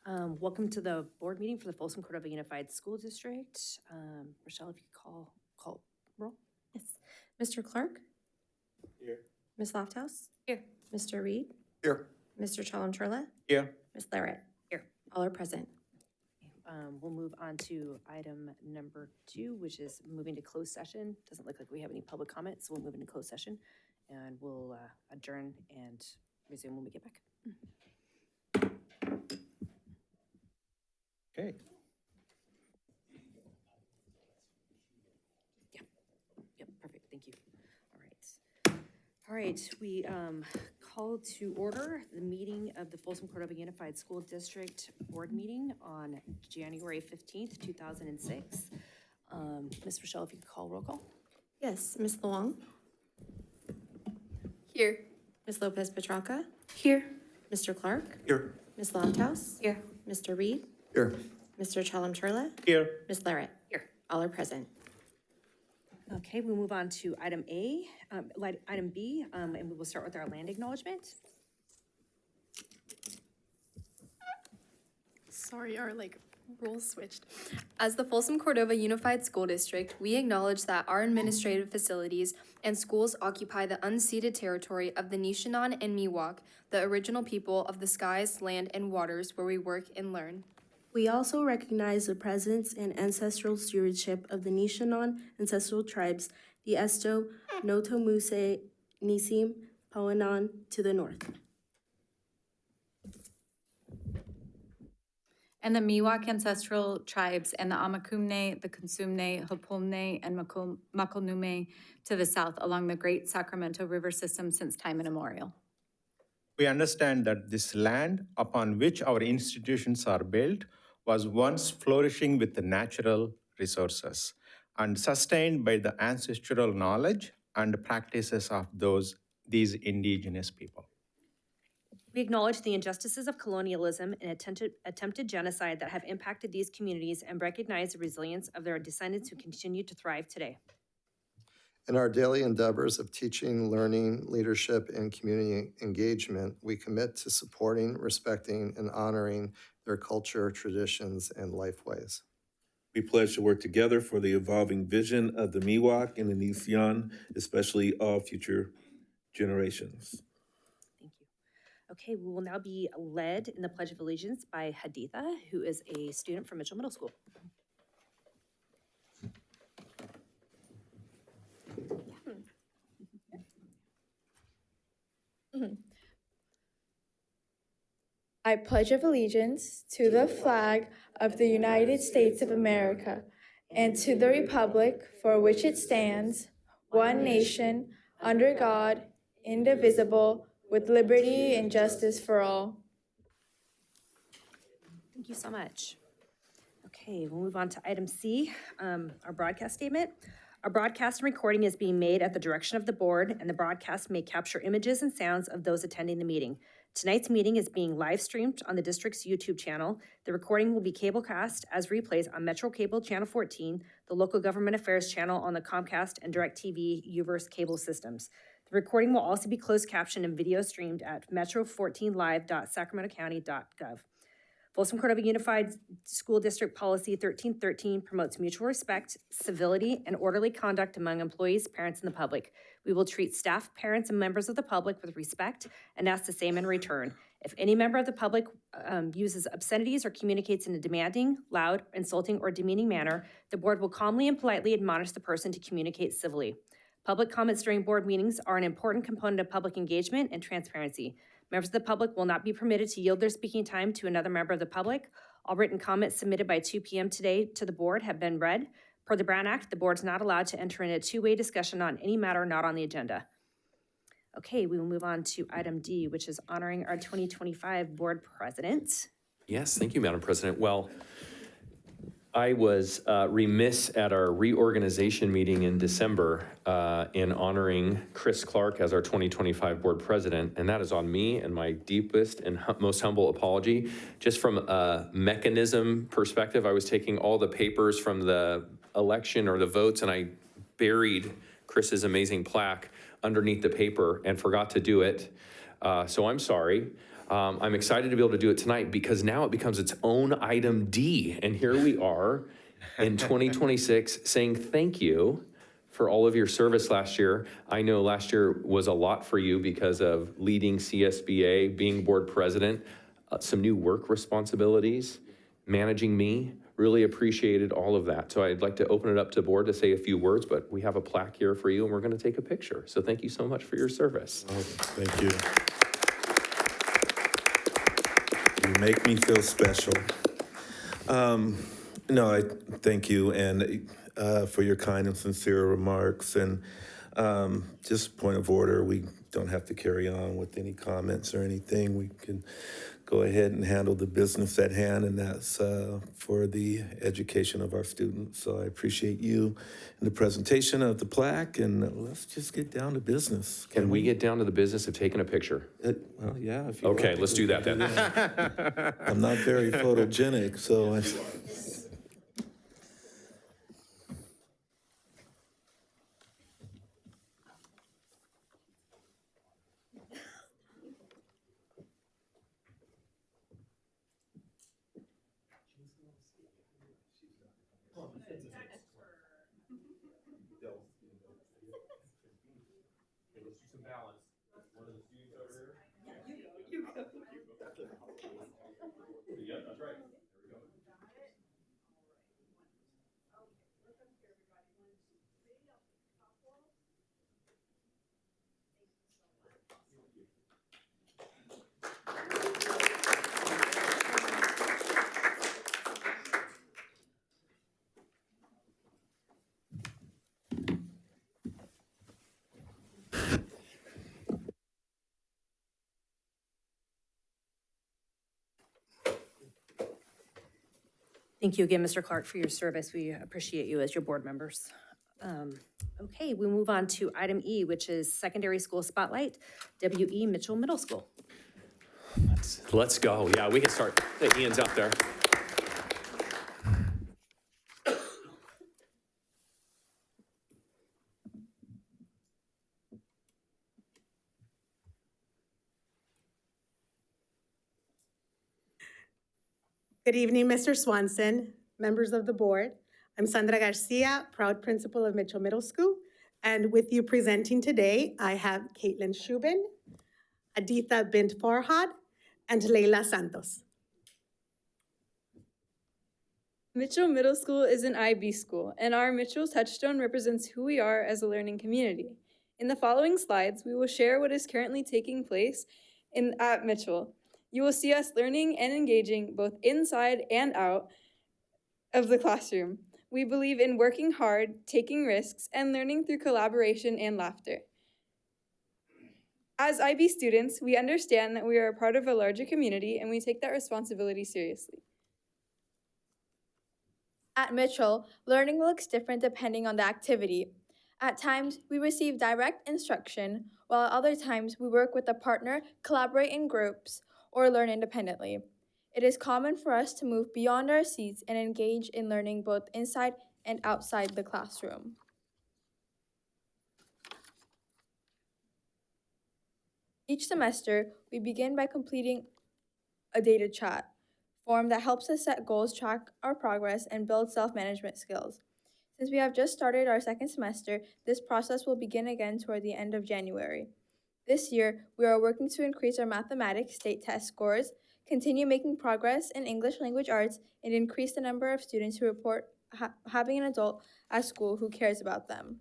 Welcome to the board meeting for the Folsom Cordova Unified School District. Rochelle, if you could call roll. Yes. Mr. Clark? Here. Ms. Lofthouse? Here. Mr. Reed? Here. Mr. Chalem-Chorla? Here. Ms. Larrett? Here. All are present. We'll move on to item number 2, which is moving to closed session. Doesn't look like we have any public comments, so we'll move into closed session, and we'll adjourn and resume when we get back. Okay. Yep, perfect, thank you. All right, we call to order the meeting of the Folsom Cordova Unified School District Board meeting on January 15th, 2006. Ms. Rochelle, if you could call roll call. Yes. Ms. Luong? Here. Ms. Lopez-Petralca? Here. Mr. Clark? Here. Ms. Lofthouse? Here. Mr. Reed? Here. Mr. Chalem-Chorla? Here. Ms. Larrett? Here. All are present. Okay, we'll move on to item B, and we will start with our land acknowledgement. Sorry, our rules switched. As the Folsom Cordova Unified School District, we acknowledge that our administrative facilities and schools occupy the unceded territory of the Nishinan and Miwok, the original people of the skies, land, and waters where we work and learn. We also recognize the presence and ancestral stewardship of the Nishinan ancestral tribes, the Esto, Notomuse, Nisim, Pawanan to the north. And the Miwok ancestral tribes and the Amakumne, the Consumne, Hopumne, and Makulnume to the south along the Great Sacramento River system since time immemorial. We understand that this land upon which our institutions are built was once flourishing with the natural resources and sustained by the ancestral knowledge and practices of these indigenous people. We acknowledge the injustices of colonialism and attempted genocide that have impacted these communities and recognize the resilience of their descendants who continue to thrive today. In our daily endeavors of teaching, learning, leadership, and community engagement, we commit to supporting, respecting, and honoring their culture, traditions, and lifeways. We pledge to work together for the evolving vision of the Miwok and the Nisyan, especially all future generations. Thank you. Okay, we will now be led in the Pledge of Allegiance by Haditha, who is a student from Mitchell Middle School. I pledge allegiance to the flag of the United States of America and to the republic for which it stands, one nation, under God, indivisible, with liberty and justice for all. Thank you so much. Okay, we'll move on to item C, our broadcast statement. Our broadcast and recording is being made at the direction of the board, and the broadcast may capture images and sounds of those attending the meeting. Tonight's meeting is being live streamed on the district's YouTube channel. The recording will be cablecast as replays on Metro Cable Channel 14, the Local Government Affairs channel on the Comcast and DirecTV Uverse cable systems. The recording will also be closed captioned and video streamed at metro14live.sacramentocounty.gov. Folsom Cordova Unified School District Policy 1313 promotes mutual respect, civility, and orderly conduct among employees, parents, and the public. We will treat staff, parents, and members of the public with respect and ask the same in return. If any member of the public uses obscenities or communicates in a demanding, loud, insulting, or demeaning manner, the board will calmly and politely admonish the person to communicate civilly. Public comments during board meetings are an important component of public engagement and transparency. Members of the public will not be permitted to yield their speaking time to another member of the public. All written comments submitted by 2 p.m. today to the board have been read. Per the Brown Act, the board is not allowed to enter into a two-way discussion on any matter not on the agenda. Okay, we will move on to item D, which is honoring our 2025 board president. Yes, thank you, Madam President. Well, I was remiss at our reorganization meeting in December in honoring Chris Clark as our 2025 board president, and that is on me and my deepest and most humble apology. Just from a mechanism perspective, I was taking all the papers from the election or the votes, and I buried Chris's amazing plaque underneath the paper and forgot to do it. So I'm sorry. I'm excited to be able to do it tonight because now it becomes its own item D. And here we are in 2026 saying thank you for all of your service last year. I know last year was a lot for you because of leading CSBA, being board president, some new work responsibilities, managing me. Really appreciated all of that. So I'd like to open it up to board to say a few words, but we have a plaque here for you and we're going to take a picture. So thank you so much for your service. Oh, thank you. You make me feel special. No, I thank you and for your kind and sincere remarks. And just point of order, we don't have to carry on with any comments or anything. We can go ahead and handle the business at hand, and that's for the education of our students. So I appreciate you and the presentation of the plaque, and let's just get down to business. Can we get down to the business of taking a picture? Well, yeah. If you Okay, want. let's do that then. I'm not very photogenic, so Thank you again, Mr. Clark, for your service. We appreciate you as your board members. Okay, we move on to item E, which is Secondary School Spotlight, W.E. Mitchell Middle School. Let's go. Yeah, we can start. Hey, Ian's up there. Good evening, Mr. Swanson, members of the board. I'm Sandra Garcia, proud principal of Mitchell Middle School. And with you presenting today, I have Caitlin Shubin, Aditha Bint Farhad, and Leila Santos. Mitchell Middle School is an IB school, and our Mitchell touchstone represents who we are as a learning community. In the following slides, we will share what is currently taking place at Mitchell. You will see us learning and engaging both inside and out of the classroom. We believe in working hard, taking risks, and learning through collaboration and laughter. As IB students, we understand that we are a part of a larger community, and we take that responsibility seriously. At Mitchell, learning looks different depending on the activity. At times, we receive direct instruction, while at other times we work with a partner, collaborate in groups, or learn independently. It is common for us to move beyond our seats and engage in learning both inside and outside the classroom. Each semester, we begin by completing a data chat form that helps us set goals, track our progress, and build self-management skills. Since we have just started our second semester, this process will begin again toward the end of January. This year, we are working to increase our mathematics state test scores, continue making progress in English language arts, and increase the number of students who report having an adult at school who cares about them.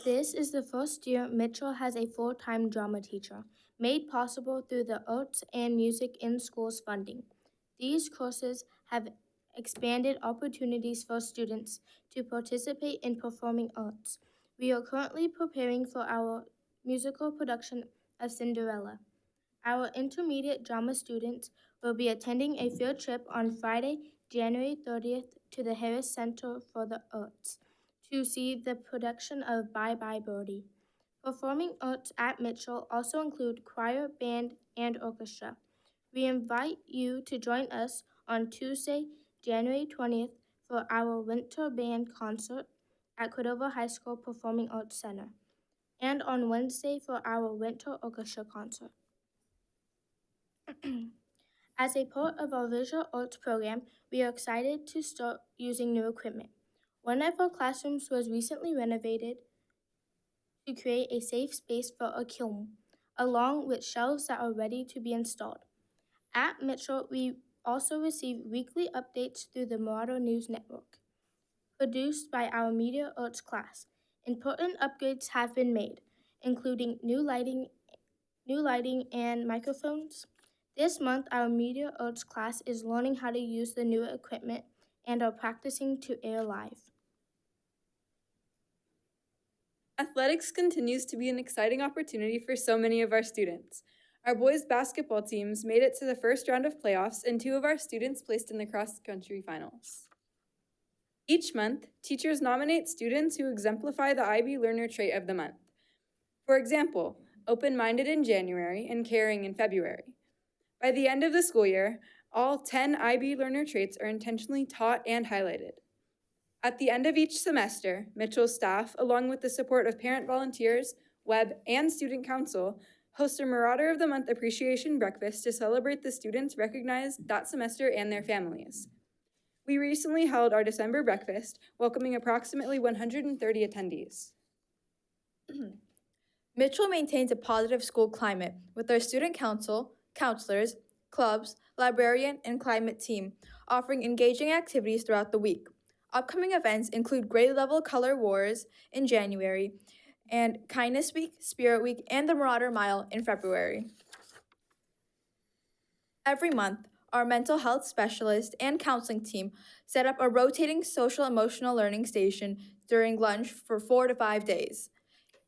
This is the first year Mitchell has a full-time drama teacher, made possible through the Arts and Music in Schools funding. These courses have expanded opportunities for students to participate in performing arts. We are currently preparing for our musical production of Cinderella. Our intermediate drama students will be attending a field trip on Friday, January 30th to the Harris Center for the Arts to see the production of Bye Bye Birdie. Performing arts at Mitchell also include choir, band, and orchestra. We invite you to join us on Tuesday, January 20th for our winter band concert at Cordova High School Performing Arts Center. and on Wednesday for our winter orchestra concert. As a part of our visual arts program, we are excited to start using new equipment. One of our classrooms was recently renovated to create a safe space for a kiln, along with shelves that are ready to be installed. At Mitchell, we also receive weekly updates through the Marauder News Network, produced by our media arts class. Important upgrades have been made, including new lighting and microphones. This month, our media arts class is learning how to use the new equipment and are practicing to air live. Athletics continues to be an exciting opportunity for so many of our students. Our boys' basketball teams made it to the first round of playoffs, and 2 of our students placed in the cross-country finals. Each month, teachers nominate students who exemplify the IB Learner Trait of the month. For example, open-minded in January and caring in February. By the end of the school year, all 10 IB Learner Traits are intentionally taught and highlighted. At the end of each semester, Mitchell's staff, along with the support of parent volunteers, web, and student council, host a Marauder of the Month appreciation breakfast to celebrate the students recognized that semester and their families. We recently held our December breakfast, welcoming approximately 130 attendees. Mitchell maintains a positive school climate with our student council, counselors, clubs, librarian, and climate team, offering engaging activities throughout the week. Upcoming events include grade level color wars in January, and Kindness Week, Spirit Week, and the Marauder Mile in February. Every month, our mental health specialist and counseling team set up a rotating social emotional learning station during lunch for 4 to 5 days.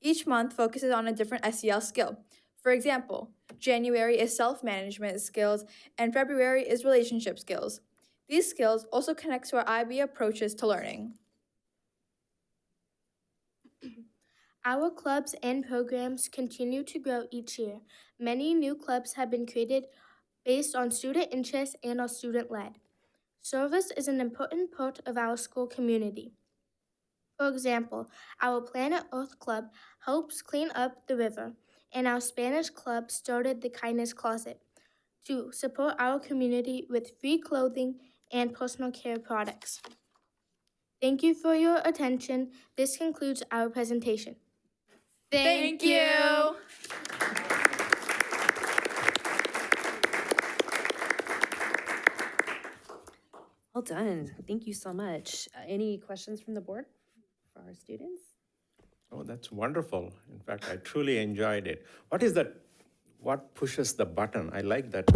Each month focuses on a different SEL skill. For example, January is self-management skills and February is relationship skills. These skills also connect to our IB approaches to learning. Our clubs and programs continue to grow each year. Many new clubs have been created based on student interest and are student-led. Service is an important part of our school community. For example, our Planet Earth Club helps clean up the river, and our Spanish Club started the Kindness Closet to support our community with free clothing and personal care products. Thank you for your attention. This concludes our presentation. Thank you. Well done. Thank you so much. Any questions from the board for our students? Oh, that's wonderful. In fact, I truly enjoyed it. What is that? What pushes the button? I like that.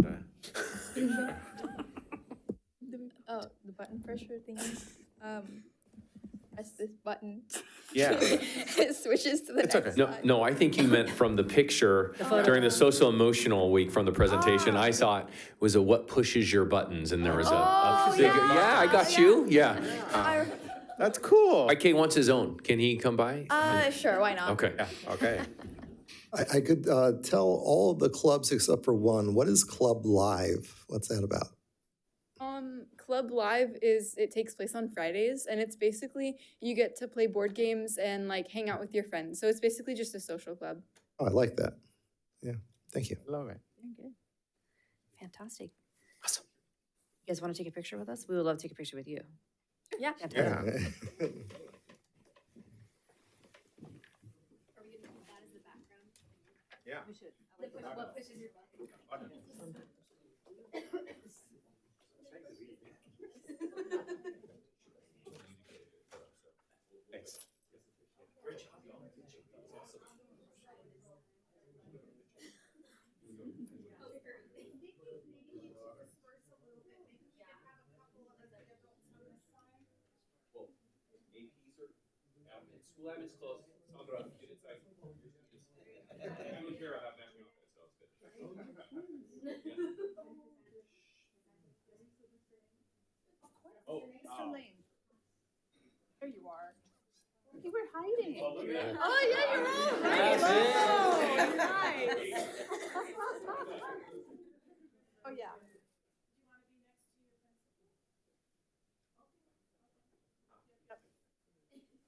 The button pressure thing. Press this button. Yeah. It switches to the It's next okay. slide. No, I think you meant from the picture during the social emotional week from the presentation. I saw it was a what pushes your buttons, and there was a figure. Yeah, I got you. Yeah. That's cool. IK wants his own. Can he come by? Sure, why not? Okay. Yeah, okay. I could tell all of the clubs except for one. What is Club Live? What's that about? Club Live it takes place on Fridays, and it's basically you get to play board games and like hang out with your friends. So it's basically just a social club. Oh, I like that. Yeah, thank you. Love it. Very good. Fantastic. Awesome. You guys want to take a picture with us? We would love to take a picture with you. Yeah. Fantastic. Yeah. Yeah. We should. Thanks. School lab is closed. Sandra, it's like, I'm here, I have national office, so it's good. Oh, There you are. You were hiding. oh, look at that. Oh, yeah, you're all That's right. it. Nice. Oh, yeah.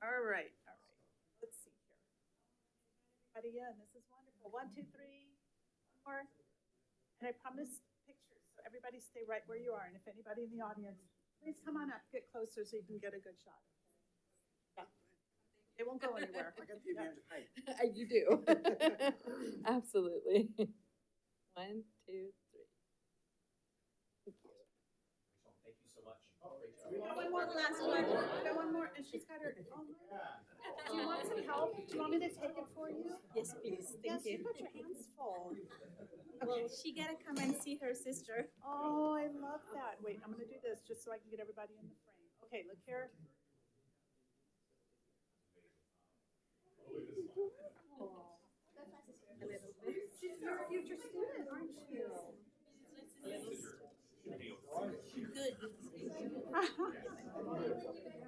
All right. Let's see here. everybody in. This is wonderful. 1, 2, 3, more. And I promise pictures, so everybody stay right where you are. And if anybody in the audience, please come on up, get closer so you can get a good shot. Yeah. They won't go anywhere. You do. Absolutely. 1, 2, 3. Thank you so much. We got one more last one. We got one more, and she's got her. Oh, do you want some help? Do you want me to take it for you? Yes, please. Thank you. Yes, you got your hands full. Well, she gotta come and see her sister. Oh, I love that. Wait, I'm gonna do this just so I can get everybody in the frame. Okay, look here. She's your future student, aren't you? Good.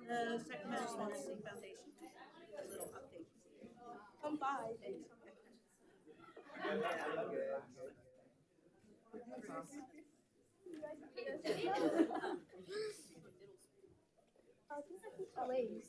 The Sacramento Swansea Foundation, a little update. Come by. That's probably a good.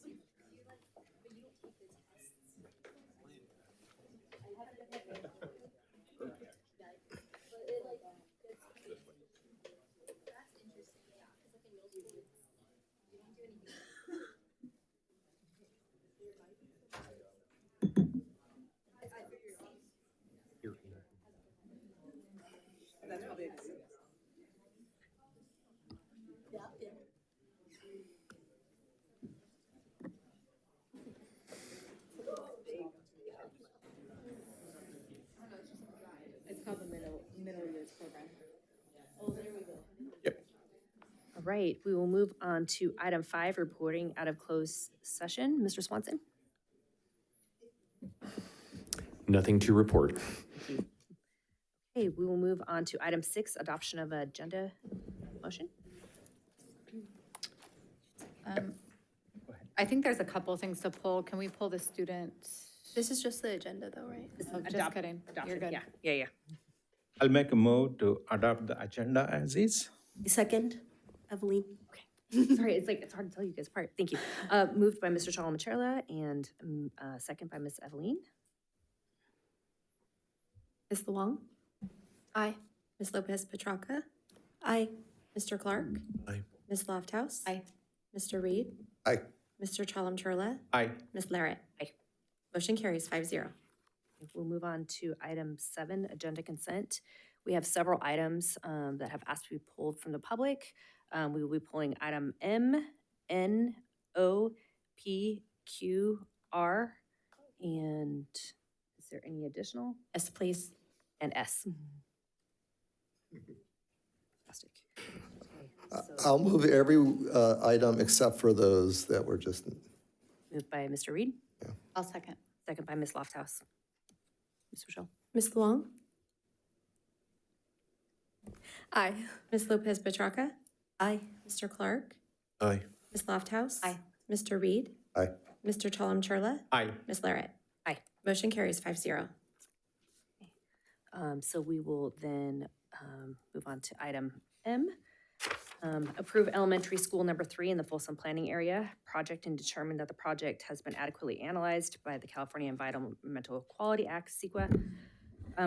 It's called the middle years program. Oh, there we go. All right, we will move on to item 5, reporting out of closed session. Mr. Swanson? Nothing to report. Okay, we will move on to item 6, adoption of agenda motion. I think there's a couple things to pull. Can we pull the student? This is just the agenda though, right? Oh, just kidding. You're good. Yeah. I'll make a move to adopt the agenda as is. Second, Evelyn. Sorry, it's hard to tell you guys apart. Thank you. Moved by Mr. Chalem-Materla and second by Ms. Eveline. Ms. Luong? Aye. Ms. Lopez Petracca? Aye. Mr. Clark? Aye. Ms. Lofthouse? Aye. Mr. Reed? Aye. Mr. Chalem-Churla? Aye. Ms. Larrett? Aye. Motion carries 5-0. We'll move on to item 7, agenda consent. We have several items that have asked to be pulled from the public. We will be pulling item M, N, O, P, Q, R, and is there any additional? Yes, please. And S. Fantastic. Okay, so I'll move every item except for those that were just, moved by Mr. Reed, I'll second. second by Ms. Lofthouse. Ms. Rochelle? Ms. Luong? Aye. Ms. Lopez Petracca? Aye. Mr. Clark? Aye. Ms. Lofthouse? Aye. Mr. Reed? Aye. Mr. Chalem-Churla? Aye. Ms. Larrett? Aye. Motion carries 5-0. So we will then move on to item M. Approve elementary school number 3 in the Folsom planning area project and determine that the project has been adequately analyzed by the California Environmental Quality Act, CEQA.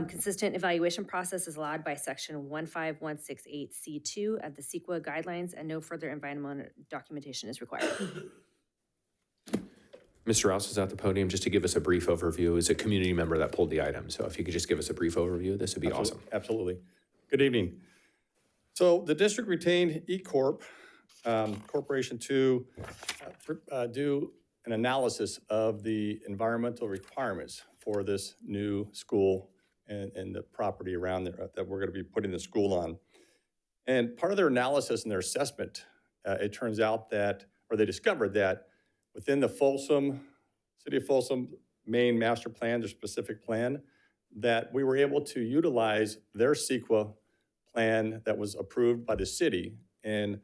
Consistent evaluation process is allowed by section 15168C2 of the CEQA guidelines, and no further environmental documentation is required. Mr. Rouse is at the podium just to give us a brief overview. Is a community member that pulled the item. So if you could just give us a brief overview, this would be awesome. Absolutely. Good evening. So the district retained E-Corp Corporation to do an analysis of the environmental requirements for this new school and the property around there that we're going to be putting the school on. And part of their analysis and their assessment, it turns out that, or they discovered that within the City of Folsom main master plan, their specific plan, that we were able to utilize their CEQA plan that was approved by the city, and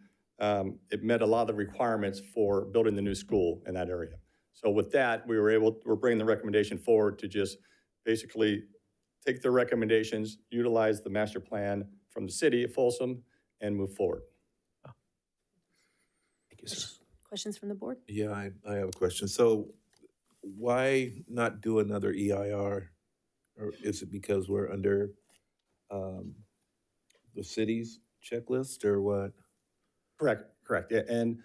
it met a lot of the requirements for building the new school in that area. So with that, we're bringing the recommendation forward to just basically take their recommendations, utilize the master plan from the city of Folsom, and move forward. Thank you, sir. Questions from the board? Yeah, I have a question. So why not do another EIR Or is it because we're under the city's checklist or what? Correct. Yeah, and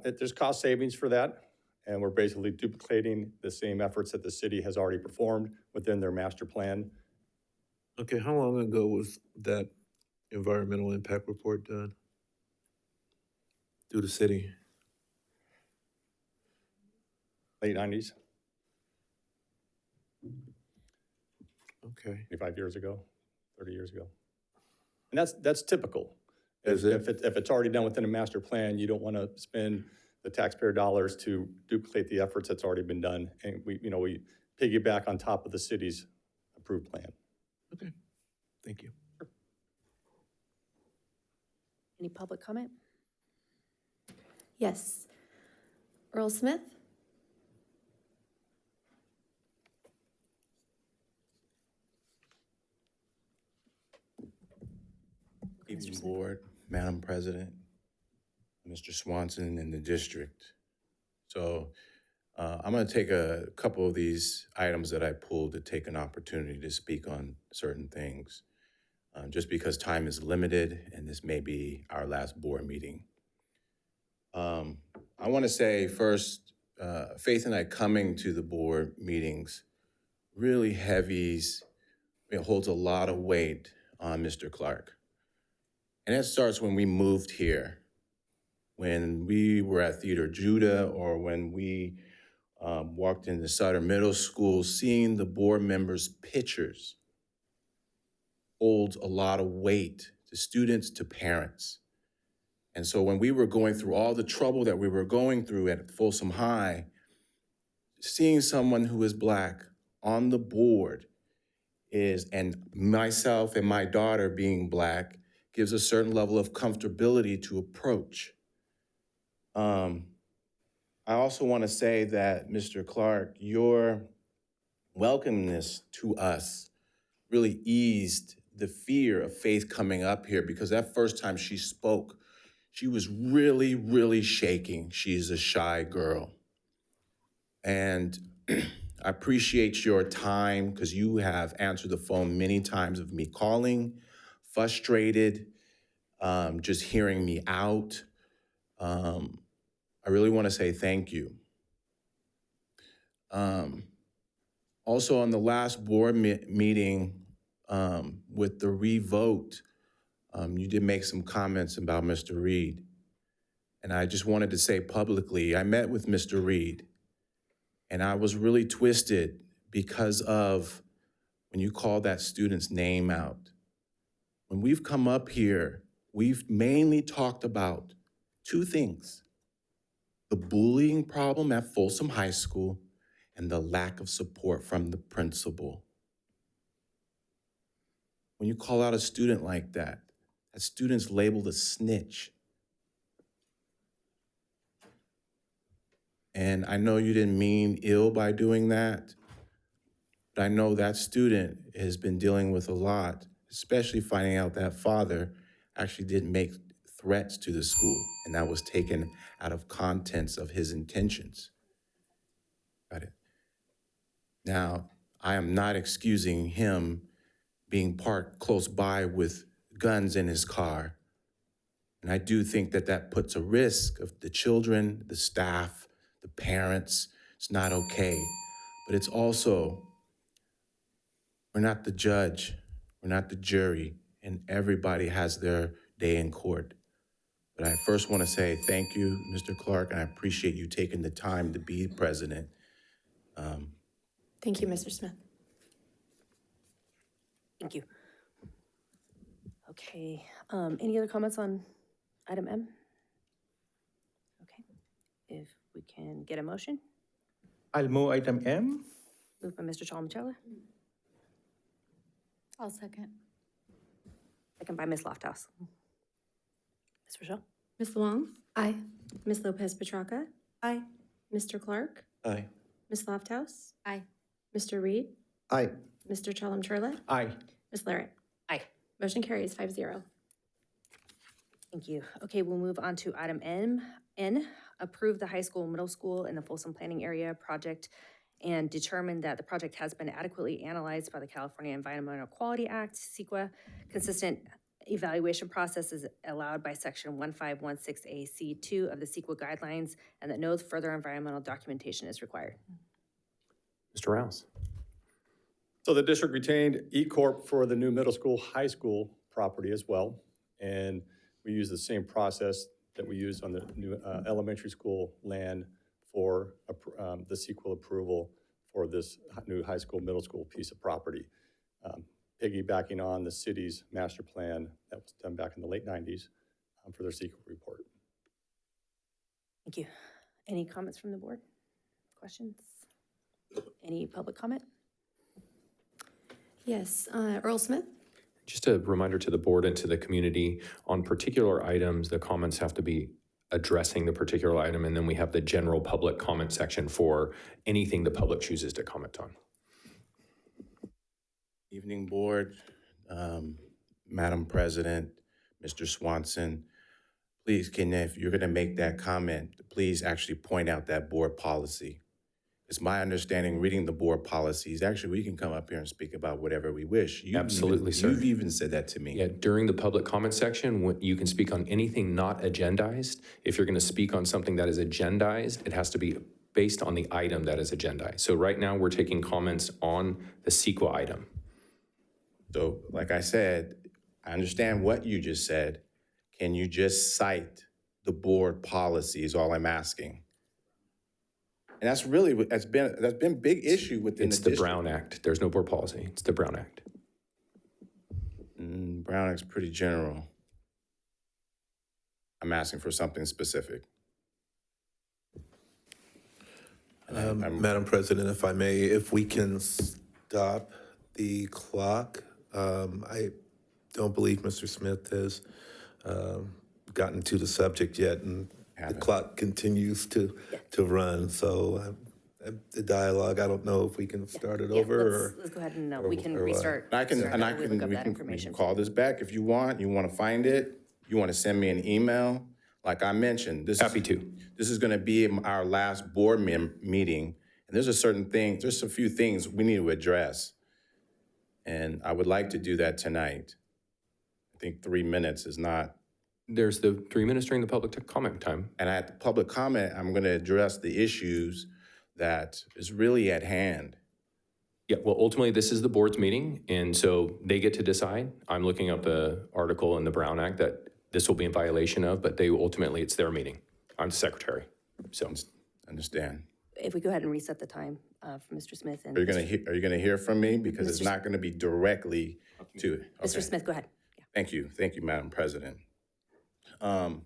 there's cost savings for that, and we're basically duplicating the same efforts that the city has already performed within their master plan. Okay, how long ago was that environmental impact report done? Through the city? Late 90s, Okay. 25 years ago, 30 years ago. And that's typical. Is it? If it's already done within a master plan, you don't want to spend the taxpayer dollars to duplicate the efforts that's already been done. And we piggyback on top of the city's approved plan. Okay, thank you. Any public comment? Yes. Earl Smith? Evening Board, Madam President, Mr. Swanson, and the district. So I'm going to take a couple of these items that I pulled to take an opportunity to speak on certain things, just because time is limited and this may be our last board meeting. I want to say first, Faith and I coming to the board meetings really holds a lot of weight on Mr. Clark. And that starts when we moved here, when we were at Theater Judah, or when we walked into Sutter Middle School, seeing the board members' pictures holds a lot of weight to students, to parents. And so when we were going through all the trouble that we were going through at Folsom High, seeing someone who is Black on the board and myself and my daughter being Black, gives a certain level of comfortability to approach. I also want to say that, Mr. Clark, your welcomeness to us really eased the fear of Faith coming up here, because that first time she spoke, she was really, really shaking. She's a shy girl. And I appreciate your time, because you have answered the phone many times of me calling, frustrated, just hearing me out. I really want to say thank you. Also, on the last board meeting with the revote, you did make some comments about Mr. Reed. And I just wanted to say publicly, I met with Mr. Reed, and I was really twisted because of when you called that student's name out. When we've come up here, we've mainly talked about two things: the bullying problem at Folsom High School and the lack of support from the principal. When you call out a student like that, that student's labeled a snitch. And I know you didn't mean ill by doing that, but I know that student has been dealing with a lot, especially finding out that father actually didn't make threats to the school, and that was taken out of contents of his intentions. Got it. Now, I am not excusing him being parked close by with guns in his car. And I do think that that puts a risk of the children, the staff, the parents. It's not okay. But it's also, we're not the judge, we're not the jury, and everybody has their day in court. But I first want to say thank you, Mr. Clark, and I appreciate you taking the time to be president. Thank you, Mr. Smith. Thank you. Okay, any other comments on item M? Okay, if we can get a motion. I'll move item M. Moved by Mr. Chalmachella, I'll second. second by Ms. Lofthouse. Ms. Rochelle? Ms. Long? Aye. Ms. Lopez Petracca? Aye. Mr. Clark? Aye. Ms. Lofthouse? Aye. Mr. Reed? Aye. Mr. Chalem-Churla? Aye. Ms. Larrett? Aye. Motion carries 5-0. Thank you. Okay, we'll move on to item N, approve the high school, middle school, and the Folsom Planning Area project and determined that the project has been adequately analyzed by the California Environmental Quality Act, CEQA. Consistent evaluation process is allowed by section 1516AC2 of the CEQA guidelines, and that no further environmental documentation is required. Mr. Rouse. So the district retained E Corp for the new middle school, high school property as well. And we use the same process that we used on the new elementary school land for the sequel approval for this new high school, middle school piece of property. Piggybacking on the city's master plan that was done back in the late 90s for their sequel report. Thank you. Any comments from the board? Questions? Any public comment? Yes, Earl Smith? Just a reminder to the board and to the community, on particular items, the comments have to be addressing the particular item, and then we have the general public comment section for anything the public chooses to comment on. Evening, board, Madam President, Mr. Swanson. Please, if you're gonna make that comment, please actually point out that board policy. It's my understanding, reading the board policies, actually, we can come up here and speak about whatever we wish. Absolutely, sir. You've even said that to me. Yeah, during the public comment section, you can speak on anything not agendized. If you're going to speak on something that is agendized, it has to be based on the item that is agendized. So right now, we're taking comments on the CEQA item. So, like I said, I understand what you just said. Can you just cite the board policy is all I'm asking. And that's really, that's been a big issue within It's the the Brown Act. There's no board policy. It's the Brown Act. Brown Act's pretty general. I'm asking for something specific. Madam President, if I may, if we can stop the clock. I don't believe Mr. Smith has gotten to the subject yet, and the clock continues to run. So the dialogue, I don't know if we can start it over. Let's go ahead and we can restart. We can call this back if you want. You want to find it. You want to send me an email. Like I mentioned, this is going to be our last board meeting, and there's a few things we need to address, and I would like to do that tonight. I think 3 minutes is not. There's the 3 minutes during the public comment time. And at the public comment, I'm going to address the issues that is really at hand. Yeah, well, ultimately, this is the board's meeting, and so they get to decide. I'm looking up the article in the Brown Act that this will be in violation of, but ultimately, it's their meeting. I'm the secretary, so. Understand. If we go ahead and reset the time for Mr. Smith and. Are you going to hear from me? Because it's not going to be directly to it. Mr. Smith, go ahead. Yeah. Thank you, Madam President. I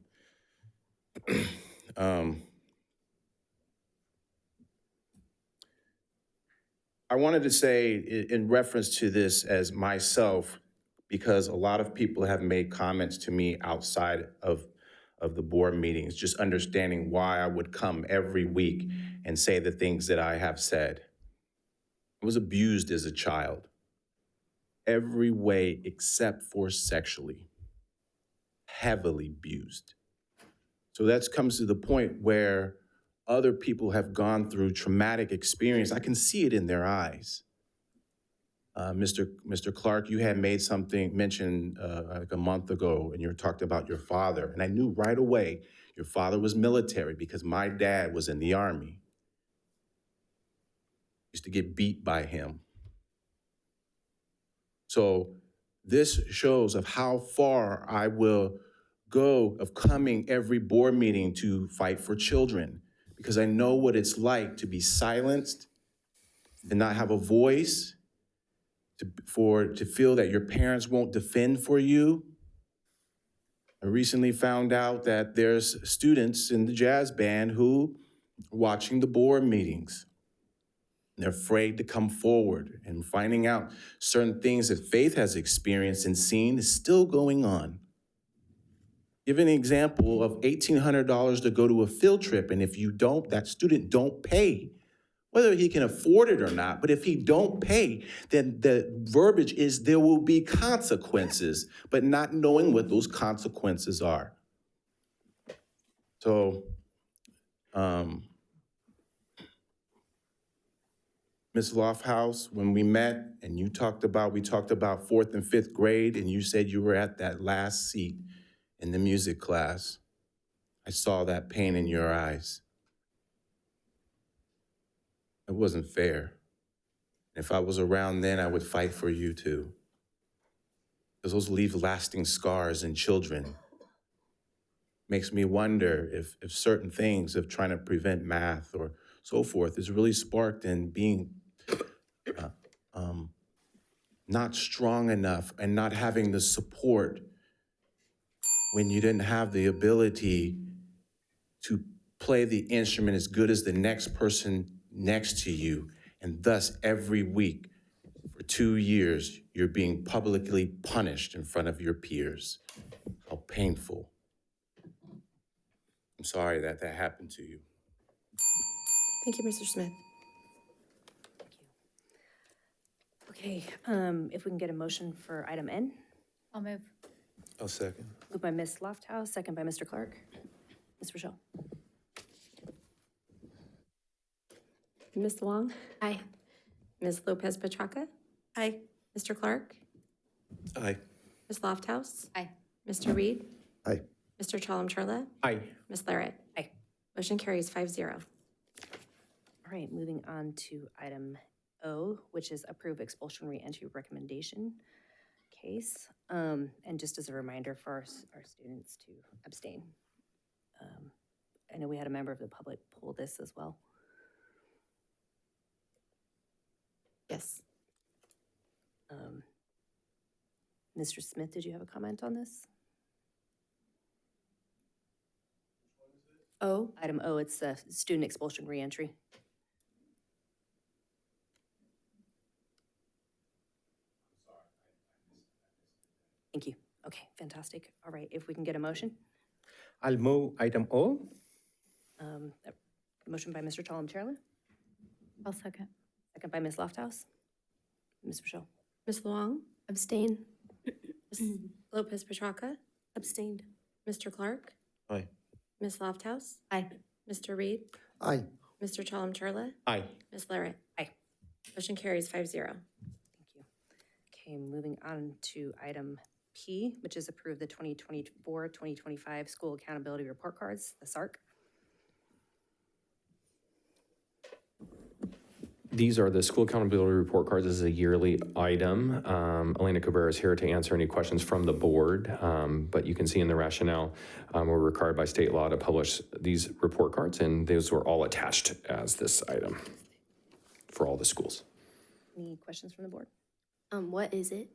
wanted to say in reference to this as myself, because a lot of people have made comments to me outside of the board meetings, just understanding why I would come every week and say the things that I have said. I was abused as a child, every way except for sexually. Heavily abused. So that comes to the point where other people have gone through traumatic experience. I can see it in their eyes. Mr. Clark, you had made something mentioned like a month ago, and you talked about your father. And I knew right away your father was military because my dad was in the Army. Used to get beat by him. So this shows of how far I will go of coming every board meeting to fight for children, because I know what it's like to be silenced and not have a voice, to feel that your parents won't defend for you. I recently found out that there's students in the jazz band who are watching the board meetings. They're afraid to come forward, and finding out certain things that Faith has experienced and seen is still going on. Give an example of $1,800 to go to a field trip, and if you don't, that student don't pay, whether he can afford it or not. But if he don't pay, then the verbiage is there will be consequences, but not knowing what those consequences are. So, Ms. Lofthouse, when we met and we talked about 4th and 5th grade, and you said you were at that last seat in the music class. I saw that pain in your eyes. It wasn't fair. If I was around then, I would fight for you too. Because those leave lasting scars in children. Makes me wonder if certain things of trying to prevent math or so forth is really sparked in being not strong enough and not having the support when you didn't have the ability to play the instrument as good as the next person next to you. And thus, every week for 2 years, you're being publicly punished in front of your peers. How painful. I'm sorry that happened to you. Thank you, Mr. Smith. Okay, if we can get a motion for item N. I'll move. I'll second. Moved by Ms. Lofthouse, second by Mr. Clark. Ms. Rochelle? Ms. Wong? Aye. Ms. Lopez Petracca? Aye. Mr. Clark? Aye. Ms. Lofthouse? Aye. Mr. Reed? Aye. Mr. Chalem-Churla? Aye. Ms. Larrett? Aye. Motion carries 5-0. All right, moving on to item O, which is approve expulsion reentry recommendation case. And just as a reminder for our students to abstain. I know we had a member of the public pull this as well. Yes. Mr. Smith, did you have a comment on this? O? Item O, it's student expulsion reentry. Thank you. Okay, fantastic. All right, if we can get a motion. I'll move item O. Motion by Mr. Chalem-Churla, I'll second. second by Ms. Lofthouse. Ms. Rochelle? Ms. Wong? Abstain. Ms. Lopez Petracca? Abstained. Mr. Clark? Aye. Ms. Lofthouse? Aye. Mr. Reed? Aye. Mr. Chalem-Churla? Aye. Ms. Larrett? Aye. Motion carries 5-0. Thank you. Okay, moving on to item P, which is approve the 2024-2025 School Accountability Report Cards, the SARC. These are the school accountability report cards. This is a yearly item. Elena Cabrera is here to answer any questions from the board, but you can see in the rationale, we're required by state law to publish these report cards, and those were all attached as this item for all the schools. Any questions from the board? What is it?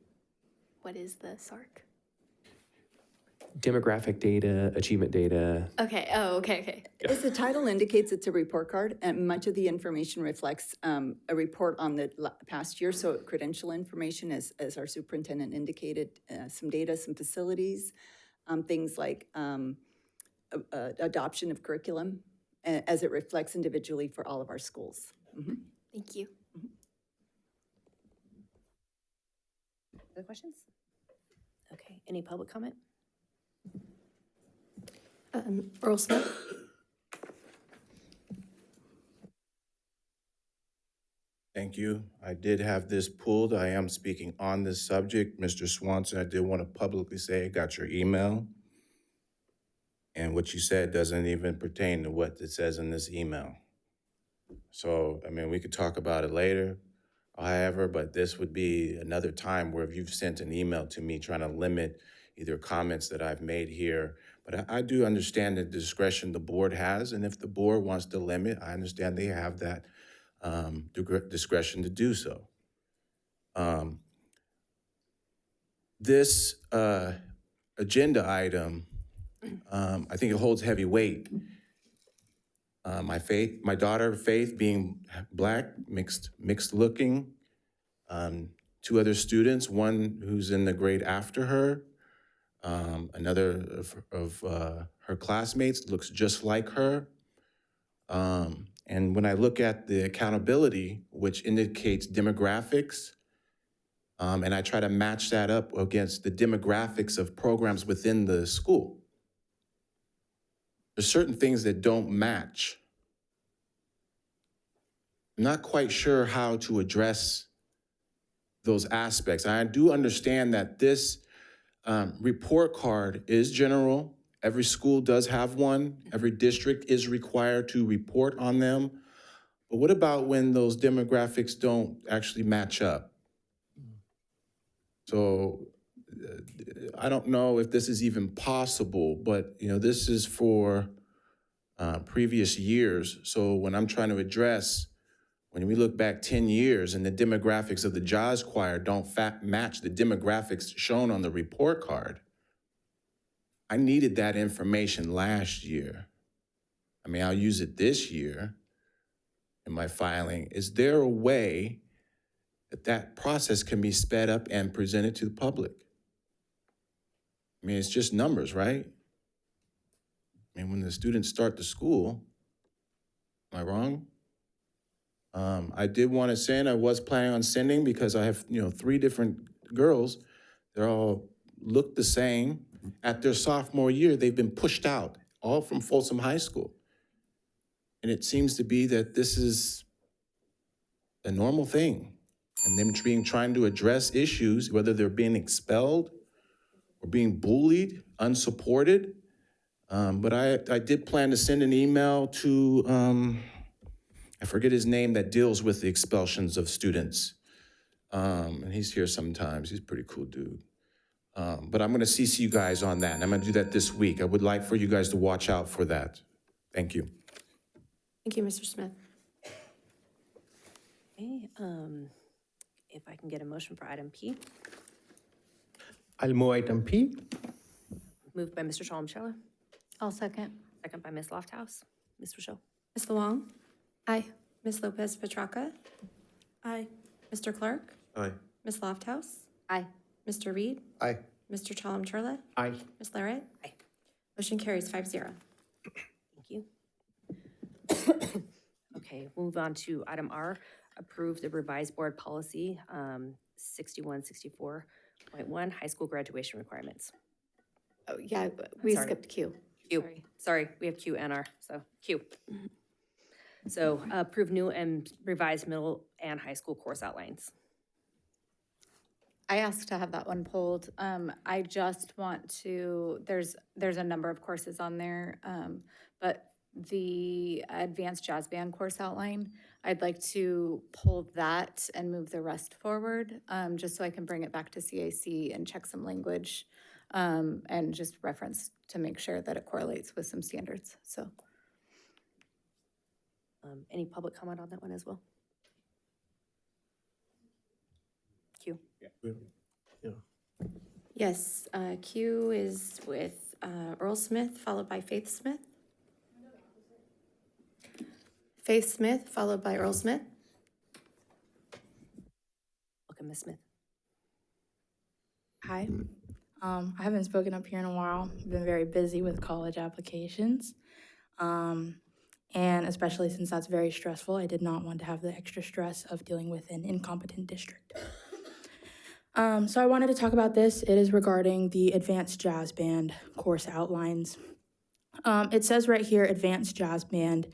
What is the SARC? Demographic data, achievement data. Okay, okay. As the title indicates, it's a report card, and much of the information reflects a report on the past year, so credential information, as our superintendent indicated, some data, some facilities, things like adoption of curriculum, as it reflects individually for all of our schools. Mm-hmm. Thank you. Other questions? Okay, any public comment? Earl Smith? Thank you. I did have this pulled. I am speaking on this subject. Mr. Swanson, I did want to publicly say I got your email. And what you said doesn't even pertain to what it says in this email. So, I mean, we could talk about it later, however, but this would be another time where if you've sent an email to me trying to limit either comments that I've made here. But I do understand the discretion the board has, and if the board wants to limit, I understand they have that discretion to do so. This agenda item, I think it holds heavy weight. My daughter, Faith, being Black, mixed looking, 2 other students, one who's in the grade after her, another of her classmates looks just like her. And when I look at the accountability, which indicates demographics, and I try to match that up against the demographics of programs within the school, there's certain things that don't match. I'm not quite sure how to address those aspects. I do understand that this report card is general. Every school does have one. Every district is required to report on them. But what about when those demographics don't actually match up? So I don't know if this is even possible, but this is for previous years. So when I'm trying to address, when we look back 10 years and the demographics of the jazz choir don't match the demographics shown on the report card, I needed that information last year. I mean, I'll use it this year in my filing. Is there a way that process can be sped up and presented to the public? I mean, it's just numbers, right? I mean, when the students start the school, am I wrong? I did want to send, I was planning on sending because I have, 3 different girls. They're all look the same. At their sophomore year, they've been pushed out, all from Folsom High School. And it seems to be that this is a normal thing. And them trying to address issues, whether they're being expelled or being bullied, unsupported. But I did plan to send an email to, I forget his name, that deals with the expulsions of students. And he's here sometimes. He's a pretty cool dude. But I'm going to CC you guys on that, and I'm going to do that this week. I would like for you guys to watch out for that. Thank you. Thank you, Mr. Smith. Okay, if I can get a motion for item P. I'll move item P. Moved by Mr. Chalem-Chella, I'll second. second by Ms. Lofthouse. Ms. Rochelle? Ms. Luong? Aye. Ms. Lopez Petracca? Aye. Mr. Clark? Aye. Ms. Lofthouse? Aye. Mr. Reed? Aye. Mr. Chalem-Chella? Aye. Ms. Larrett? Aye. Motion carries 5-0. Thank you. Okay, we'll move on to item R, approve the revised board policy 6164.1, high school graduation requirements. Oh, yeah, we Sorry. skipped Q. Q, sorry, we have Q and R, so Q. So approve new and revised middle and high school course outlines. I asked to have that one pulled. I just want to, there's a number of courses on there, but the advanced jazz band course outline, I'd like to pull that and move the rest forward, just so I can bring it back to CAC and check some language, and just reference to make sure that it correlates with some standards, so. Any public comment on that one as well? Q. Yes, Q is with Earl Smith, followed by Faith Smith. Faith Smith, followed by Earl Smith. Welcome, Ms. Smith. Hi. I haven't spoken up here in a while. I've been very busy with college applications. And especially since that's very stressful, I did not want to have the extra stress of dealing with an incompetent district. So I wanted to talk about this. It is regarding the advanced jazz band course outlines. It says right here, advanced jazz band.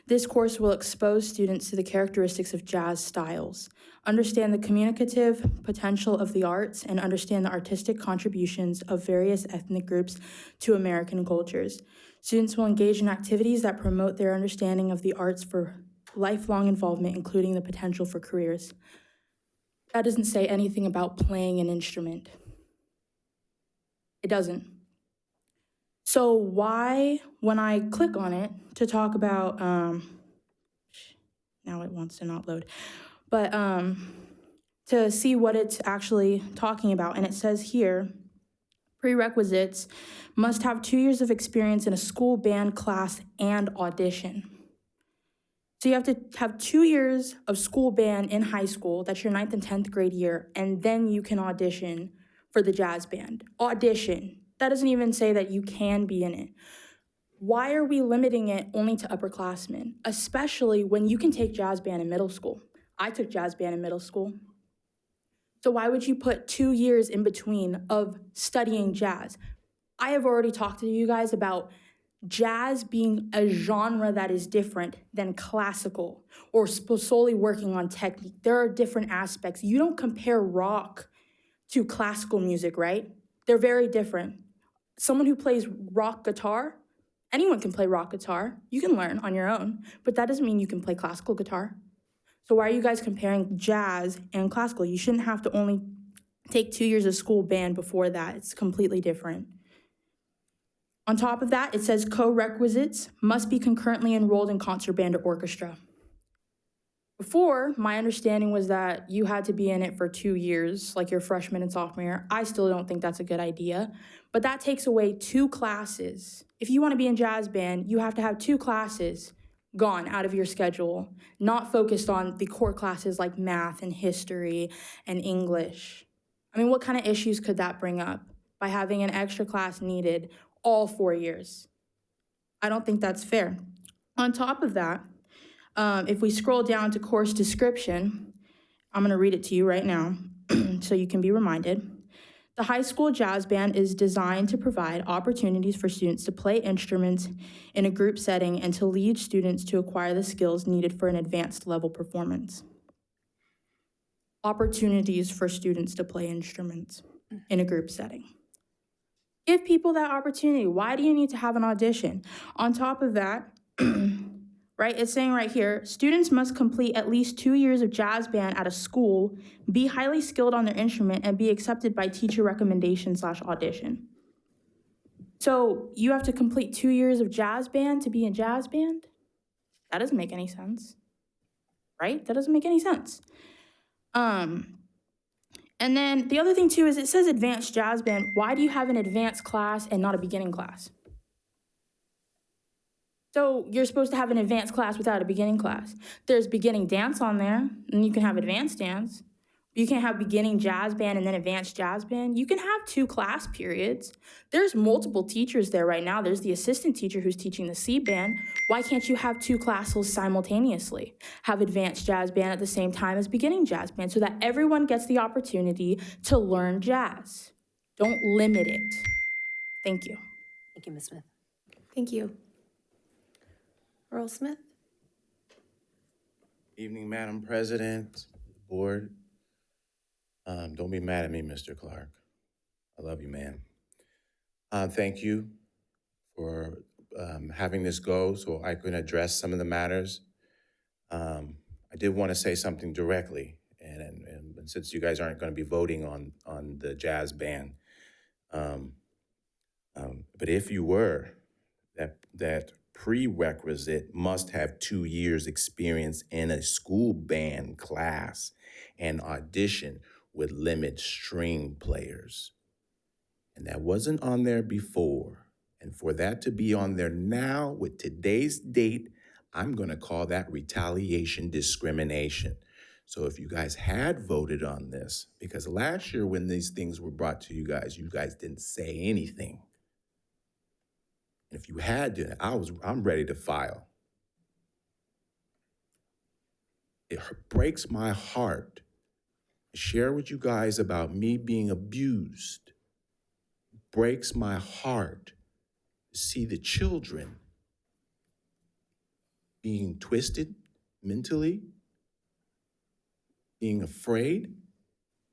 This course will expose students to the characteristics of jazz styles, understand the communicative potential of the arts, and understand the artistic contributions of various ethnic groups to American cultures. Students will engage in activities that promote their understanding of the arts for lifelong involvement, including the potential for careers. That doesn't say anything about playing an instrument. It doesn't. So why, when I click on it to talk about, now it wants to not load, but to see what it's actually talking about, and it says here, prerequisites must have 2 years of experience in a school band class and audition. So you have to have 2 years of school band in high school, that's your 9th and 10th grade year, and then you can audition for the jazz band. Audition. That doesn't even say that you can be in it. Why are we limiting it only to upperclassmen, especially when you can take jazz band in middle school? I took jazz band in middle school. So why would you put 2 years in between of studying jazz? I have already talked to you guys about Jazz being a genre that is different than classical or solely working on technique. There are different aspects. You don't compare rock to classical music, right? They're very different. Someone who plays rock guitar, anyone can play rock guitar. You can learn on your own, but that doesn't mean you can play classical guitar. So why are you guys comparing jazz and classical? You shouldn't have to only take 2 years of school band before that. It's completely different. On top of that, it says co-requisites must be concurrently enrolled in concert band or orchestra. Before, my understanding was that you had to be in it for 2 years, like your freshman and sophomore year. I still don't think that's a good idea, but that takes away 2 classes. If you want to be in jazz band, you have to have 2 classes gone out of your schedule, not focused on the core classes like math and history and English. I mean, what kind of issues could that bring up by having an extra class needed all 4 years? I don't think that's fair. On top of that, if we scroll down to course description, I'm going to read it to you right now so you can be reminded. The high school jazz band is designed to provide opportunities for students to play instruments in a group setting and to lead students to acquire the skills needed for an advanced level performance. Opportunities for students to play instruments in a group setting. Give people that opportunity. Why do you need to have an audition? On top of that, right, it's saying right here, students must complete at least 2 years of jazz band at a school, be highly skilled on their instrument, and be accepted by teacher recommendation/audition. So you have to complete 2 years of jazz band to be in jazz band? That doesn't make any sense, right? That doesn't make any sense. And then the other thing too is it says advanced jazz band. Why do you have an advanced class and not a beginning class? So you're supposed to have an advanced class without a beginning class. There's beginning dance on there, and you can have advanced dance. You can't have beginning jazz band and then advanced jazz band. You can have 2 class periods. There's multiple teachers there right now. There's the assistant teacher who's teaching the C band. Why can't you have 2 classes simultaneously? Have advanced jazz band at the same time as beginning jazz band so that everyone gets the opportunity to learn jazz. Don't limit it. Thank you. Thank you, Ms. Smith. Thank you. Earl Smith? Evening, Madam President, Board. Don't be mad at me, Mr. Clark. I love you, man. Thank you for having this go so I can address some of the matters. I did want to say something directly, and since you guys aren't going to be voting on the jazz band, but if you were, that prerequisite must have 2 years experience in a school band class and audition with limit string players. And that wasn't on there before. And for that to be on there now with today's date, I'm going to call that retaliation discrimination. So if you guys had voted on this, because last year when these things were brought to you guys didn't say anything. And if you had to, I'm ready to file. It breaks my heart to share with you guys about me being abused. It breaks my heart to see the children being twisted mentally, being afraid.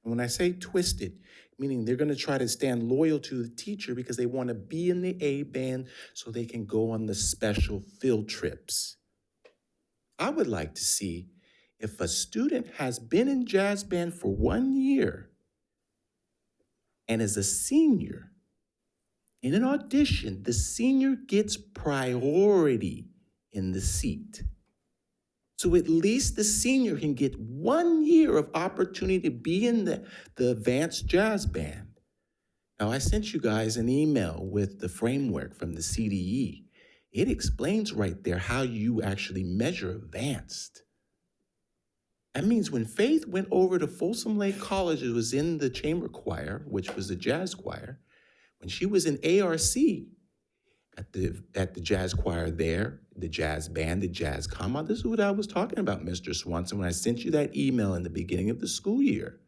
And when I say twisted, meaning they're going to try to stand loyal to the teacher because they want to be in the A band so they can go on the special field trips. I would like to see if a student has been in jazz band for 1 year and is a senior, in an audition, the senior gets priority in the seat. So at least the senior can get 1 year of opportunity to be in the advanced jazz band. Now, I sent you guys an email with the framework from the CDE. It explains right there how you actually measure advanced. That means when Faith went over to Folsom Lake College, it was in the chamber choir, which was the jazz choir. When she was in ARC at the jazz choir there, the jazz band, the jazz comma, this is what I was talking about, Mr. Swanson, when I sent you that email in the beginning of the school year.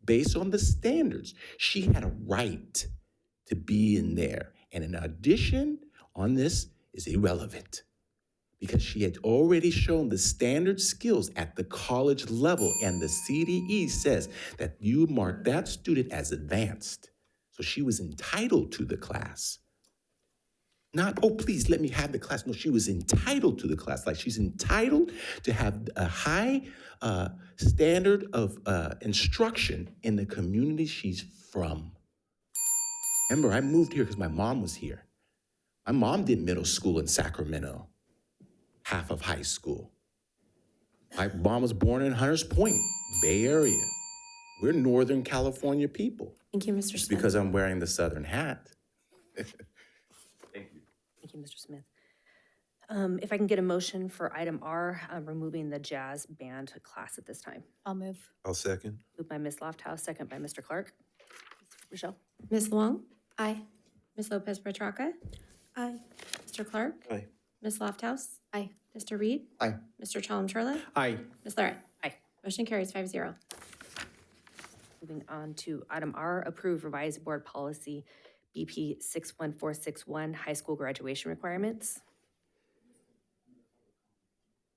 Based on the standards, she had a right to be in there. And an audition on this is irrelevant because she had already shown the standard skills at the college level, and the CDE says that you mark that student as advanced. So she was entitled to the class. Not, oh, please let me have the class. No, she was entitled to the class. Like she's entitled to have a high standard of instruction in the community she's from. Remember, I moved here because my mom was here. My mom did middle school in Sacramento, half of high school. My mom was born in Hunters Point, Bay Area. We're Northern California people. Thank you, Mr. Just Smith. because I'm wearing the Southern hat. Thank you, Mr. Smith. If I can get a motion for item R, removing the jazz band class at this time. I'll move. I'll second. Moved by Ms. Lofthouse, second by Mr. Clark. Rochelle? Ms. Long? Aye. Ms. Lopez Petracca? Aye. Mr. Clark? Aye. Ms. Lofthouse? Aye. Mr. Reed? Aye. Mr. Chalem-Churla? Aye. Ms. Larrett? Aye. Motion carries 5-0. Moving on to item R, approve revised board policy BP 61461, high school graduation requirements.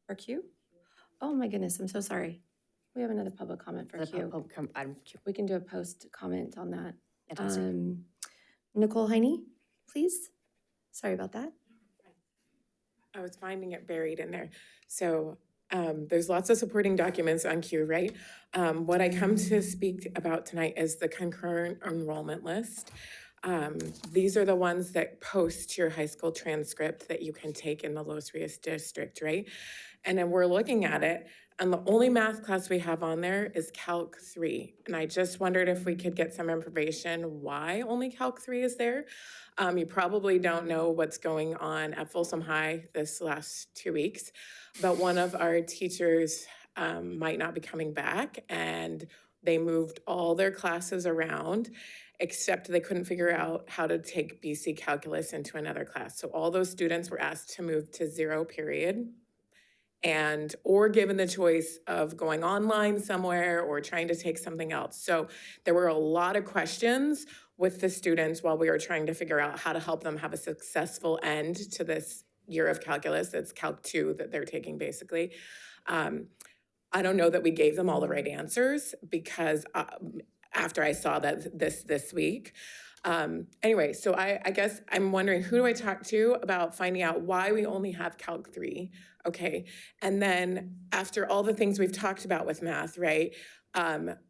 For Q? Oh my goodness, I'm so sorry. We have another public comment for Q. Item Q. We can do a post comment on that. Fantastic. Nicole Heine, please. Sorry about that. I was finding it buried in there. So there's lots of supporting documents on Q, right? What I come to speak about tonight is the concurrent enrollment list. These are the ones that post your high school transcript that you can take in the Los Rios district, right? And then we're looking at it, and the only math class we have on there is Calc 3. And I just wondered if we could get some information why only Calc 3 is there. You probably don't know what's going on at Folsom High this last 2 weeks, but one of our teachers might not be coming back, and they moved all their classes around, except they couldn't figure out how to take BC Calculus into another class. So all those students were asked to move to 0 period, and or given the choice of going online somewhere or trying to take something else. So there were a lot of questions with the students while we were trying to figure out how to help them have a successful end to this year of calculus. It's Calc 2 that they're taking basically. I don't know that we gave them all the right answers because after I saw that this week. Anyway, so I guess I'm wondering, who do I talk to about finding out why we only have Calc 3, okay? And then after all the things we've talked about with math, right?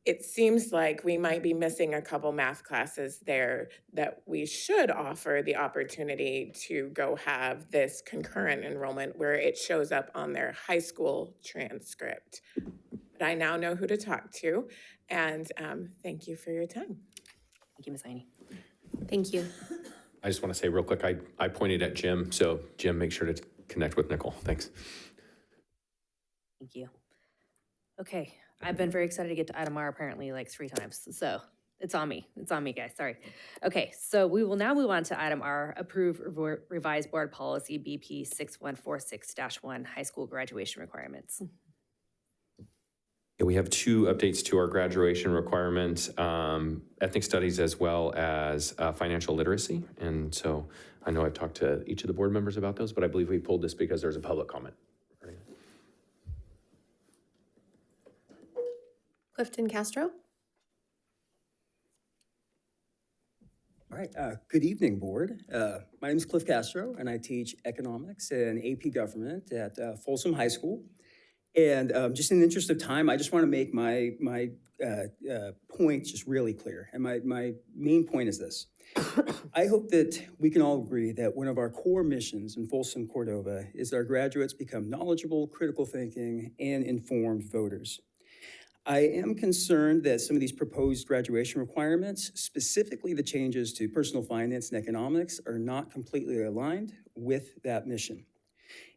It seems like we might be missing a couple math classes there that we should offer the opportunity to go have this concurrent enrollment where it shows up on their high school transcript. But I now know who to talk to, and thank you for your time. Thank you, Ms. Heine. Thank you. I just want to say real quick, I pointed at Jim, so Jim, make sure to connect with Nicole. Thanks. Thank you. Okay, I've been very excited to get to item R apparently like 3 times, so it's on me. It's on me, guys, sorry. Okay, so we will now move on to item R, approve revised board policy BP 6146-1, high school graduation requirements. Yeah, we have 2 updates to our graduation requirements, ethnic studies as well as financial literacy. And so I know I've talked to each of the board members about those, but I believe we pulled this because there's a public comment. Clifton Castro? All right, good evening, board. My name is Cliff Castro, and I teach economics and AP government at Folsom High School. And just in the interest of time, I just want to make my point just really clear. And my main point is this. I hope that we can all agree that one of our core missions in Folsom Cordova is that our graduates become knowledgeable, critical thinking, and informed voters. I am concerned that some of these proposed graduation requirements, specifically the changes to personal finance and economics, are not completely aligned with that mission.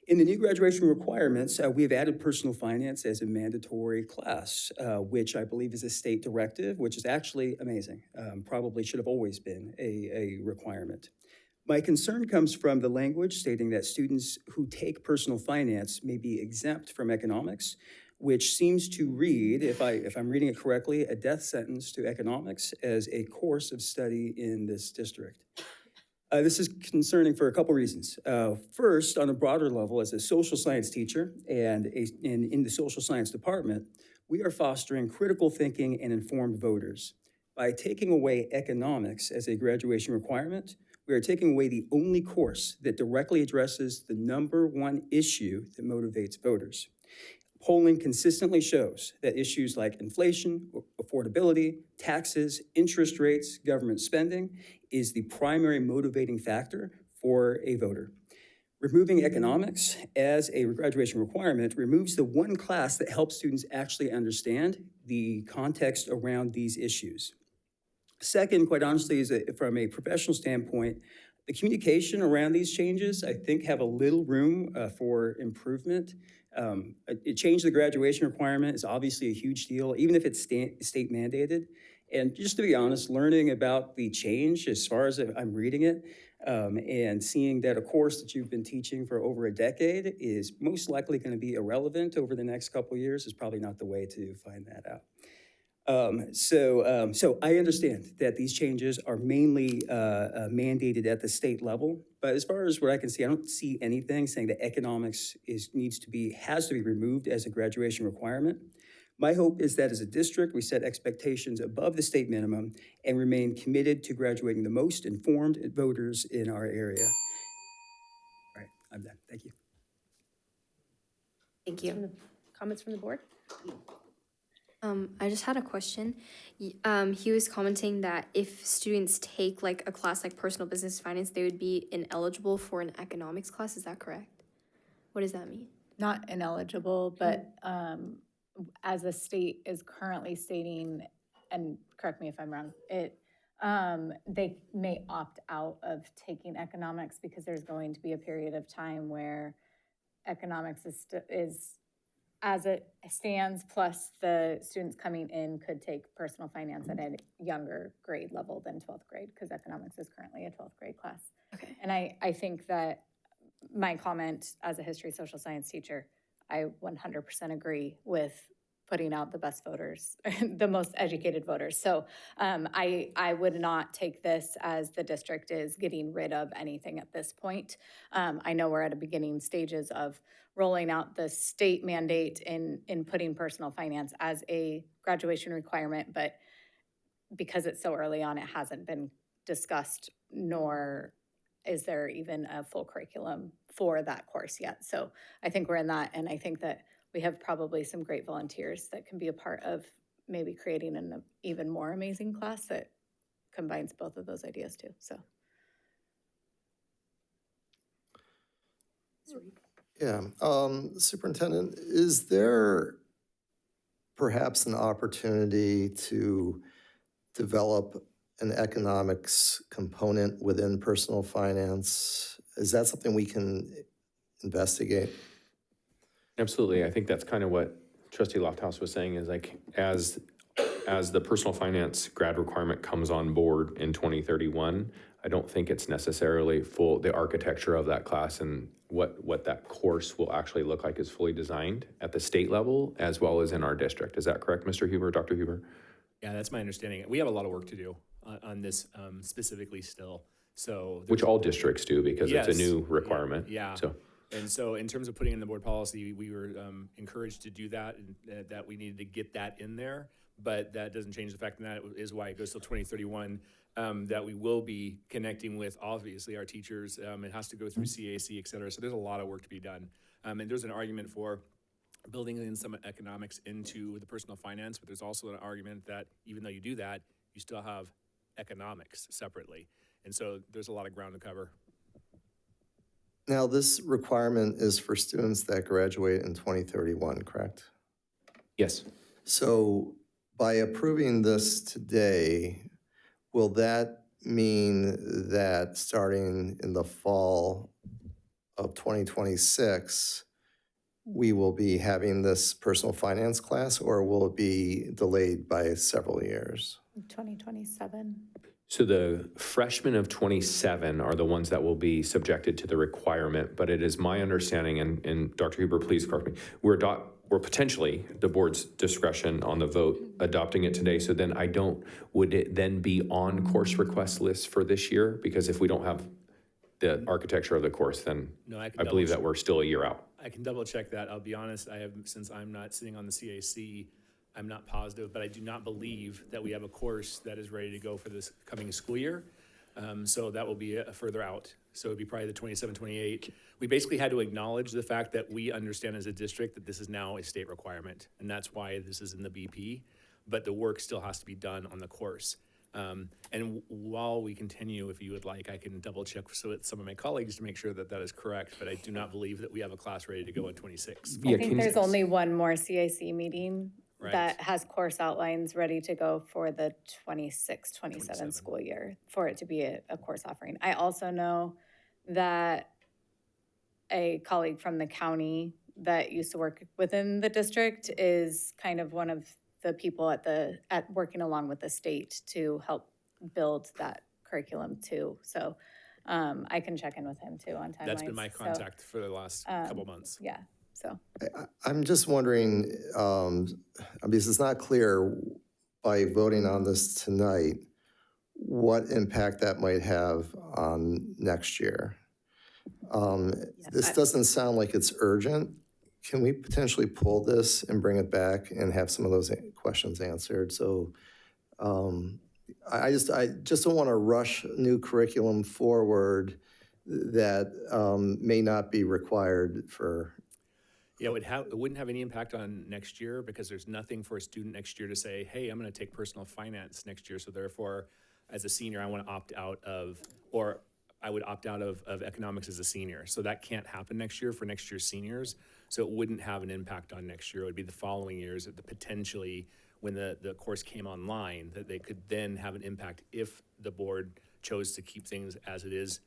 In the new graduation requirements, we have added personal finance as a mandatory class, which I believe is a state directive, which is actually amazing. Probably should have always been a requirement. My concern comes from the language stating that students who take personal finance may be exempt from economics, which seems to read, if I'm reading it correctly, a death sentence to economics as a course of study in this district. This is concerning for a couple reasons. First, on a broader level, as a social science teacher and in the social science department, we are fostering critical thinking and informed voters. By taking away economics as a graduation requirement, we are taking away the only course that directly addresses the #1 issue that motivates voters. Polling consistently shows that issues like inflation, affordability, taxes, interest rates, government spending is the primary motivating factor for a voter. Removing economics as a graduation requirement removes the one class that helps students actually understand the context around these issues. Second, quite honestly, is from a professional standpoint, the communication around these changes, I think, have a little room for improvement. A change to the graduation requirement is obviously a huge deal, even if it's state mandated. And just to be honest, learning about the change as far as I'm reading it, and seeing that a course that you've been teaching for over a decade is most likely going to be irrelevant over the next couple of years is probably not the way to find that out. So I understand that these changes are mainly mandated at the state level, but as far as what I can see, I don't see anything saying that economics has to be removed as a graduation requirement. My hope is that as a district, we set expectations above the state minimum and remain committed to graduating the most informed voters in our area. All right, I'm done. Thank you. Thank you. Comments from the board? I just had a question. He was commenting that if students take like a class like personal business finance, they would be ineligible for an economics class. Is that correct? What does that mean? Not ineligible, but as the state is currently stating, and correct me if I'm wrong, they may opt out of taking economics because there's going to be a period of time where economics is as it stands, plus the students coming in could take personal finance at a younger grade level than 12th grade, because economics is currently a 12th grade class. Okay. And I think that my comment as a history social science teacher, I 100% agree with putting out the best voters, the most educated voters. So I would not take this as the district is getting rid of anything at this point. I know we're at a beginning stages of rolling out the state mandate in putting personal finance as a graduation requirement, but because it's so early on, it hasn't been discussed, nor is there even a full curriculum for that course yet. So I think we're in that, and I think that we have probably some great volunteers that can be a part of maybe creating an even more amazing class that combines both of those ideas too, so. Yeah, Superintendent, is there perhaps an opportunity to develop an economics component within personal finance? Is that something we can investigate? Absolutely. I think that's kind of what Trustee Lofthouse was saying, is like as the personal finance grad requirement comes on board in 2031, I don't think it's necessarily the architecture of that class and what that course will actually look like is fully designed at the state level as well as in our district. Is that correct, Mr. Huber, Dr. Huber? Yeah, that's my understanding. We have a lot of work to do on this specifically still. So Which all districts do, because yes, it's a new requirement. Yeah. And so in terms of putting in the board policy, we were encouraged to do that, and that we needed to get that in there. But that doesn't change the fact, and that is why it goes till 2031, that we will be connecting with, obviously, our teachers. It has to go through CAC, et cetera. So there's a lot of work to be done. And there's an argument for building in some economics into the personal finance, but there's also an argument that even though you do that, you still have economics separately. And so there's a lot of ground to cover. Now, this requirement is for students that graduate in 2031, correct? Yes. So by approving this today, will that mean that starting in the fall of 2026, we will be having this personal finance class, or will it be delayed by several years? 2027. So the freshmen of 27 are the ones that will be subjected to the requirement, but it is my understanding, and Dr. Huber, please correct me, we're potentially, the board's discretion on the vote, adopting it today. So then would it then be on course request lists for this year? Because if we don't have the architecture of the course, then No, I can I believe double that we're still a year out. I can double check that. I'll be honest, since I'm not sitting on the CAC, I'm not positive, but I do not believe that we have a course that is ready to go for this coming school year. So that will be further out. So it'd be probably the 27, 28. We basically had to acknowledge the fact that we understand as a district that this is now a state requirement, and that's why this is in the BP, but the work still has to be done on the course. And while we continue, if you would like, I can double check with some of my colleagues to make sure that that is correct, but I do not believe that we have a class ready to go in 26. I think there's only one more CAC meeting Right. that has course outlines ready to go for the 26, 27 school year for it to be a course offering. I also know that a colleague from the county that used to work within the district is kind of one of the people at working along with the state to help build that curriculum too. So I can check in with him too on timelines. That's been my So, contact for the last couple months. Yeah, so. I'm just wondering, because it's not clear by voting on this tonight, what impact that might have on next year. This doesn't sound like it's urgent. Can we potentially pull this and bring it back and have some of those questions answered? So I just don't want to rush new curriculum forward that may not be required for. Yeah, it wouldn't have any impact on next year because there's nothing for a student next year to say, hey, I'm going to take personal finance next year. So therefore, as a senior, I want to opt out of, or I would opt out of economics as a senior. So that can't happen next year for next year's seniors. So it wouldn't have an impact on next year. It would be the following years that potentially when the course came online that they could then have an impact if the board chose to keep things as it is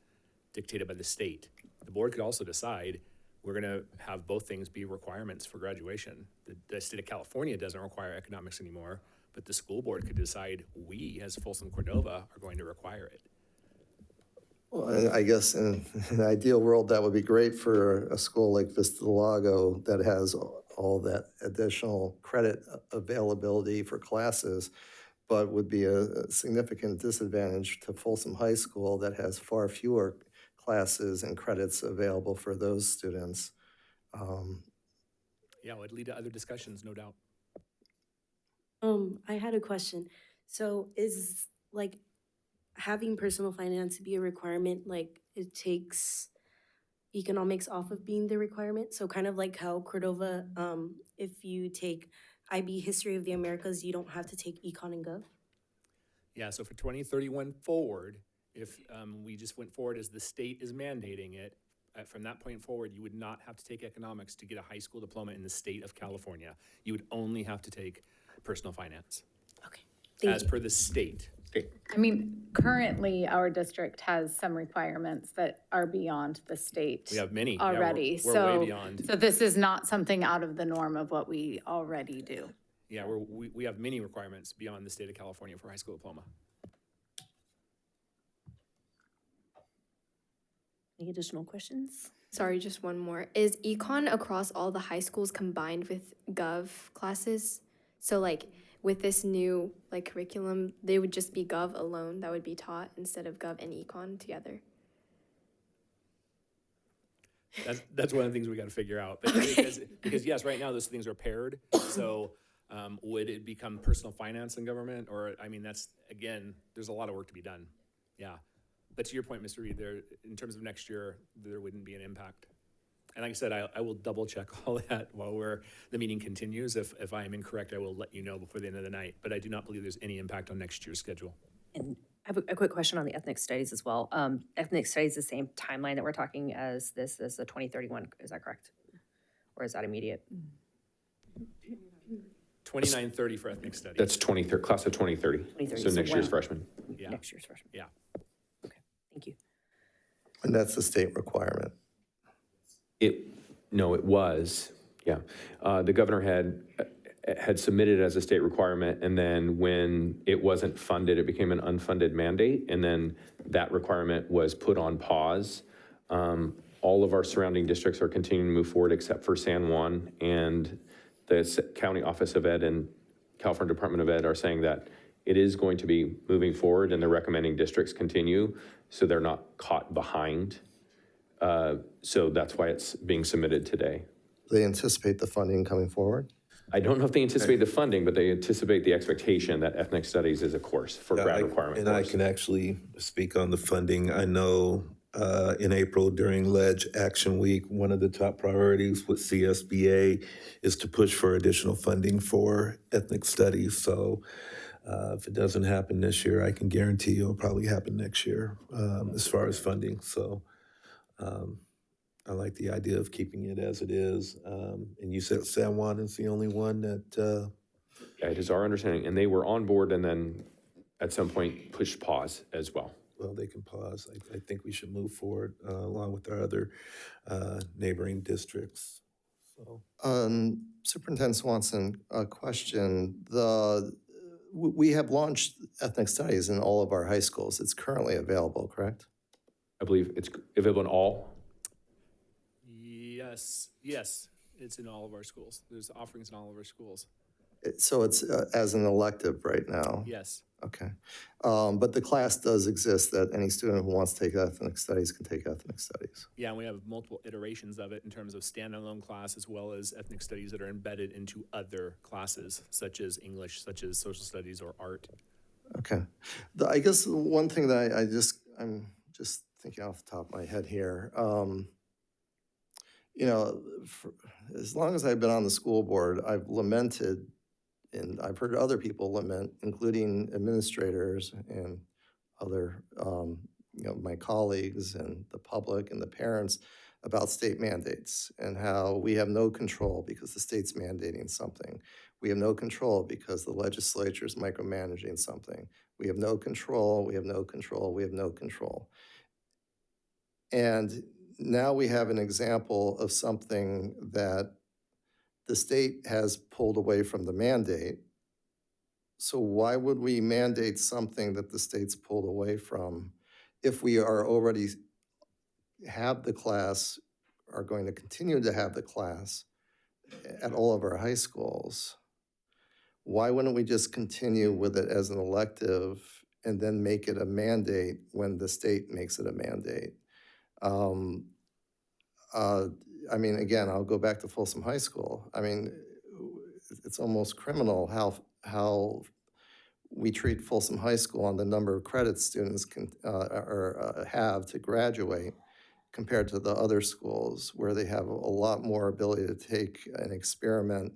dictated by the state. The board could also decide we're going to have both things be requirements for graduation. The state of California doesn't require economics anymore, but the school board could decide we as Folsom Cordova are going to require it. Well, I guess in an ideal world, that would be great for a school like Vista del Lago that has all that additional credit availability for classes, but would be a significant disadvantage to Folsom High School that has far fewer classes and credits available for those students. Yeah, it would lead to other discussions, no doubt. I had a question. So is like having personal finance be a requirement, like it takes economics off of being the requirement? So kind of like how Cordova, if you take IB History of the Americas, you don't have to take Econ and Gov? Yeah, so for 2031 forward, if we just went forward as the state is mandating it, from that point forward, you would not have to take economics to get a high school diploma in the state of California. You would only have to take personal finance. Okay. As per the state. I mean, currently, our district has some requirements that are beyond the state. We have many. Yeah, already. we're way beyond. So this is not something out of the norm of what we already do. Yeah, we have many requirements beyond the state of California for high school diploma. Any additional questions? Sorry, just one more. Is econ across all the high schools combined with gov classes? So like with this new like curriculum, they would just be gov alone that would be taught instead of gov and econ together? That's one of the things we got to figure out. But because yes, right now those things are paired. So would it become personal finance and government? Or, I mean, that's, again, there's a lot of work to be done. Yeah. But to your point, Mr. Reed, there, in terms of next year, there wouldn't be an impact. And like I said, I will double check all that while the meeting continues. If I am incorrect, I will let you know before the end of the night. But I do not believe there's any impact on next year's schedule. And I have a quick question on the ethnic studies as well. Ethnic studies, the same timeline that we're talking as the 2031, is that correct? Or is that immediate? 2930 for ethnic studies. That's class of 2030. So next year's freshman. Yeah. Next year's freshman. Yeah. Okay, thank you. And that's a state requirement. No, it was, yeah. The governor had submitted as a state requirement, and then when it wasn't funded, it became an unfunded mandate, and then that requirement was put on pause. All of our surrounding districts are continuing to move forward except for San Juan, and the County Office of Ed and California Department of Ed are saying that it is going to be moving forward, and they're recommending districts continue so they're not caught behind. So that's why it's being submitted today. They anticipate the funding coming forward? I don't know if they anticipate the funding, but they anticipate the expectation that ethnic studies is a course for grad requirement. And I can actually speak on the funding. I know in April during Ledge Action Week, one of the top priorities with CSBA is to push for additional funding for ethnic studies. So if it doesn't happen this year, I can guarantee it'll probably happen next year as far as funding. So I like the idea of keeping it as it is. And you said San Juan is the only one that... Yeah, it is our understanding, and they were on board and then at some point pushed pause as well. Well, they can pause. I think we should move forward along with our other neighboring districts. So. Superintendent Swanson, a question. We have launched ethnic studies in all of our high schools. It's currently available, correct? I believe it's available in all. Yes, it's in all of our schools. There's offerings in all of our schools. So it's as an elective right now? Yes. Okay. But the class does exist that any student who wants to take ethnic studies can take ethnic studies? Yeah, and we have multiple iterations of it in terms of standalone class as well as ethnic studies that are embedded into other classes, such as English, such as social studies or art. Okay. I guess one thing that I'm just thinking off the top of my head here, as long as I've been on the school board, I've lamented, and I've heard other people lament, including administrators and other, my colleagues and the public and the parents, about state mandates and how we have no control because the state's mandating something. We have no control because the legislature is micromanaging something. We have no control, we have no control, we have no control. And now we have an example of something that the state has pulled away from the mandate. So why would we mandate something that the state's pulled away from if we are already have the class, are going to continue to have the class at all of our high schools? Why wouldn't we just continue with it as an elective and then make it a mandate when the state makes it a mandate? Again, I'll go back to Folsom High School. It's almost criminal how we treat Folsom High School on the number of credits students can have to graduate compared to the other schools where they have a lot more ability to take and experiment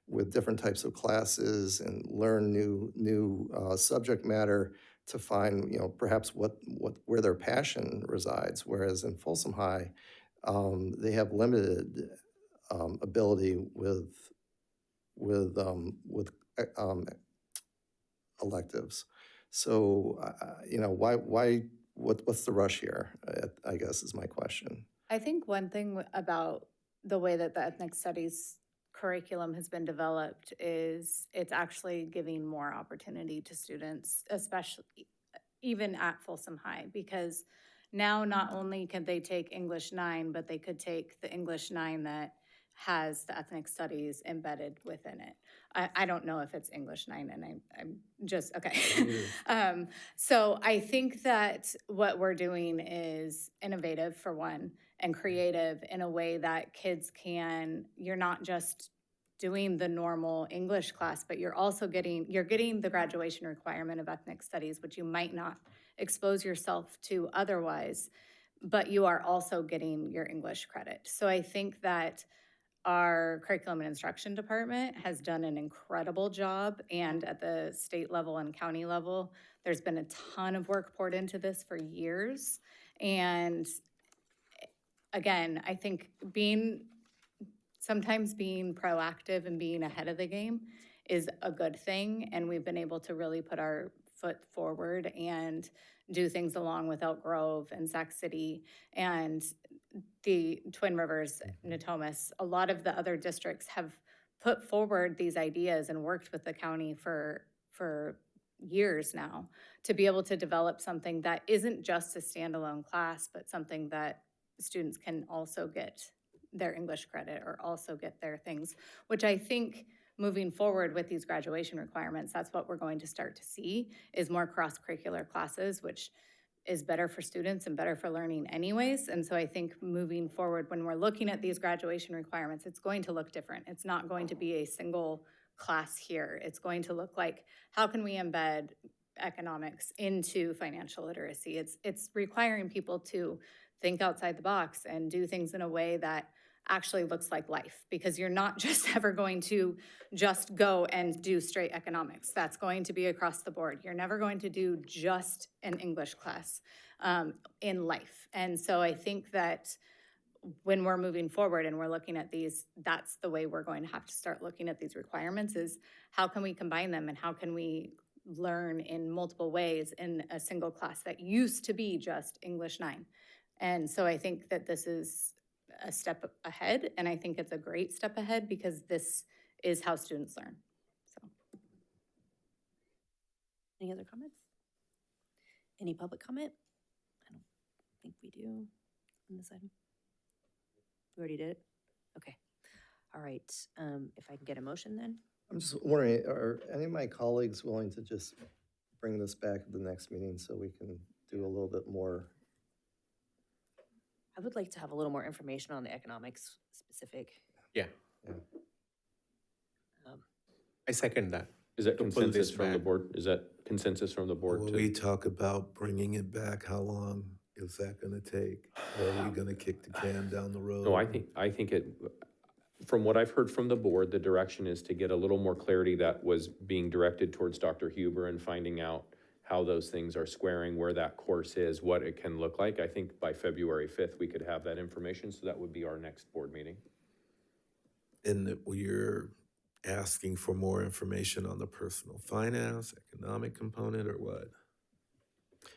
with different types of classes and learn new subject matter to find, perhaps where their passion resides. Whereas in Folsom High, they have limited ability with electives. So, what's the rush here? I guess is my question. I think one thing about the way that the ethnic studies curriculum has been developed is it's actually giving more opportunity to students, especially even at Folsom High, because now not only can they take English 9, but they could take the English 9 that has the ethnic studies embedded within it. I don't know if it's English 9, and I'm just, okay. So I think that what we're doing is innovative, for one, and creative in a way that kids you're not just doing the normal English class, but you're also getting the graduation requirement of ethnic studies, which you might not expose yourself to otherwise, but you are also getting your English credit. So I think that our curriculum and instruction department has done an incredible job, and at the state level and county level, there's been a ton of work poured into this for years. And again, I think sometimes being proactive and being ahead of the game is a good thing, and we've been able to really put our foot forward and do things along with Elk Grove and Sac City and the Twin Rivers, Natomas. A lot of the other districts have put forward these ideas and worked with the county for years now to be able to develop something that isn't just a standalone class, but something that students can also get their English credit or also get their things, which I think moving forward with these graduation requirements, that's what we're going to start to see is more cross-curricular classes, which is better for students and better for learning anyways. And so I think moving forward, when we're looking at these graduation requirements, it's going to look different. It's not going to be a single class here. It's going to look like, how can we embed economics into financial literacy? It's requiring people to think outside the box and do things in a way that actually looks like life, because you're not just ever going to just go and do straight economics. That's going to be across the board. You're never going to do just an English class in life. And so I think that when we're moving forward and we're looking at these, that's the way we're going to have to start looking at these requirements, is how can we combine them and how can we learn in multiple ways in a single class that used to be just English 9. And so I think that this is a step ahead, and I think it's a great step ahead because this is how students learn. So, Any other comments? Any public comment? I don't think we do on this item. We already did it? Okay. All right. If I can get a motion then? I'm just wondering, are any of my colleagues willing to just bring this back at the next meeting so we can do a little bit more? I would like to have a little more information on the economics specific. Yeah. I second that. Is that To pull consensus this from the back. board? Is that consensus from the board? When to- we talk about bringing it back, how long is that gonna take? Or are we gonna kick the can down the road? No, I think it, from what I've heard from the board, the direction is to get a little more clarity that was being directed towards Dr. Huber and finding out how those things are squaring, where that course is, what it can look like. I think by February 5th, we could have that information, so that would be our next board meeting. And that we're asking for more information on the personal finance, economic component, or what?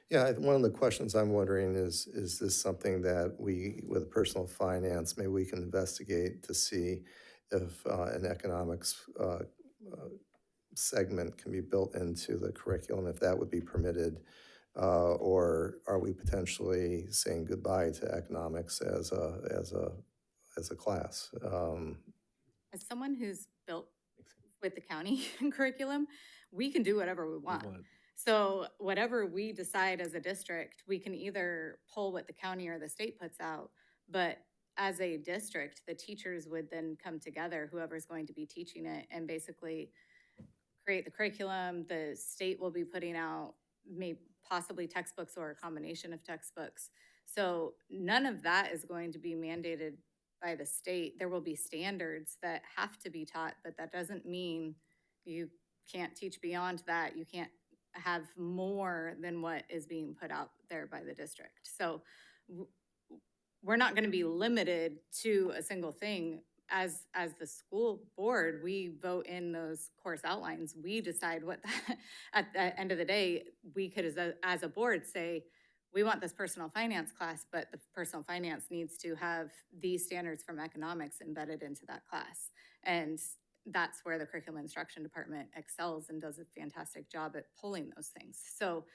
Yeah, one of the questions I'm wondering is this something that we, with personal finance, maybe we can investigate to see if an economics segment can be built into the curriculum, if that would be permitted, or are we potentially saying goodbye to economics as a class? as someone who's built with the county curriculum, we can do whatever we want. So whatever we decide as a district, we can either pull what the county or the state puts out, but as a district, the teachers would then come together, whoever's going to be teaching it, and basically create the curriculum. The state will be putting out maybe possibly textbooks or a combination of textbooks. So none of that is going to be mandated by the state. There will be standards that have to be taught, but that doesn't mean you can't teach beyond that. You can't have more than what is being put out there by the district. So we're not going to be limited to a single thing. As the school board, we vote in those course outlines. We decide what, at the end of the day, we could, as a board, say, we want this personal finance class, but the personal finance needs to have these standards from economics embedded into that class. And that's where the curriculum instruction department excels and does a fantastic job at pulling those things. So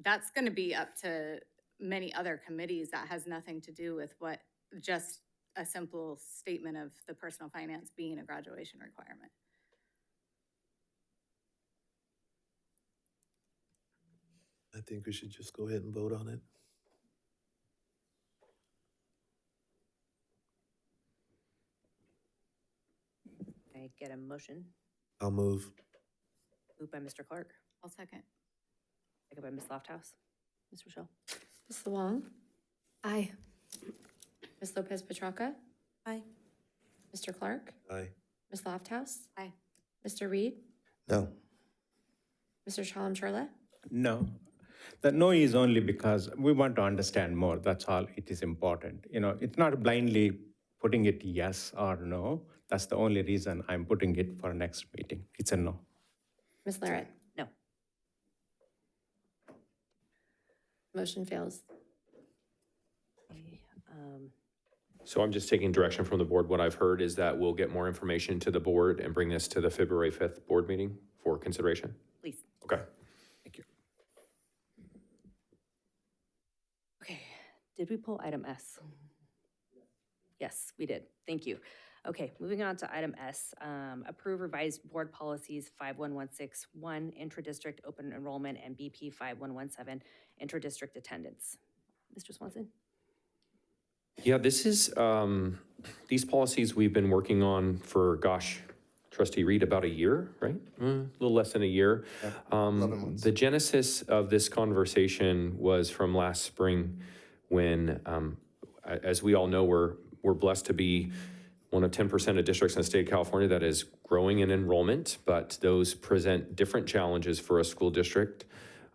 that's going to be up to many other committees. That has nothing to do with what just a simple statement of the personal finance being a graduation requirement. I think we should just go ahead and vote on it. Can I get a motion? I'll move. Moved by Mr. Clark, I'll second. second by Ms. Lofthouse. Ms. Rochelle? Ms. Wong? Aye. Ms. Lopez Petracca? Aye. Mr. Clark? Aye. Ms. Lofthouse? Aye. Mr. Reed? No. Mr. Chalem-Chorleh? No. The no is only because we want to understand more. That's all. It is important. You know, it's not blindly putting it yes or no. That's the only reason I'm putting it for next meeting. It's a no. Ms. Larrett? No. Motion fails. So I'm just taking direction from the board. What I've heard is that we'll get more information to the board and bring this to the February 5th board meeting for consideration. Please. Okay. Thank you. Okay, did we pull item S? Yes, we did. Thank you. Okay, moving on to item S, approve revised board policies 51161, intra-district open enrollment, and BP 5117, intra-district attendance. Mr. Swanson? Yeah, this is, these policies we've been working on for, gosh, Trustee Reed, about a year, right? A little less than a year. 11 months. The genesis of this conversation was from last spring when, as we all know, we're blessed to be one of 10% of districts in the state of California that is growing in enrollment, but those present different challenges for a school district.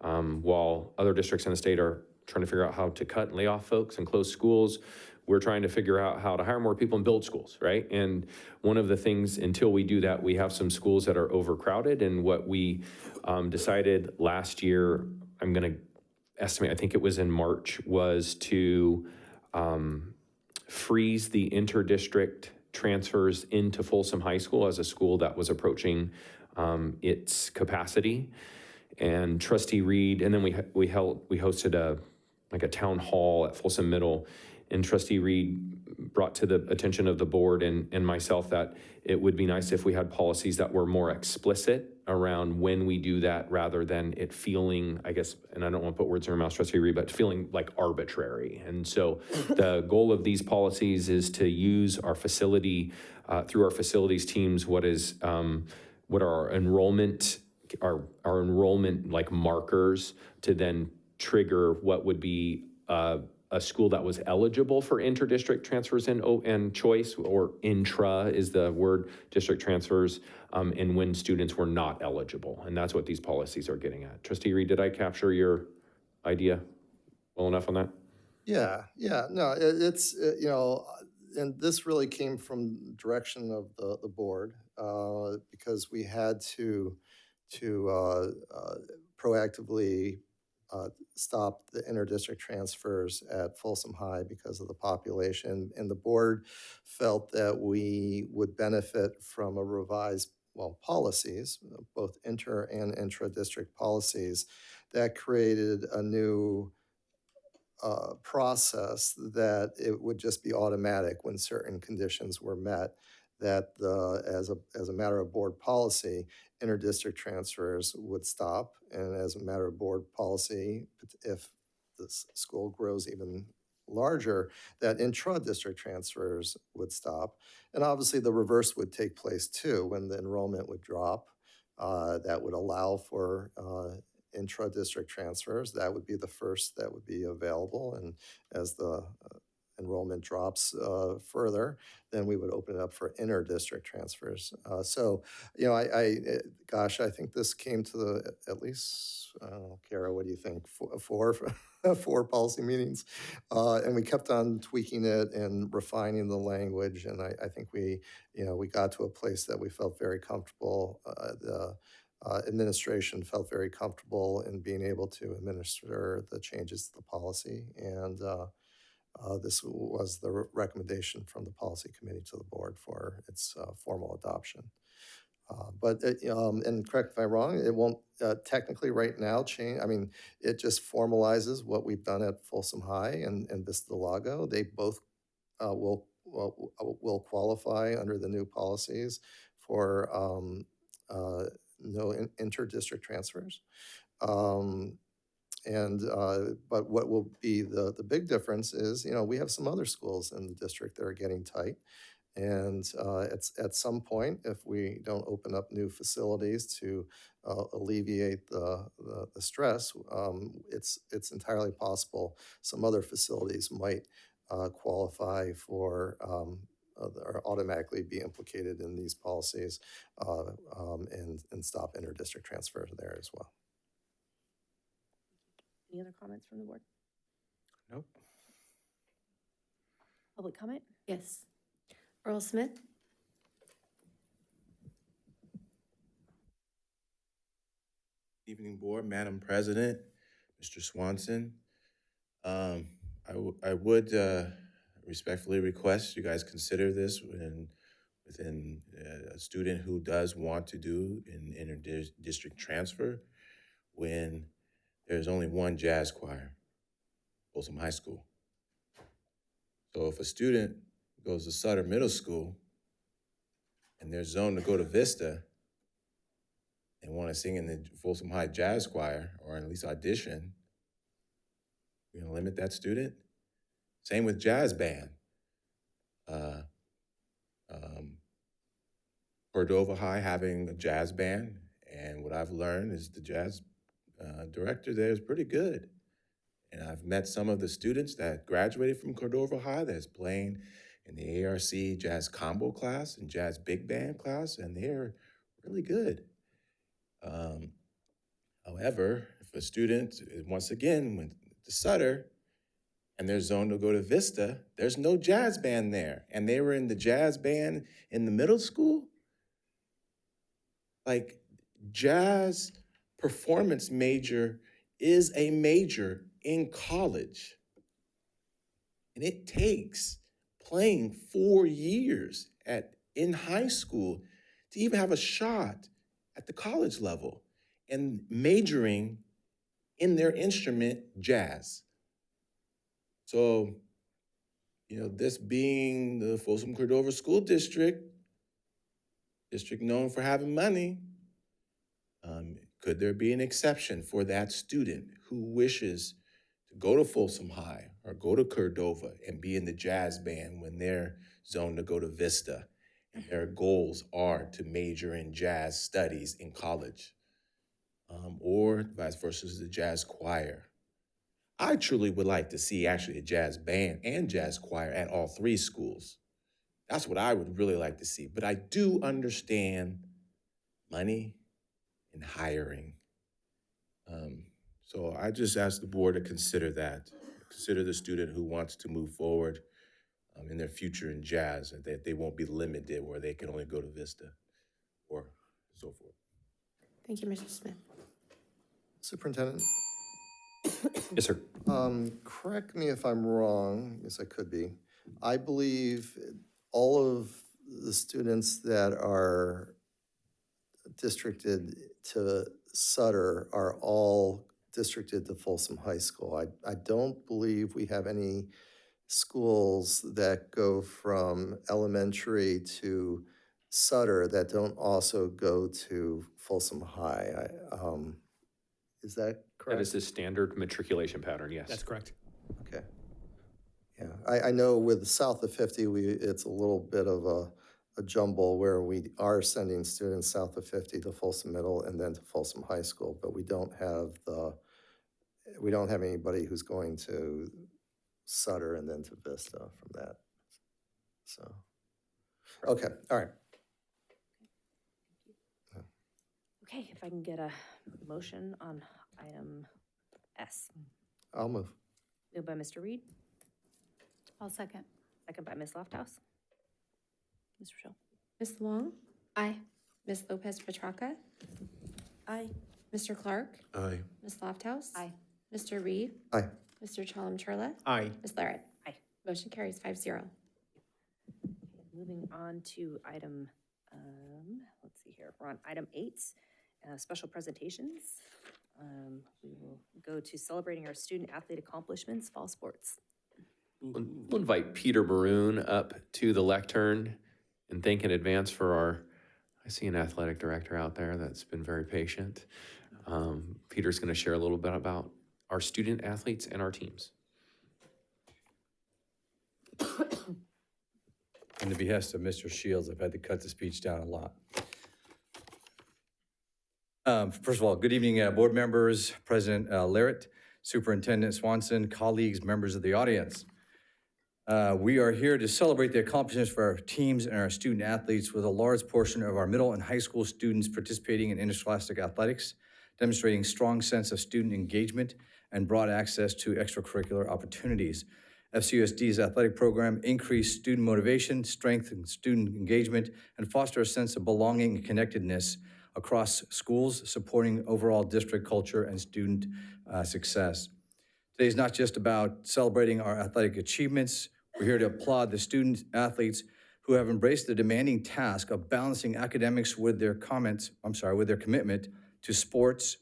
While other districts in the state are trying to figure out how to cut and lay off folks and close schools, we're trying to figure out how to hire more people and build schools, right? And one of the things, until we do that, we have some schools that are overcrowded. And what we decided last year, I'm going to estimate, I think it was in March, was to freeze the inter-district transfers into Folsom High School as a school that was approaching its capacity. And Trustee Reed, and then we hosted a town hall at Folsom Middle, and Trustee Reed brought to the attention of the board and myself that it would be nice if we had policies that were more explicit around when we do that, rather than it feeling, I guess, and I don't want to put words in your mouth, Trustee Reed, but feeling like arbitrary. And so the goal of these policies is to use our facility, through our facilities teams, what are our enrollment like markers to then trigger what would be a school that was eligible for inter-district transfers and choice, or intra is the word, district transfers, and when students were not eligible. And that's what these policies are getting at. Trustee Reed, did I capture your idea well enough on that? Yeah, no, it's, and this really came from direction of the board, because we had to proactively stop the inter-district transfers at Folsom High because of the population. And the board felt that we would benefit from a revised, policies, both inter and intra-district policies, that created a new process that it would just be automatic when certain conditions were met, that as a matter of board policy, inter-district transfers would stop, and as a matter of board policy, if the school grows even larger, that intra-district transfers would stop. And obviously the reverse would take place too, when the enrollment would drop. That would allow for intra-district transfers. That would be the first that would be available, and as the enrollment drops further, then we would open it up for inter-district transfers. So, I think this came to at least, Kara, what do you think, four policy meetings? And we kept on tweaking it and refining the language, and I think we got to a place that we felt very comfortable. The administration felt very comfortable in being able to administer the changes to the policy, and this was the recommendation from the policy committee to the board for its formal adoption. And correct if I'm wrong, it won't technically right now change. I mean, it just formalizes what we've done at Folsom High and Vista del Lago. They both will qualify under the new policies for no inter-district transfers. But what will be the big difference is, we have some other schools in the district that are getting tight. And at some point, if we don't open up new facilities to alleviate the stress, it's entirely possible some other facilities might qualify for or automatically be implicated in these policies and stop inter-district transfers there as well. Any other comments from the board? Nope. Public comment? Yes. Earl Smith? Evening board, Madam President, Mr. Swanson. I would respectfully request you guys consider this within a student who does want to do an inter-district transfer when there's only one jazz choir, Folsom High School. So if a student goes to Sutter Middle School and they're zoned to go to Vista and want to sing in the Folsom High Jazz Choir, or at least audition, we're gonna limit that student? Same with jazz band. Cordova High having a jazz band, and what I've learned is the jazz director there is pretty good. And I've met some of the students that graduated from Cordova High that's playing in the ARC jazz combo class and jazz big band class, and they're really good. However, if a student, once again, went to Sutter and they're zoned to go to Vista, there's no jazz band there, and they were in the jazz band in the middle school. Like, jazz performance major is a major in college. And it takes playing 4 years in high school to even have a shot at the college level and majoring in their instrument, jazz. So, this being the Folsom Cordova School District known for having money, could there be an exception for that student who wishes to go to Folsom High or go to Cordova and be in the jazz band when they're zoned to go to Vista and their goals are to major in jazz studies in college, or vice versa, the jazz choir? I truly would like to see actually a jazz band and jazz choir at all 3 schools. That's what I would really like to see. But I do understand money and hiring. So I just ask the board to consider that. Consider the student who wants to move forward in their future in jazz, and that they won't be limited where they can only go to Vista or so forth. Thank you, Mr. Smith. Superintendent? Yes, sir. Correct me if I'm wrong, yes, I could be. I believe all of the students that are districted to Sutter are all districted to Folsom High School. I don't believe we have any schools that go from elementary to Sutter that don't also go to Folsom High. Is that correct? That is the standard matriculation pattern, yes. That's correct. Okay. Yeah, I know with south of 50, it's a little bit of a jumble where we are sending students south of 50 to Folsom Middle and then to Folsom High School, but we don't have anybody who's going to Sutter and then to Vista from that. So, okay, all right. Okay, if I can get a motion on item S. I'll move. Moved by Mr. Reed, I'll second. second by Ms. Lofthouse. Ms. Rochelle? Ms. Long? Aye. Ms. Lopez Petracca? Aye. Mr. Clark? Aye. Ms. Lofthouse? Aye. Mr. Reed? Aye. Mr. Chalem-Churla? Aye. Ms. Larrett? Aye. Motion carries 5-0. Moving on to item, let's see here, we're on item 8, special presentations. We will go to celebrating our student athlete accomplishments, fall sports. We'll invite Peter Maroon up to the lectern and thank in advance for I see an athletic director out there that's been very patient. Peter's going to share a little bit about our student athletes and our teams. On the behest of Mr. Shields, I've had to cut the speech down a lot. First of all, good evening, board members, President Larrett, Superintendent Swanson, colleagues, members of the audience. We are here to celebrate the accomplishments for our teams and our student athletes with a large portion of our middle and high school students participating in interscholastic athletics, demonstrating strong sense of student engagement and broad access to extracurricular opportunities. FCUSD's athletic program increase student motivation, strengthen student engagement, and foster a sense of belonging and connectedness across schools, supporting overall district culture and student success. Today is not just about celebrating our athletic achievements. We're here to applaud the student athletes who have embraced the demanding task of balancing academics with their commitment to sports.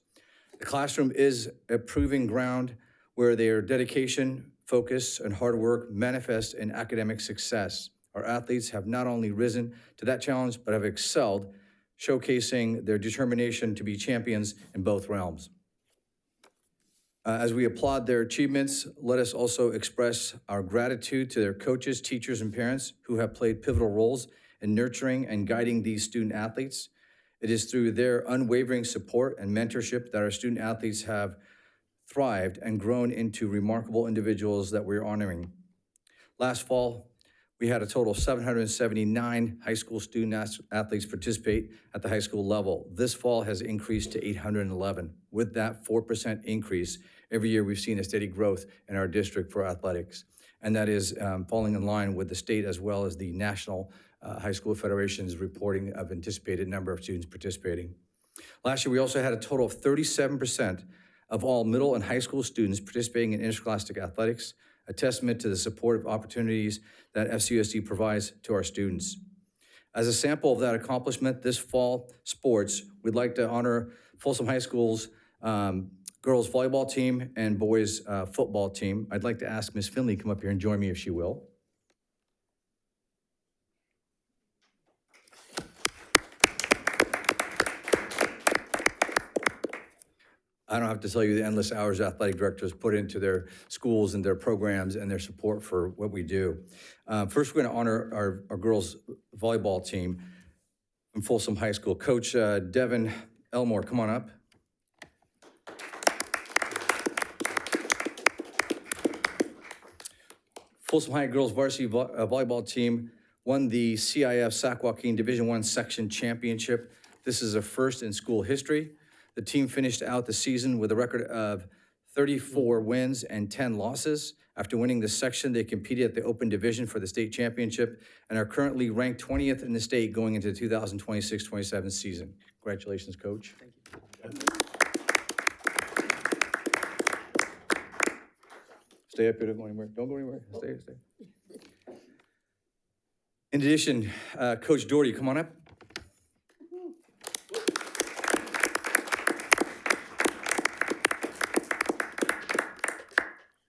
The classroom is a proving ground where their dedication, focus, and hard work manifest in academic success. our athletes have not only risen to that challenge, but have excelled, showcasing their determination to be champions in both realms. As we applaud their achievements, let us also express our gratitude to their coaches, teachers, and parents who have played pivotal roles in nurturing and guiding these student athletes. It is through their unwavering support and mentorship that our student athletes have thrived and grown into remarkable individuals that we're honoring. Last fall, we had a total of 779 high school student athletes participate at the high school level. This fall has increased to 811. With that 4% increase, every year we've seen a steady growth in our district for athletics. And that is falling in line with the state as well as the National High School Federation's reporting of anticipated number of students participating. Last year, we also had a total of 37% of all middle and high school students participating in interscholastic athletics, a testament to the supportive opportunities that FCUSD provides to our students. As a sample of that accomplishment, this fall sports, we'd like to honor Folsom High School's girls volleyball team and boys football team. I'd like to ask Ms. Finley to come up here and join me if she will. I don't have to tell you the endless hours athletic directors put into their schools and their programs and their support for what we do. First, we're going to honor our girls volleyball team from Folsom High School. Coach Devin Elmore, come on up. Folsom High girls varsity volleyball team won the CIF Sac Joaquin Division I Section Championship. This is a first in school history. The team finished out the season with a record of 34 wins and 10 losses. After winning the section, they competed at the Open Division for the state championship and are currently ranked 20th in the state going into the 2026-27 season. Congratulations, Coach. Thank you. Stay up here, don't go anywhere. Don't go anywhere. Stay. In addition, Coach Doherty, come on up.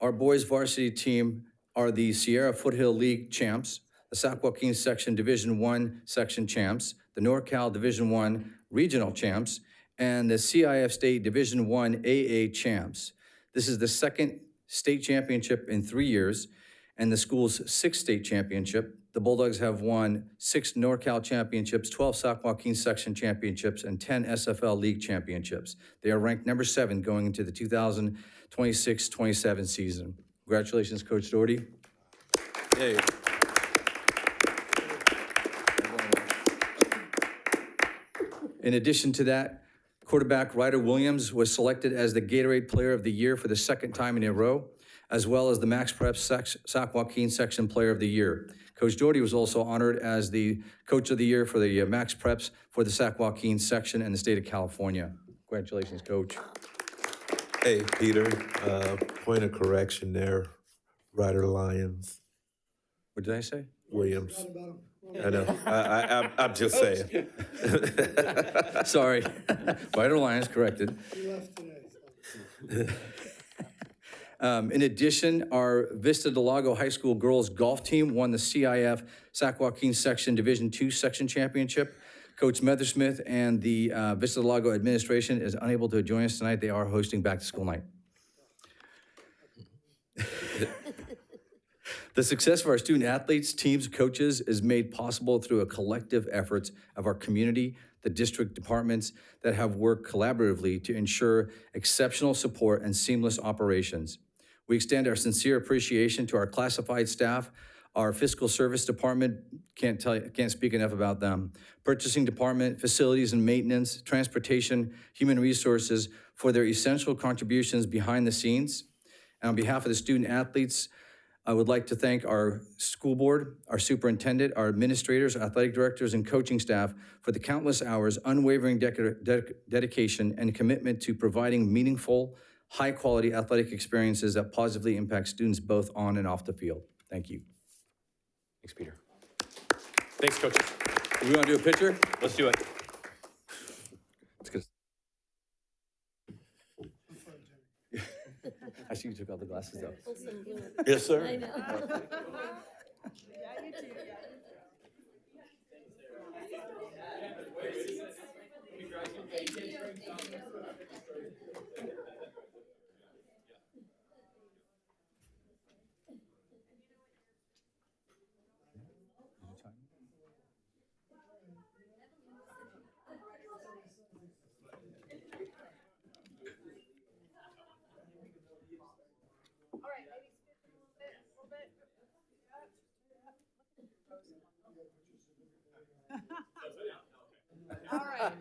Our boys varsity team are the Sierra Foothill League champs, the Sac Joaquin Section Division I Section champs, the NorCal Division I Regional champs, and the CIF State Division I AA champs. This is the second state championship in 3 years and the school's sixth state championship. The Bulldogs have won 6 NorCal championships, 12 Sac Joaquin Section championships, and 10 SFL League championships. They are ranked number 7 going into the 2026-27 season. Congratulations, Coach Doherty. Hey. In addition to that, quarterback Ryder Williams was selected as the Gatorade Player of the Year for the second time in a row, as well as the Max Prep Sac Joaquin Section Player of the Year. Coach Doherty was also honored as the Coach of the Year for the Max Preps for the Sac Joaquin Section in the state of California. Congratulations, Coach. Hey, Peter, point of correction there, Ryder Lyons. What did I say? Williams. I know, I'm just saying. Sorry, Ryder Lyons corrected. In addition, our Vista Del Lago High School girls golf team won the CIF Sac Joaquin Section Division II Section Championship. Coach Methersmith and the Vista Del Lago administration is unable to join us tonight. They are hosting back to school night. The success of our student athletes, teams, coaches is made possible through a collective efforts of our community, the district departments that have worked collaboratively to ensure exceptional support and seamless operations. We extend our sincere appreciation to our classified staff, our fiscal service department, can't speak enough about them, purchasing department, facilities and maintenance, transportation, human resources for their essential contributions behind the scenes. And on behalf of the student athletes, I would like to thank our school board, our superintendent, our administrators, athletic directors, and coaching staff for the countless hours, unwavering dedication, and commitment to providing meaningful, high-quality athletic experiences that positively impact students both on and off the field. Thank you. Thanks, Peter. Thanks, Coach. Do we want to do a picture? Let's do it. It's good. I see you took all the glasses off. Yes, sir. Yeah, you do. All right.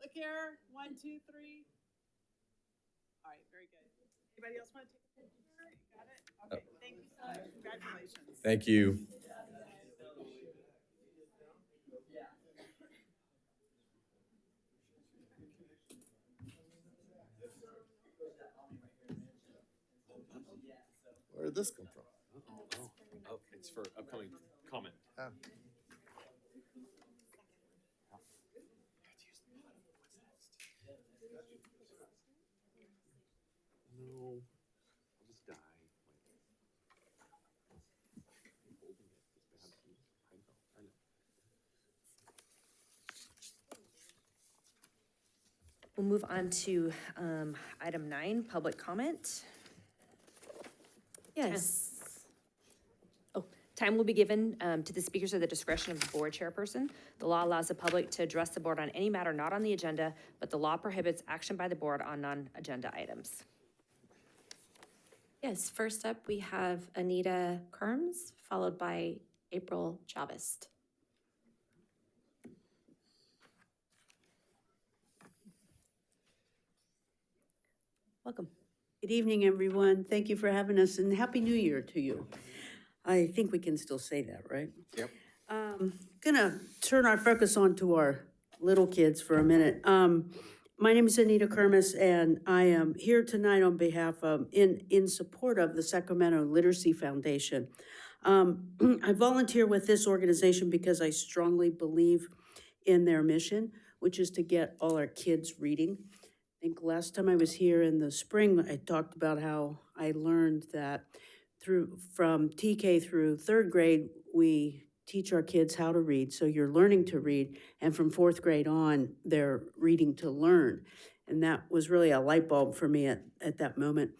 Look here. 1, 2, 3. All right, very good. Anybody else want to take a picture? You got it? Okay, thank you so much. Congratulations. Thank you. Where did this come from? Oh, it's for upcoming comment. Ah. No, I'll just die. We'll move on to item 9, public comment. Yes. Time will be given to the speakers at the discretion of the board chairperson. The law allows the public to address the board on any matter not on the agenda, but the law prohibits action by the board on non-agenda items. Yes, first up, we have Anita Kerms, followed by April Javist. Welcome. Good evening, everyone. Thank you for having us, and Happy New Year to you. I think we can still say that, right? Yep. Gonna turn our focus on to our little kids for a minute. My name is Anita Kermis, and I am here tonight on behalf of, in support of the Sacramento Literacy Foundation. I volunteer with this organization because I strongly believe in their mission, which is to get all our kids reading. I think last time I was here in the spring, I talked about how I learned that from TK through third grade, we teach our kids how to read. So you're learning to read. And from fourth grade on, they're reading to learn. And that was really a light bulb for me at that moment.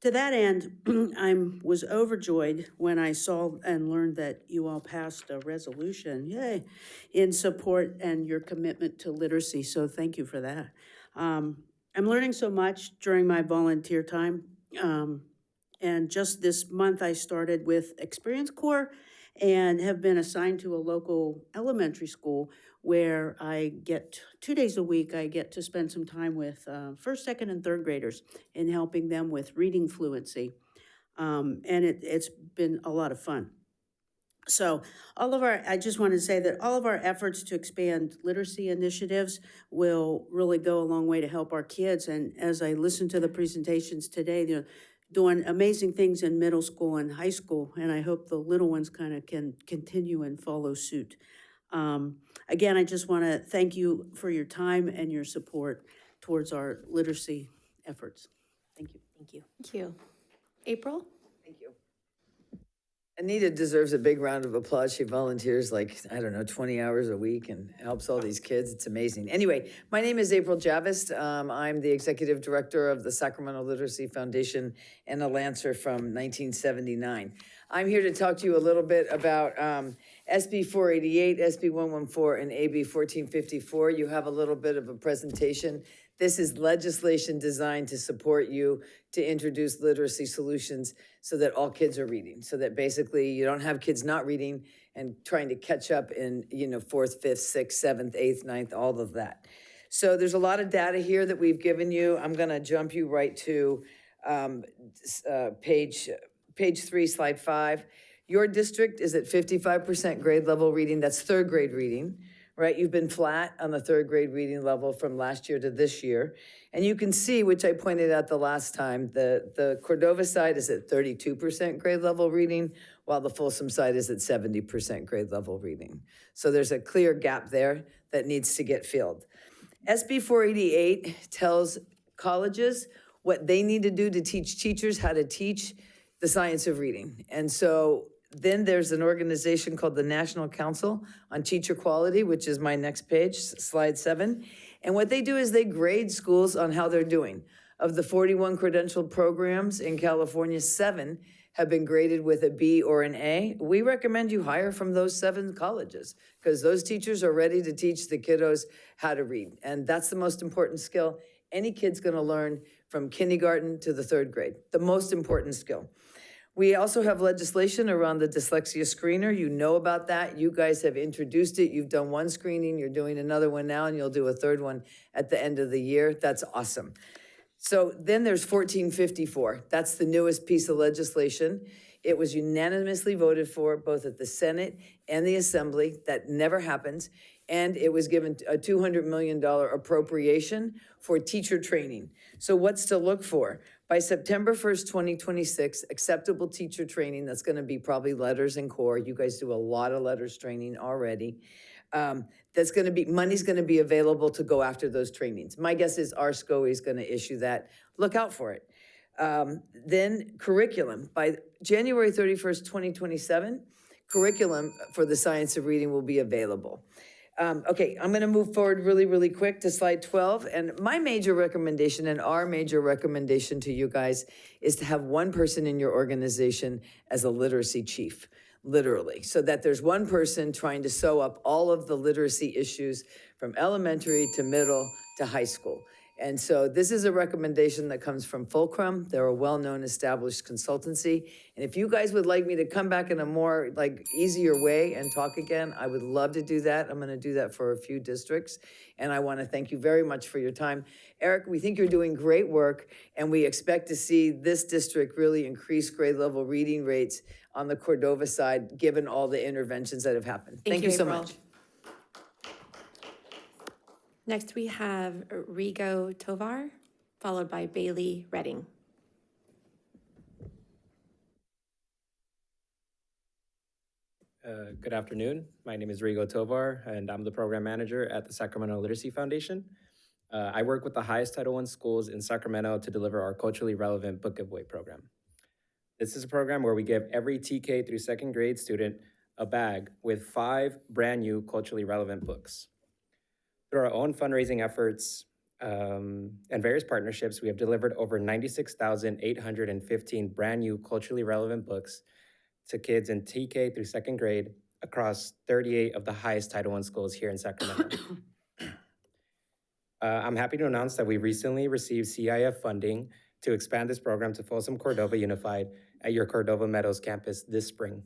To that end, I was overjoyed when I saw and learned that you all passed a resolution, yay, in support and your commitment to literacy. So thank you for that. I'm learning so much during my volunteer time. And just this month, I started with Experience Corps and have been assigned to a local elementary school where I get 2 days a week, I get to spend some time with first, second, and third graders in helping them with reading fluency. And it's been a lot of fun. So I just want to say that all of our efforts to expand literacy initiatives will really go a long way to help our kids. And as I listen to the presentations today, they're doing amazing things in middle school and high school, and I hope the little ones kind of can continue and follow suit. Again, I just want to thank you for your time and your support towards our literacy efforts. Thank you. Thank you. Thank you. April? Thank you. Anita deserves a big round of applause. She volunteers 20 hours a week and helps all these kids. It's amazing. Anyway, my name is April Javist. I'm the executive director of the Sacramento Literacy Foundation and a Lancer from 1979. I'm here to talk to you a little bit about SB 488, SB 114, and AB 1454. You have a little bit of a presentation. This is legislation designed to support you to introduce literacy solutions so that all kids are reading, so that basically you don't have kids not reading and trying to catch up in, 4th, 5th, 6th, 7th, 8th, 9th, all of that. So there's a lot of data here that we've given you. I'm gonna jump you right to page 3, slide 5. Your district is at 55% grade level reading. That's third grade reading, right? You've been flat on the third grade reading level from last year to this year. And you can see, which I pointed out the last time, the Cordova side is at 32% grade level reading, while the Folsom side is at 70% grade level reading. So there's a clear gap there that needs to get filled. SB 488 tells colleges what they need to do to teach teachers how to teach the science of reading. And so then there's an organization called the National Council on Teacher Quality, which is my next page, slide 7. And what they do is they grade schools on how they're doing. Of the 41 credentialed programs in California, 7 have been graded with a B or an A. We recommend you hire from those 7 colleges because those teachers are ready to teach the kiddos how to read. And that's the most important skill any kid's gonna learn from kindergarten to the 3rd grade, the most important skill. We also have legislation around the dyslexia screener. You know about that. You guys have introduced it. You've done one screening, you're doing another one now, and you'll do a third one at the end of the year. That's awesome. So then there's 1454. That's the newest piece of legislation. It was unanimously voted for both at the Senate and the Assembly. That never happens. And it was given a $200 million appropriation for teacher training. So what's to look for? By September 1st, 2026, acceptable teacher training, that's gonna be probably letters and core. You guys do a lot of letters training already. That's gonna be, money's gonna be available to go after those trainings. My guess is our SCOE is gonna issue that. Look out for it. Then curriculum. By January 31st, 2027, curriculum for the science of reading will be available. Okay, I'm gonna move forward really, really quick to slide 12. And my major recommendation and our major recommendation to you guys is to have one person in your organization as a literacy chief, literally, so that there's one person trying to sew up all of the literacy issues from elementary to middle to high school. And so this is a recommendation that comes from Fulcrum. They're a well-known established consultancy. And if you guys would like me to come back in a more easier way and talk again, I would love to do that. I'm gonna do that for a few districts. And I wanna thank you very much for your time. Eric, we think you're doing great work and we expect to see this district really increase grade level reading rates on the Cordova side, given all the interventions that have happened. Thank you so April. much. Next, we have Rigo Tovar, followed by Bailey Redding. Good afternoon. My name is Rigo Tovar, and I'm the program manager at the Sacramento Literacy Foundation. I work with the highest Title I schools in Sacramento to deliver our culturally relevant book giveaway program. This is a program where we give every TK through second grade student a bag with 5 brand new culturally relevant books. Through our own fundraising efforts and various partnerships, we have delivered over 96,815 brand new culturally relevant books to kids in TK through second grade across 38 of the highest Title I schools here in Sacramento. I'm happy to announce that we recently received CIF funding to expand this program to Folsom Cordova Unified at your Cordova Meadows campus this spring.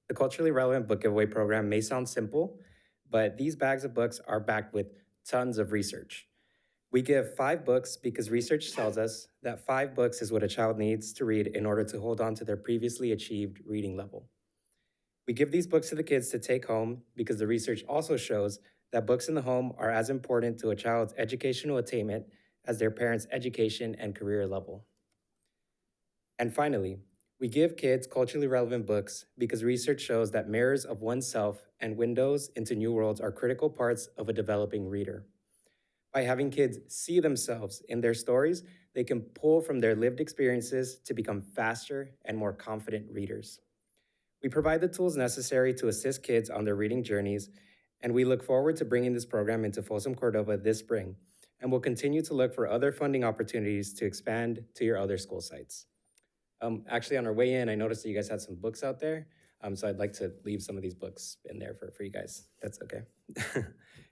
The culturally relevant book giveaway program may sound simple, but these bags of books are backed with tons of research. We give 5 books because research tells us that 5 books is what a child needs to read in order to hold on to their previously achieved reading level. We give these books to the kids to take home because the research also shows that books in the home are as important to a child's educational attainment as their parents' education and career level. And finally, we give kids culturally relevant books because research shows that mirrors of oneself and windows into new worlds are critical parts of a developing reader. By having kids see themselves in their stories, they can pull from their lived experiences to become faster and more confident readers. We provide the tools necessary to assist kids on their reading journeys, and we look forward to bringing this program into Folsom Cordova this spring, and we'll continue to look for other funding opportunities to expand to your other school sites. Actually, on our way in, I noticed that you guys had some books out there, so I'd like to leave some of these books in there for you guys. That's okay.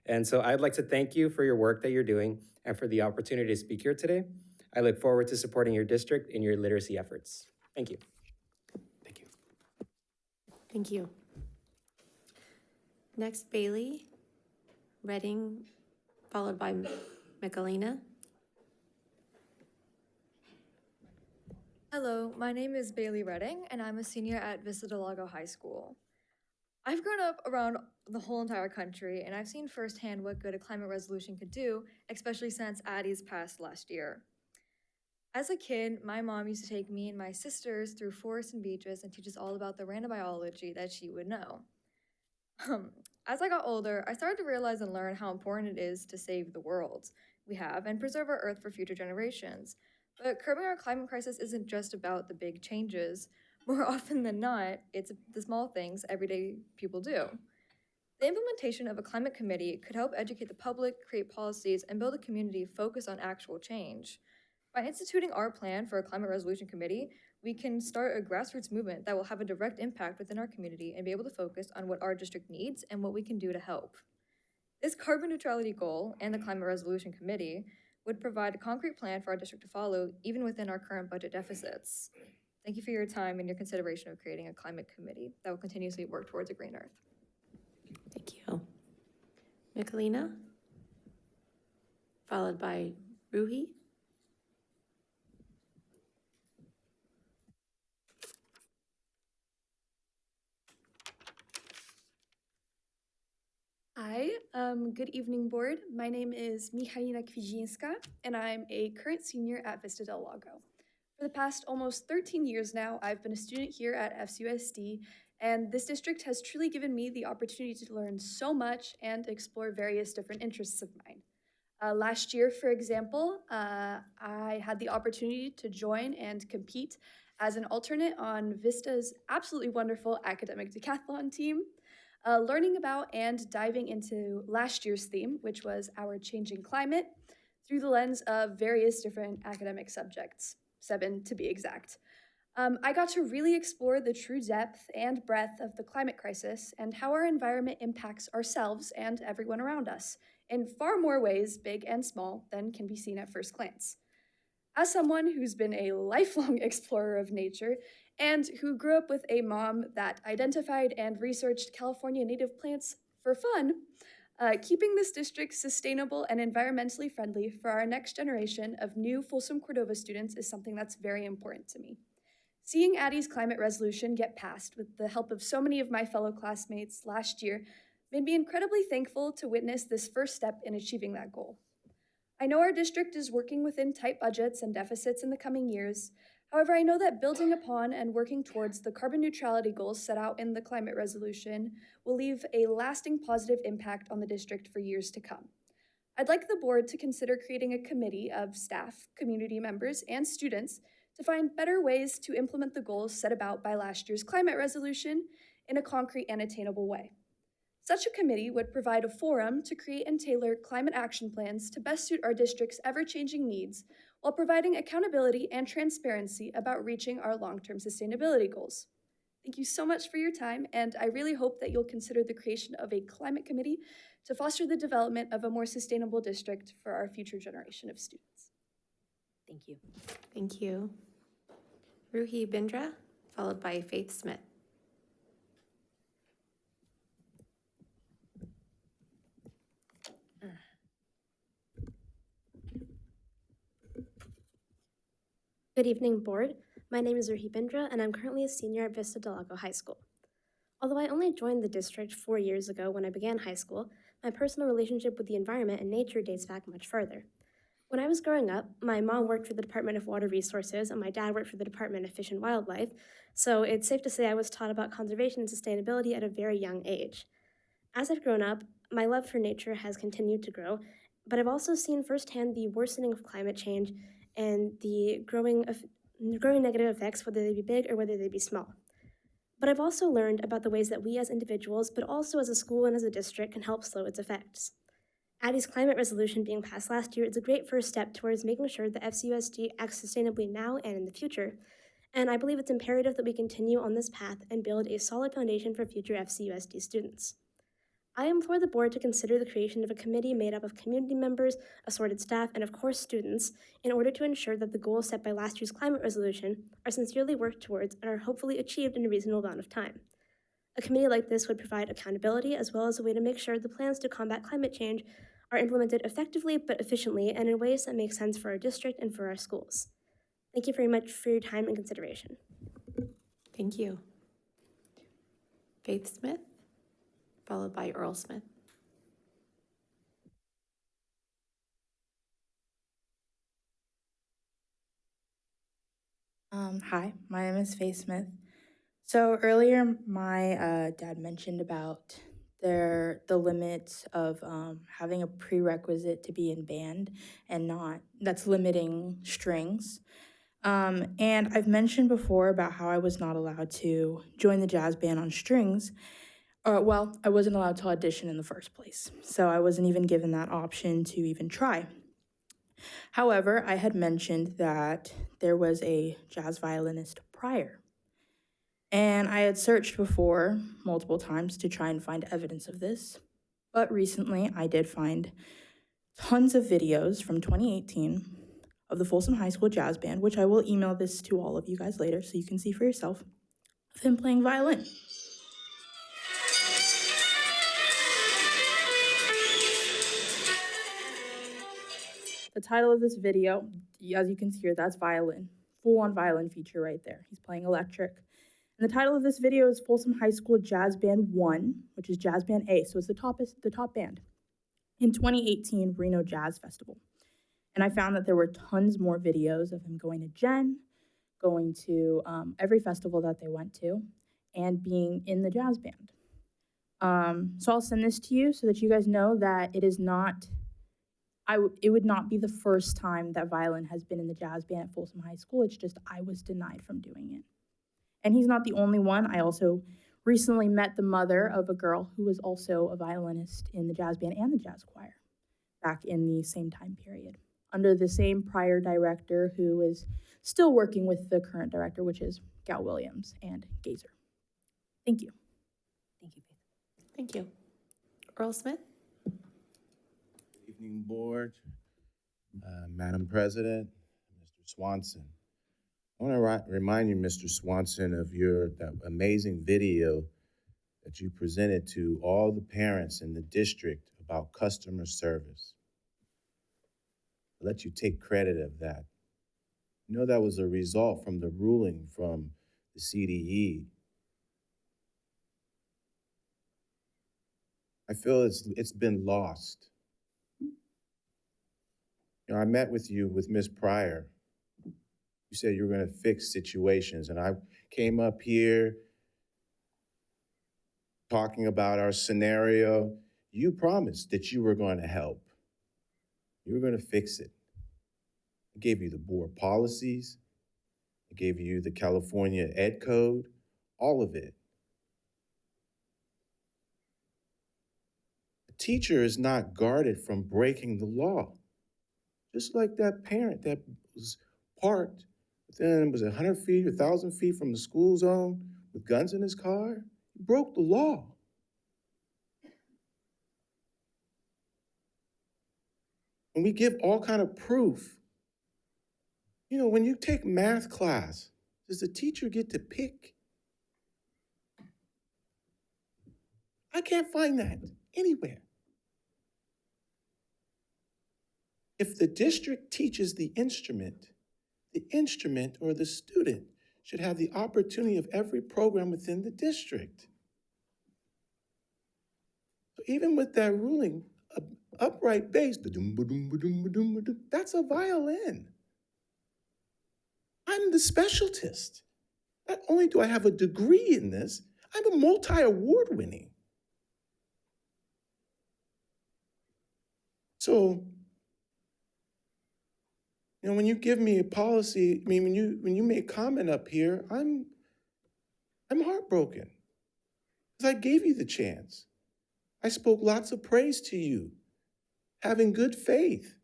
And so I'd like to thank you for your work that you're doing and for the opportunity to speak here today. I look forward to supporting your district in your literacy efforts. Thank you. Thank you. Next, Bailey Redding, followed by Michelina. Hello, my name is Bailey Redding, and I'm a senior at Vista Del Lago High School. I've grown up around the whole entire country, and I've seen firsthand what good a climate resolution could do, especially since Addie's passed last year. As a kid, my mom used to take me and my sisters through forests and beaches and teach us all about the random biology that she would know. As I got older, I started to realize and learn how important it is to save the world we have and preserve our Earth for future generations. But curbing our climate crisis isn't just about the big changes. More often than not, it's the small things everyday people do. The implementation of a climate committee could help educate the public, create policies, and build a community focused on actual change. By instituting our plan for a climate resolution committee, we can start a grassroots movement that will have a direct impact within our community and be able to focus on what our district needs and what we can do to help. This carbon neutrality goal and the climate resolution committee would provide a concrete plan for our district to follow, even within our current budget deficits. Thank you for your time and your consideration of creating a climate committee that will continuously work towards a green earth. Thank you. Michelina, followed by Ruhi. Hi, good evening, board. My name is Michalina Kwijinska, and I'm a current senior at Vista del Lago. For the past almost 13 years now, I've been a student here at FCUSD, and this district has truly given me the opportunity to learn so much and explore various different interests of mine. Last year, for example, I had the opportunity to join and compete as an alternate on Vista's absolutely wonderful academic decathlon team. Learning about and diving into last year's theme, which was our changing climate, through the lens of various different academic subjects, 7 to be exact. I got to really explore the true depth and breadth of the climate crisis and how our environment impacts ourselves and everyone around us in far more ways, big and small, than can be seen at first glance. As someone who's been a lifelong explorer of nature and who grew up with a mom that identified and researched California native plants for fun, keeping this district sustainable and environmentally friendly for our next generation of new Folsom Cordova students is something that's very important to me. Seeing Addie's climate resolution get passed with the help of so many of my fellow classmates last year made me incredibly thankful to witness this first step in achieving that goal. I know our district is working within tight budgets and deficits in the coming years. However, I know that building upon and working towards the carbon neutrality goals set out in the climate resolution will leave a lasting positive impact on the district for years to come. I'd like the board to consider creating a committee of staff, community members, and students to find better ways to implement the goals set about by last year's climate resolution in a concrete and attainable way. Such a committee would provide a forum to create and tailor climate action plans to best suit our district's ever-changing needs while providing accountability and transparency about reaching our long-term sustainability goals. Thank you so much for your time, and I really hope that you'll consider the creation of a climate committee to foster the development of a more sustainable district for our future generation of students. Thank you. Thank you. Ruhi Bindra, followed by Faith Smith. Good evening, board. My name is Ruhi Bindra, and I'm currently a senior at Vista del Lago High School. Although I only joined the district 4 years ago when I began high school, my personal relationship with the environment and nature dates back much further. When I was growing up, my mom worked for the Department of Water Resources and my dad worked for the Department of Fish and Wildlife, so it's safe to say I was taught about conservation and sustainability at a very young age. As I've grown up, my love for nature has continued to grow, but I've also seen firsthand the worsening of climate change and the growing negative effects, whether they be big or whether they be small. But I've also learned about the ways that we as individuals, but also as a school and as a district, can help slow its effects. Addie's climate resolution being passed last year is a great first step towards making sure that FCUSD acts sustainably now and in the future, and I believe it's imperative that we continue on this path and build a solid foundation for future FCUSD students. I implore the board to consider the creation of a committee made up of community members, assorted staff, and of course students, in order to ensure that the goals set by last year's climate resolution are sincerely worked towards and are hopefully achieved in a reasonable amount of time. A committee like this would provide accountability as well as a way to make sure the plans to combat climate change are implemented effectively but efficiently and in ways that make sense for our district and for our schools. Thank you very much for your time and consideration. Thank you. Faith Smith, followed by Earl Smith. Hi, my name is Faith Smith. So earlier, my dad mentioned about the limits of having a prerequisite to be in band and that's limiting strings. And I've mentioned before about how I was not allowed to join the jazz band on strings. Well, I wasn't allowed to audition in the first place, so I wasn't even given that option to even try. However, I had mentioned that there was a jazz violinist prior, and I had searched before multiple times to try and find evidence of this, but recently I did find tons of videos from 2018 of the Folsom High School Jazz Band, which I will email this to all of you guys later so you can see for yourself, of him playing violin. The title of this video, as you can see here, that's violin. Full-on violin feature right there. He's playing electric. And the title of this video is Folsom High School Jazz Band 1, which is Jazz Band A, so it's the top band, in 2018 Reno Jazz Festival. And I found that there were tons more videos of him going to Gen, going to every festival that they went to, and being in the jazz band. So I'll send this to you so that you guys know that it is not, it would not be the first time that violin has been in the jazz band at Folsom High School. It's just I was denied from doing it. And he's not the only one. I also recently met the mother of a girl who was also a violinist in the jazz band and the jazz choir back in the same time period, under the same prior director who is still working with the current director, which is Gal Williams and Gazer. Thank you. Thank you, Faith. Thank you. Earl Smith? Good evening, board. Madam President, Mr. Swanson. I want to remind you, Mr. Swanson, of that amazing video that you presented to all the parents in the district about customer service. I'll let you take credit of that. You know that was a result from the ruling from the CDE. I feel it's been lost. You know, I met with you with Ms. Pryor. You said you were going to fix situations, and I came up here talking about our scenario. You promised that you were going to help. You were going to fix it. I gave you the board policies. I gave you the California Ed Code, all of it. A teacher is not guarded from breaking the law. Just like that parent that was parked within, was it 100 feet, 1,000 feet from the school zone with guns in his car? He broke the law. And we give all kind of proof. You know, when you take math class, does the teacher get to pick? I can't find that anywhere. If the district teaches the instrument or the student should have the opportunity of every program within the district. So even with that ruling, upright bass, that's a violin. I'm the specialist. Not only do I have a degree in this, I'm a multi-award winning. So, you know, when you give me a policy, I mean, when you make comment up here, I'm heartbroken. Because I gave you the chance. I spoke lots of praise to you, having good faith.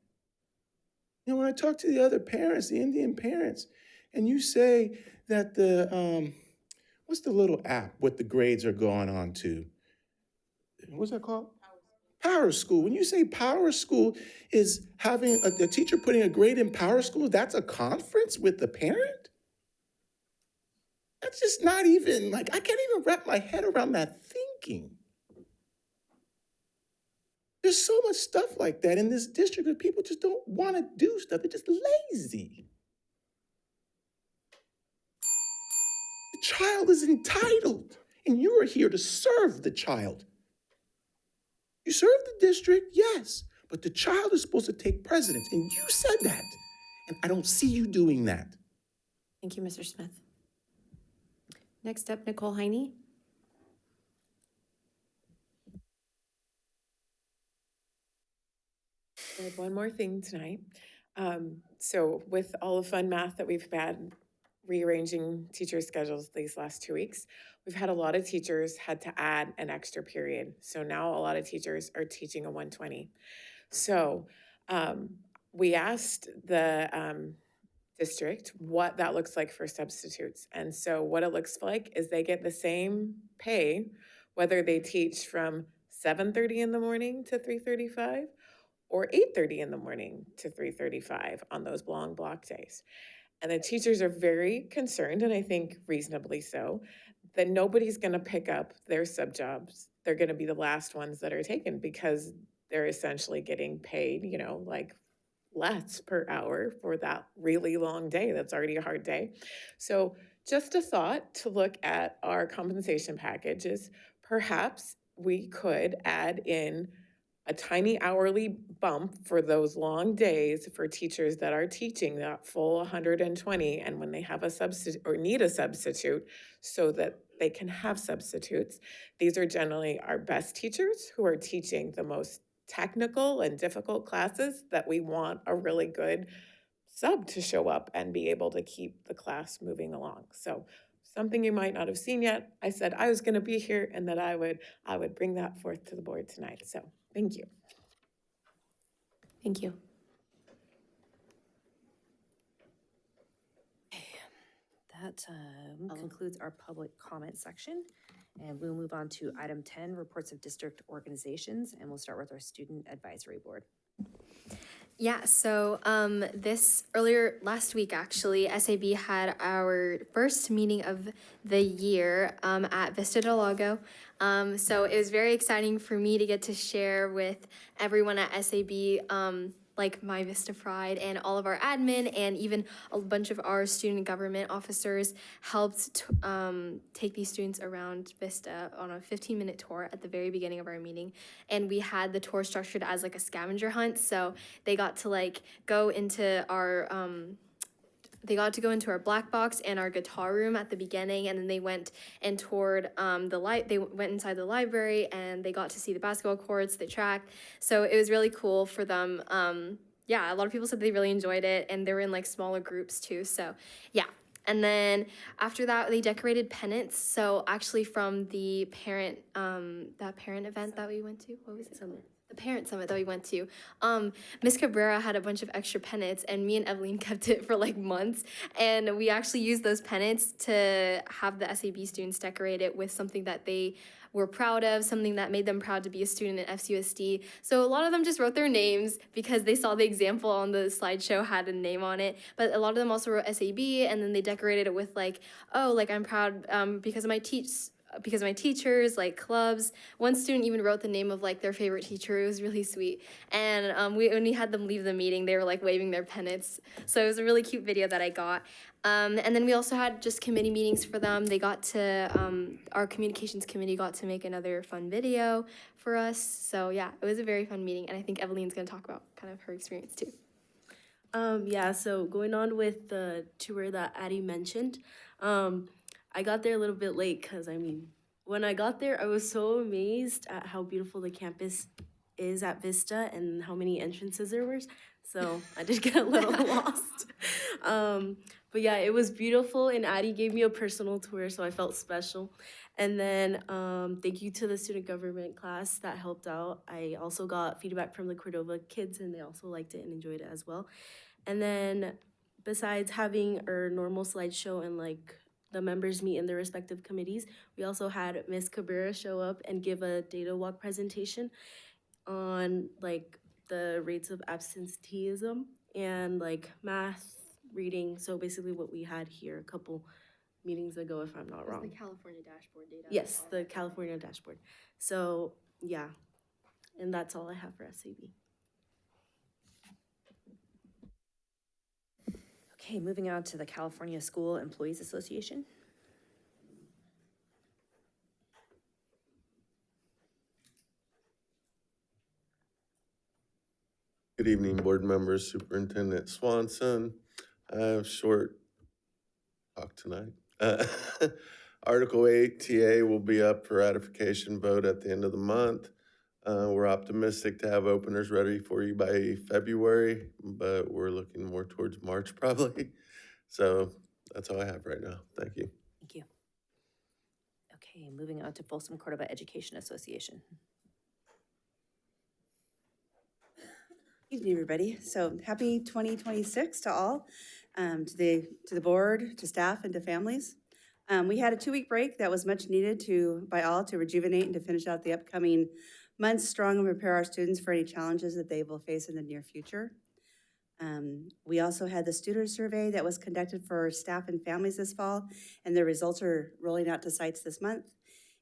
You know, when I talk to the other parents, the Indian parents, and you say that what's the little app what the grades are going on to? What's that called? Power School. When you say Power School is having a teacher putting a grade in Power School, that's a conference with the parent? That's just not even, like, I can't even wrap my head around that thinking. There's so much stuff like that in this district that people just don't want to do stuff. They're just lazy. The child is entitled, and you are here to serve the child. You serve the district, yes, but the child is supposed to take precedence, and you said that, and I don't see you doing that. Thank you, Mr. Smith. Next up, Nicole Heine. I have one more thing tonight. So with all the fun math that we've had, rearranging teacher schedules these last 2 weeks, we've had a lot of teachers had to add an extra period. So now a lot of teachers are teaching a 120. So we asked the district what that looks like for substitutes. And so what it looks like is they get the same pay, whether they teach from 7:30 in the morning to 3:35, or 8:30 in the morning to 3:35 on those long block days. And the teachers are very concerned, and I think reasonably so, that nobody's going to pick up their sub jobs. They're going to be the last ones that are taken because they're essentially getting paid, you know, like less per hour for that really long day. That's already a hard day. So just a thought to look at our compensation packages. Perhaps we could add in a tiny hourly bump for those long days for teachers that are teaching that full 120, and when they have a substitute or need a substitute, so that they can have substitutes. These are generally our best teachers who are teaching the most technical and difficult classes that we want a really good sub to show up and be able to keep the class moving along. So something you might not have seen yet, I said I was going to be here and that I would bring that forth to the board tonight. So thank you. Thank you. That concludes our public comment section. And we'll move on to item 10, reports of district organizations, and we'll start with our student advisory board. Yeah, so last week actually, SAB had our first meeting of the year at Vista Del Lago. So it was very exciting for me to get to share with everyone at SAB like my Vista Pride, and all of our admin and even a bunch of our student government officers helped take these students around Vista on a 15-minute tour at the very beginning of our meeting. And we had the tour structured as like a scavenger hunt, so they got to like go into our black box and our guitar room at the beginning, and then they went and toured they went inside the library, and they got to see the basketball courts, the track. So it was really cool for them. Yeah, a lot of people said they really enjoyed it, and they were in like smaller groups too. So yeah. And then after that, they decorated pennants. So actually from the parent event that we went to, what was it? The parent summit that we went to, Miss Cabrera had a bunch of extra pennants, and me and Evelyn kept it for like months. And we actually used those pennants to have the SAB students decorate it with something that they were proud of, something that made them proud to be a student at FCUSD. So a lot of them just wrote their names because they saw the example on the slideshow had a name on it. But a lot of them also wrote SAB, and then they decorated it with like, oh, like I'm proud because of my teachers, like clubs. One student even wrote the name of like their favorite teacher. It was really sweet. And when we had them leave the meeting, they were like waving their pennants. So it was a really cute video that I got. And then we also had just committee meetings for them. They got to, our communications committee got to make another fun video for us. So yeah, it was a very fun meeting. And I think Evelyn's gonna talk about kind of her experience too. Yeah, so going on with the tour that Addie mentioned, I got there a little bit late because, I mean, when I got there, I was so amazed at how beautiful the campus is at Vista and how many entrances there were. So I did get a little lost. But yeah, it was beautiful, and Addie gave me a personal tour, so I felt special. And then thank you to the student government class that helped out. I also got feedback from the Cordova kids, and they also liked it and enjoyed it as well. And then besides having our normal slideshow and like the members meet in their respective committees, we also had Miss Cabrera show up and give a data walk presentation on like the rates of absenteeism and like math, reading. So basically what we had here a couple meetings ago, if I'm not wrong. The California dashboard data. Yes, the California dashboard. So yeah, and that's all I have for SAB. Okay, moving on to the California School Employees Association. Good evening, board members, Superintendent Swanson. I have short talk tonight. Article 8 TA will be up for ratification vote at the end of the month. We're optimistic to have openers ready for you by February, but we're looking more towards March probably. So that's all I have right now. Thank you. Thank you. Okay, moving on to Folsom Cordova Education Association. Good evening, everybody. So happy 2026 to all, to the board, to staff, and to families. We had a 2-week break that was much needed by all to rejuvenate and to finish out the upcoming months strong and prepare our students for any challenges that they will face in the near future. We also had the student survey that was conducted for staff and families this fall, and the results are rolling out to sites this month.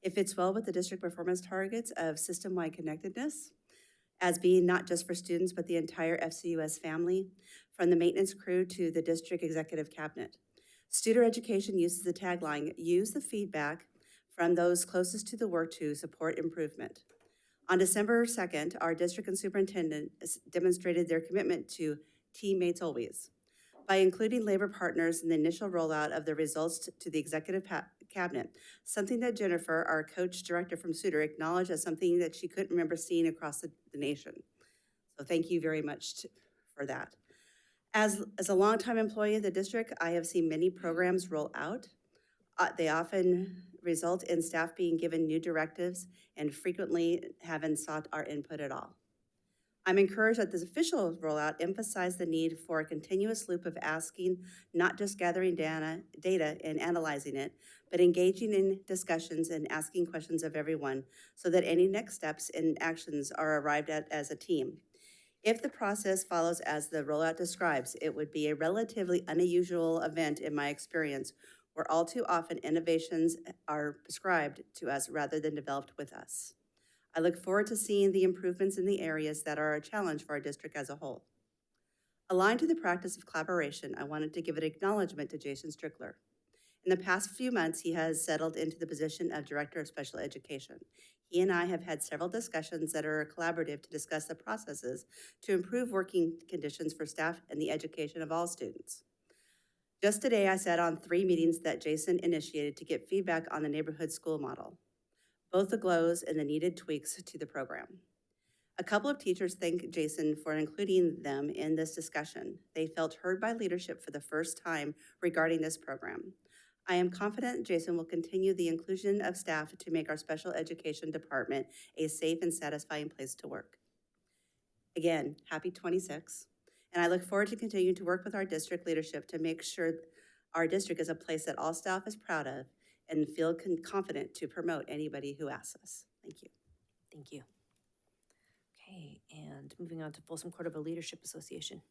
It fits well with the district performance targets of system-wide connectedness, as being not just for students, but the entire FCUS family, from the maintenance crew to the district executive cabinet. Student education uses the tagline, use the feedback from those closest to the work to support improvement. On December 2nd, our district and superintendent demonstrated their commitment to teammates always by including labor partners in the initial rollout of the results to the executive cabinet, something that Jennifer, our coach director from Suter, acknowledged as something that she couldn't remember seeing across the nation. So thank you very much for that. As a longtime employee of the district, I have seen many programs roll out. They often result in staff being given new directives and frequently haven't sought our input at all. I'm encouraged that this official rollout emphasized the need for a continuous loop of asking, not just gathering data and analyzing it, but engaging in discussions and asking questions of everyone so that any next steps and actions are arrived at as a team. If the process follows as the rollout describes, it would be a relatively unusual event in my experience, where all too often innovations are prescribed to us rather than developed with us. I look forward to seeing the improvements in the areas that are a challenge for our district as a whole. Aligned to the practice of collaboration, I wanted to give an acknowledgement to Jason Strickler. In the past few months, he has settled into the position of Director of Special Education. He and I have had several discussions that are collaborative to discuss the processes to improve working conditions for staff and the education of all students. Just today, I sat on 3 meetings that Jason initiated to get feedback on the neighborhood school model, both the glows and the needed tweaks to the program. A couple of teachers thanked Jason for including them in this discussion. They felt heard by leadership for the first time regarding this program. I am confident Jason will continue the inclusion of staff to make our special education department a safe and satisfying place to work. Again, happy 26, and I look forward to continuing to work with our district leadership to make sure our district is a place that all staff is proud of and feel confident to promote anybody who asks us. Thank you. Thank you. Okay, and moving on to Folsom Cordova Leadership Association.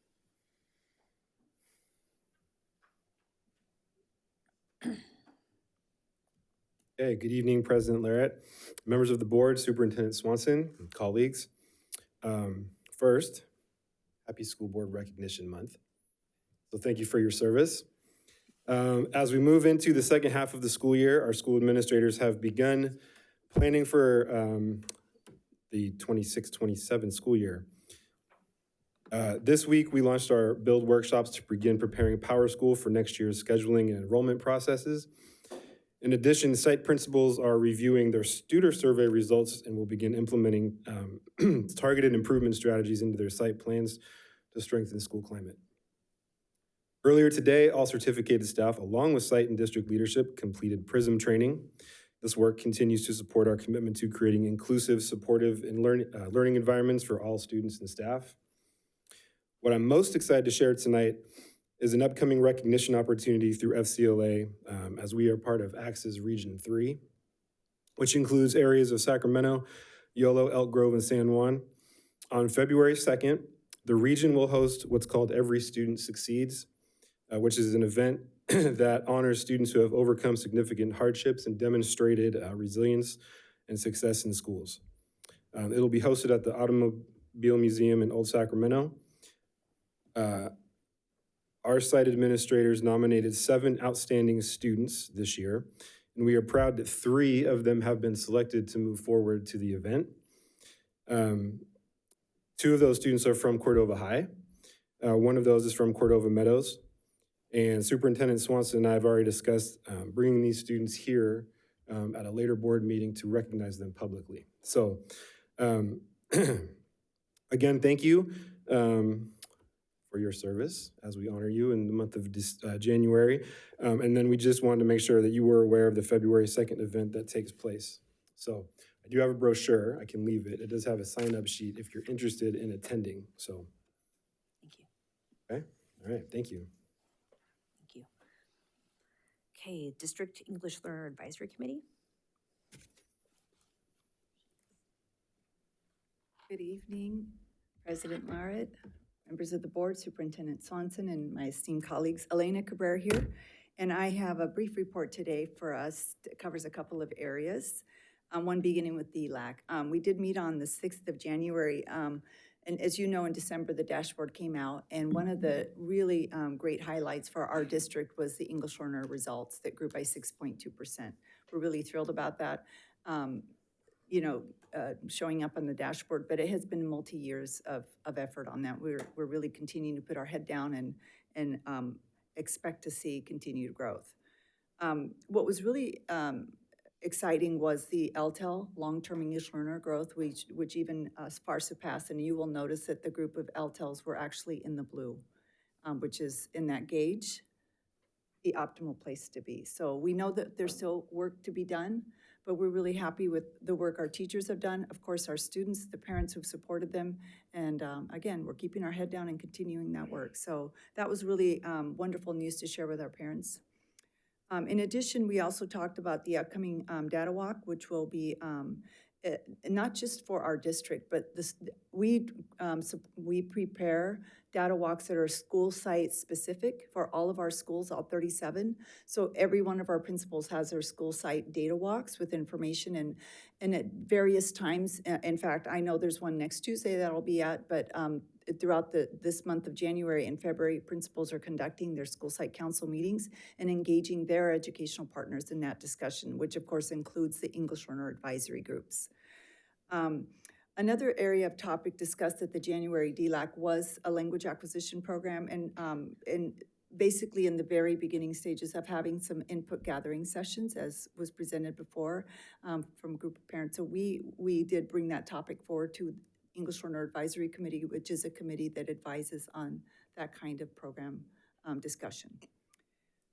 Hey, good evening, President Larrett, members of the board, Superintendent Swanson, and colleagues. First, happy School Board Recognition Month. So thank you for your service. As we move into the second half of the school year, our school administrators have begun planning for the 26-27 school year. This week, we launched our build workshops to begin preparing Power School for next year's scheduling and enrollment processes. In addition, site principals are reviewing their student survey results and will begin implementing targeted improvement strategies into their site plans to strengthen school climate. Earlier today, all certificated staff, along with site and district leadership, completed PRISM training. This work continues to support our commitment to creating inclusive, supportive, and learning environments for all students and staff. What I'm most excited to share tonight is an upcoming recognition opportunity through FCLA as we are part of AXA's Region 3, which includes areas of Sacramento, Yolo, Elk Grove, and San Juan. On February 2nd, the region will host what's called Every Student Succeeds, which is an event that honors students who have overcome significant hardships and demonstrated resilience and success in schools. It'll be hosted at the Automobile Museum in Old Sacramento. Our site administrators nominated 7 outstanding students this year, and we are proud that 3 of them have been selected to move forward to the event. 2 of those students are from Cordova High. One of those is from Cordova Meadows. And Superintendent Swanson and I have already discussed bringing these students here at a later board meeting to recognize them publicly. So again, thank you for your service as we honor you in the month of January. And then we just wanted to make sure that you were aware of the February 2nd event that takes place. So I do have a brochure, I can leave it. It does have a sign-up sheet if you're interested in attending, so. Thank you. Okay, all right, thank you. Thank you. Okay, District English Learner Advisory Committee. Good evening, President Larrett, members of the board, Superintendent Swanson, and my esteemed colleagues. Elena Cabrera here, and I have a brief report today for us that covers a couple of areas, one beginning with DLAC. We did meet on the 6th of January, and as you know, in December, the dashboard came out, and one of the really great highlights for our district was the English learner results that grew by 6.2%. We're really thrilled about that. Showing up on the dashboard, but it has been multi-years of effort on that. We're really continuing to put our head down and expect to see continued growth. What was really exciting was the LTEL, long-term English learner growth, which even far surpassed, and you will notice that the group of LTELs were actually in the blue, which is in that gauge, the optimal place to be. So we know that there's still work to be done, but we're really happy with the work our teachers have done, of course, our students, the parents who've supported them, and again, we're keeping our head down and continuing that work. So that was really wonderful news to share with our parents. In addition, we also talked about the upcoming data walk, which will be not just for our district, but we prepare data walks that are school site specific for all of our schools, all 37. So every one of our principals has their school site data walks with information and at various times. In fact, I know there's one next Tuesday that I'll be at, but throughout this month of January and February, principals are conducting their school site council meetings and engaging their educational partners in that discussion, which of course includes the English learner advisory groups. Another area of topic discussed at the January DLAC was a language acquisition program, and basically in the very beginning stages of having some input gathering sessions, as was presented before from a group of parents. So we did bring that topic forward to English Learner Advisory Committee, which is a committee that advises on that kind of program discussion.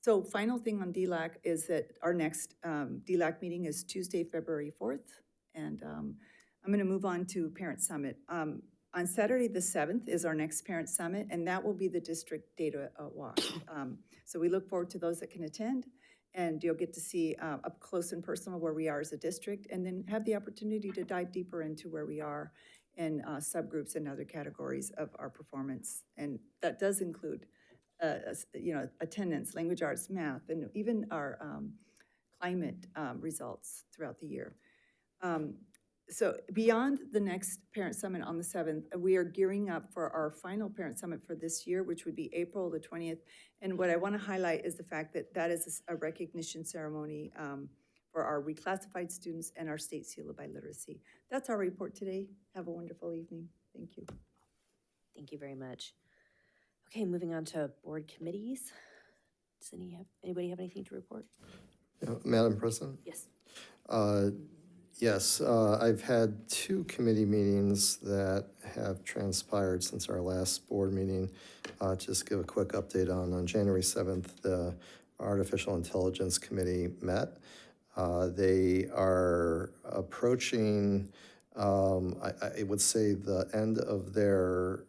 So final thing on DLAC is that our next DLAC meeting is Tuesday, February 4th, and I'm going to move on to Parent Summit. On Saturday the 7th is our next Parent Summit, and that will be the district data walk. So we look forward to those that can attend, and you'll get to see up close and personal where we are as a district, and then have the opportunity to dive deeper into where we are in subgroups and other categories of our performance. And that does include, attendance, language arts, math, and even our climate results throughout the year. So beyond the next Parent Summit on the 7th, we are gearing up for our final Parent Summit for this year, which would be April the 20th. And what I want to highlight is the fact that that is a recognition ceremony for our reclassified students and our state seal of biliteracy. That's our report today. Have a wonderful evening. Thank you. Thank you very much. Okay, moving on to board committees. Does anybody have anything to report? Madam President? Yes. Yes, I've had 2 committee meetings that have transpired since our last board meeting. Just give a quick update on January 7th, the Artificial Intelligence Committee met. They are approaching, I would say, the end of their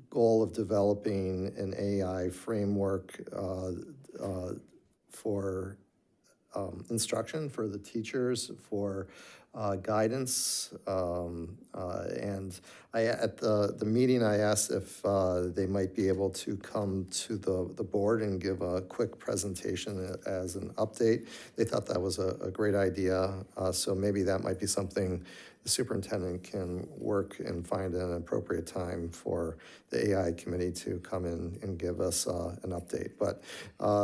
goal of developing an AI framework for instruction for the teachers, for guidance. And at the meeting, I asked if they might be able to come to the board and give a quick presentation as an update. They thought that was a great idea. So maybe that might be something the superintendent can work and find an appropriate time for the AI committee to come in and give us an update. But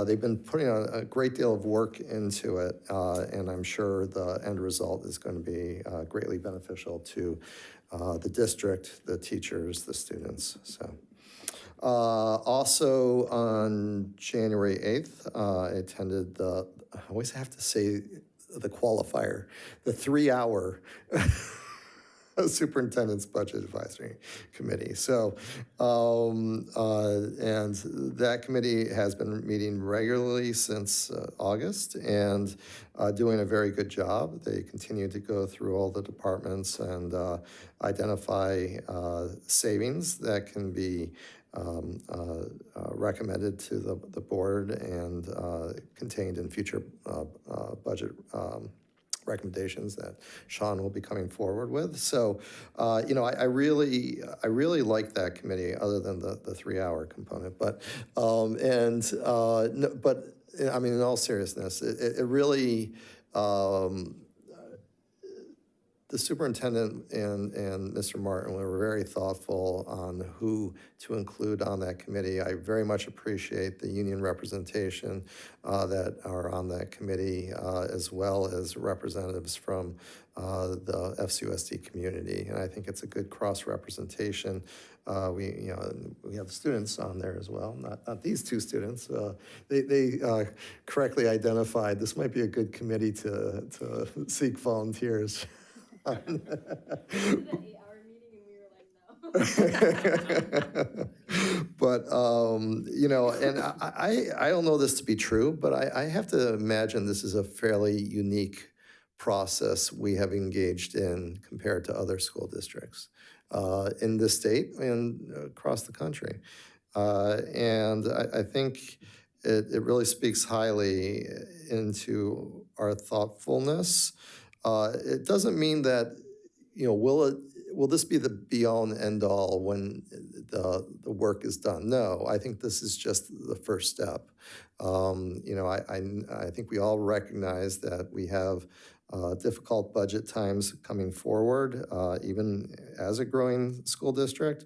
they've been putting a great deal of work into it, and I'm sure the end result is going to be greatly beneficial to the district, the teachers, the students. So. Also on January 8th, I attended I always have to say the qualifier, the 3-hour Superintendent's Budget Advisory Committee. So, and that committee has been meeting regularly since August and doing a very good job. They continue to go through all the departments and identify savings that can be recommended to the board and contained in future budget recommendations that Sean will be coming forward with. So, I really like that committee, other than the 3-hour component. But, I mean, in all seriousness, it really, the superintendent and Mr. Martin were very thoughtful on who to include on that committee. I very much appreciate the union representation that are on that committee, as well as representatives from the FCUSD community. And I think it's a good cross-representation. We have students on there as well, not these two students. They correctly identified this might be a good committee to seek volunteers. But, and I don't know this to be true, but I have to imagine this is a fairly unique process we have engaged in compared to other school districts in this state and across the country. And I think it really speaks highly into our thoughtfulness. It doesn't mean that, will this be the be-all and end-all when the work is done? No, I think this is just the first step. I think we all recognize that we have difficult budget times coming forward, even as a growing school district.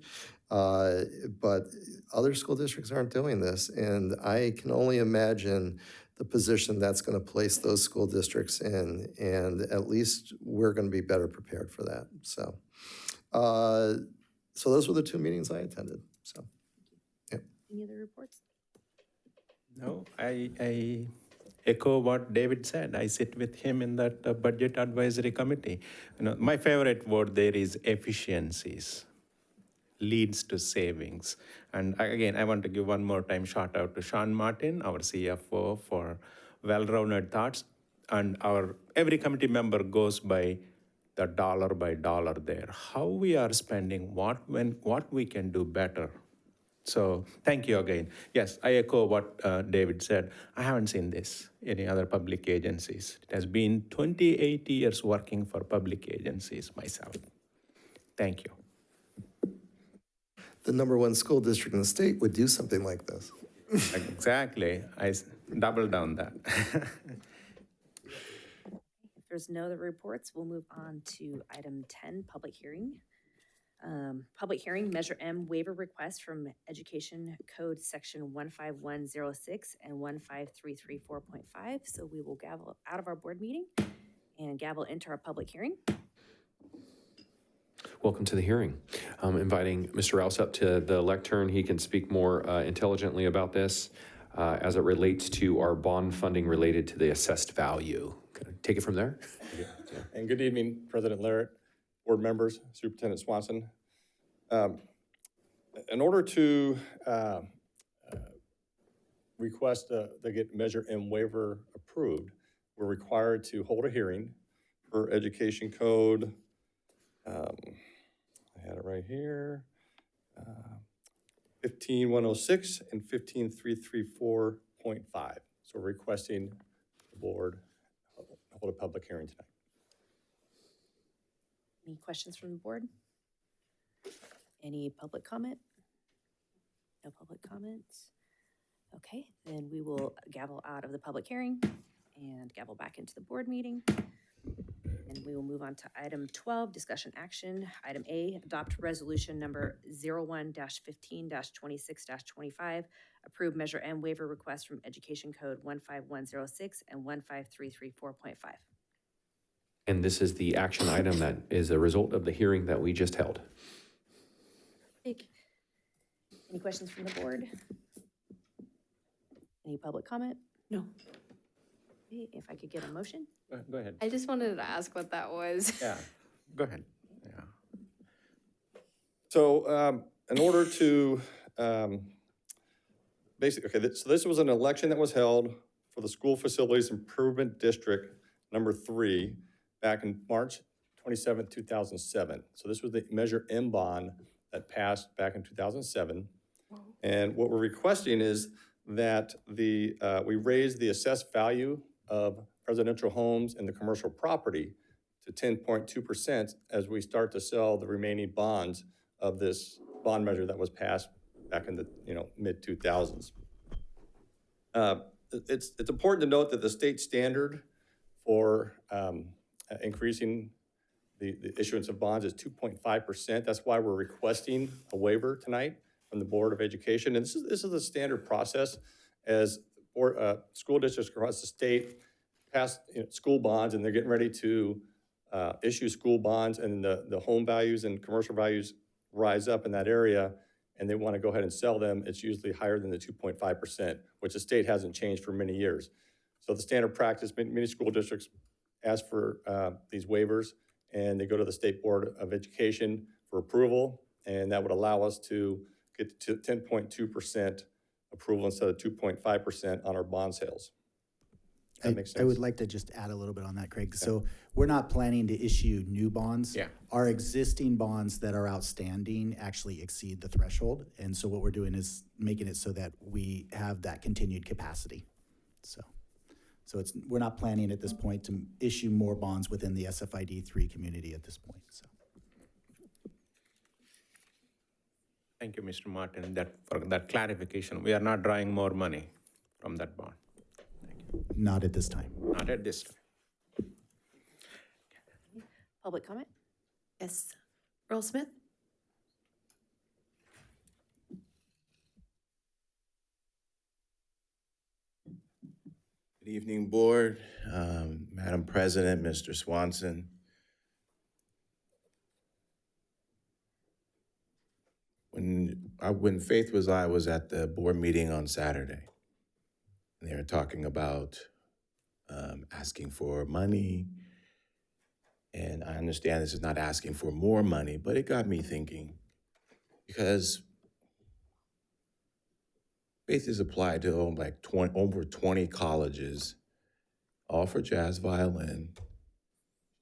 But other school districts aren't doing this, and I can only imagine the position that's going to place those school districts in, and at least we're going to be better prepared for that. So, those were the 2 meetings I attended. So, yeah. Any other reports? No, I echo what David said. I sit with him in that budget advisory committee. My favorite word there is efficiencies. Leads to savings. And again, I want to give one more time shout out to Sean Martin, our CFO, for well-rounded thoughts. And every committee member goes by the dollar by dollar there. How we are spending, what we can do better. So thank you again. Yes, I echo what David said. I haven't seen this in any other public agencies. It has been 28 years working for public agencies myself. Thank you. The #1 school district in the state would do something like this. Exactly. I double down that. If there's no other reports, we'll move on to item 10, public hearing. Public hearing, Measure M waiver request from Education Code Section 15106 and 15334.5. So we will gavel out of our board meeting and gavel into our public hearing. Welcome to the hearing. I'm inviting Mr. Rouse up to the lectern. He can speak more intelligently about this as it relates to our bond funding related to the assessed value. Can I take it from there? Yeah. And good evening, President Larrett, board members, Superintendent Swanson. In order to request to get Measure M waiver approved, we're required to hold a hearing for Education Code. I had it right here, 15106 and 15334.5. So we're requesting the board hold a public hearing tonight. Any questions from the board? Any public comment? No public comments? Okay, then we will gavel out of the public hearing and gavel back into the board meeting. And we will move on to item 12, discussion action. Item A, adopt resolution number 01-15-26-25, approve Measure M waiver request from Education Code 15106 and 15334.5. And this is the action item that is a result of the hearing that we just held. Any questions from the board? Any public comment? No. Okay, if I could get a motion? Go ahead. I just wanted to ask what that was. Yeah, go ahead. Yeah. So in order to so this was an election that was held for the School Facilities Improvement District number 3 back in March 27, 2007. So this was the Measure M bond that passed back in 2007. And what we're requesting is that we raise the assessed value of residential homes and the commercial property to 10.2% as we start to sell the remaining bonds of this bond measure that was passed back in the mid-2000s. It's important to note that the state standard for increasing the issuance of bonds is 2.5%. That's why we're requesting a waiver tonight from the Board of Education. And this is the standard process as school districts across the state pass school bonds, and they're getting ready to issue school bonds, and the home values and commercial values rise up in that area, and they want to go ahead and sell them. It's usually higher than the 2.5%, which the state hasn't changed for many years. So the standard practice, many school districts ask for these waivers, and they go to the State Board of Education for approval, and that would allow us to get to 10.2% approval instead of 2.5% on our bond sales. That makes sense. I would like to just add a little bit on that, Craig. So we're not planning to issue new bonds. Yeah. Our existing bonds that are outstanding actually exceed the threshold. And so what we're doing is making it so that we have that continued capacity. So we're not planning at this point to issue more bonds within the SFID 3 community at this point, so. Thank you, Mr. Martin, for that clarification. We are not drawing more money from that bond. Not at this time. Not at this time. Public comment? Yes. Earl Smith? Good evening, Board, Madam President, Mr. Swanson. When Faith was at the board meeting on Saturday, and they were talking about asking for money, and I understand this is not asking for more money, but it got me thinking, because Faith is applied to over 20 colleges, all for jazz violin.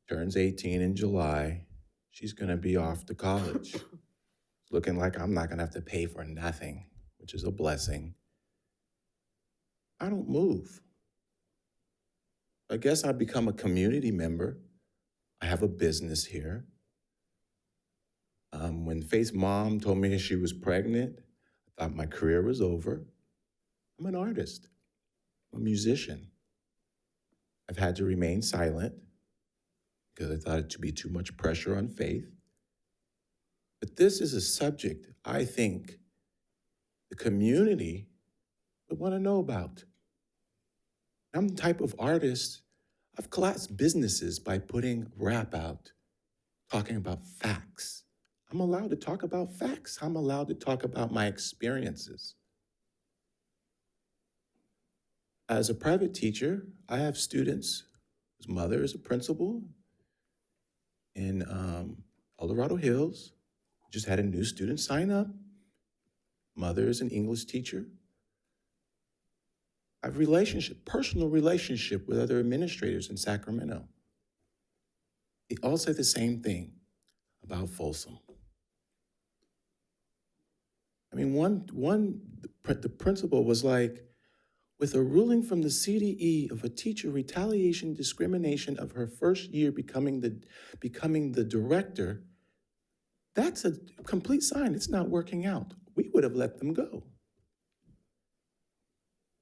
Turns 18 in July. She's gonna be off to college. Looking like I'm not gonna have to pay for nothing, which is a blessing. I don't move. I guess I've become a community member. I have a business here. When Faith's mom told me she was pregnant, I thought my career was over. I'm an artist. I'm a musician. I've had to remain silent because I thought it would be too much pressure on Faith. But this is a subject I think the community would want to know about. I'm the type of artist, I've collapsed businesses by putting rap out, talking about facts. I'm allowed to talk about facts. I'm allowed to talk about my experiences. As a private teacher, I have students whose mother is a principal in Colorado Hills. Just had a new student sign up. Mother is an English teacher. I have personal relationship with other administrators in Sacramento. They all say the same thing about Folsom. I mean, the principal was like, with a ruling from the CDE of a teacher retaliation discrimination of her first year becoming the director, that's a complete sign it's not working out. We would have let them go.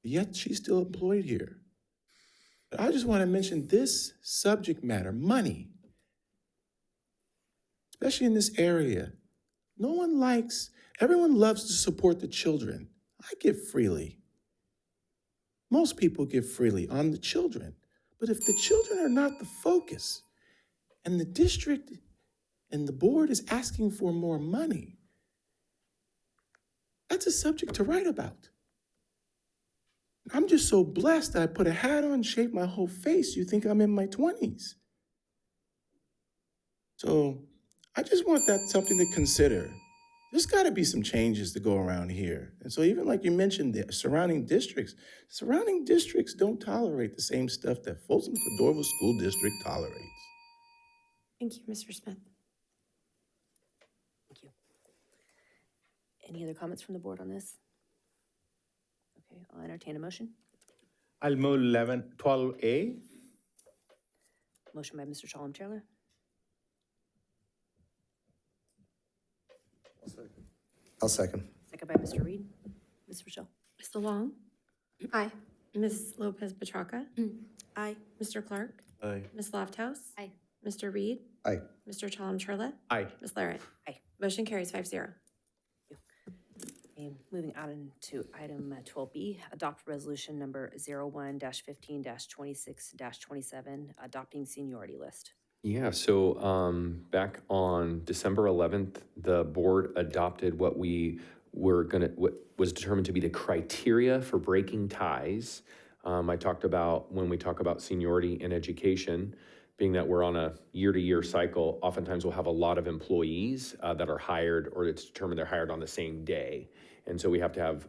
Yet she's still employed here. But I just want to mention this subject matter, money, especially in this area. Everyone loves to support the children. I give freely. Most people give freely on the children. But if the children are not the focus, and the district and the board is asking for more money, that's a subject to write about. I'm just so blessed that I put a hat on, shaved my whole face. You think I'm in my 20s. So I just want that something to consider. There's got to be some changes to go around here. And so even like you mentioned, the surrounding districts don't tolerate the same stuff that Folsom Cordova School District tolerates. Thank you, Mr. Smith. Thank you. Any other comments from the board on this? Okay, I'll entertain a motion. I'll move 12A. Motion by Mr. Chalem Chella, I'll second. second by Mr. Reed. Ms. Rochelle? Ms. Long? Aye. Ms. Lopez Petracca? Aye. Mr. Clark? Aye. Ms. Lofthouse? Aye. Mr. Reed? Aye. Mr. Chalem Chella? Aye. Ms. Larrett? Aye. Motion carries 5-0. Okay, moving on to item 12B, adopt resolution number 01-15-26-27, adopting seniority list. Yeah, so back on December 11th, the board adopted what was determined to be the criteria for breaking ties. I talked about, when we talk about seniority in education, being that we're on a year-to-year cycle, oftentimes we'll have a lot of employees that are hired, or it's determined they're hired on the same day. And so we have to have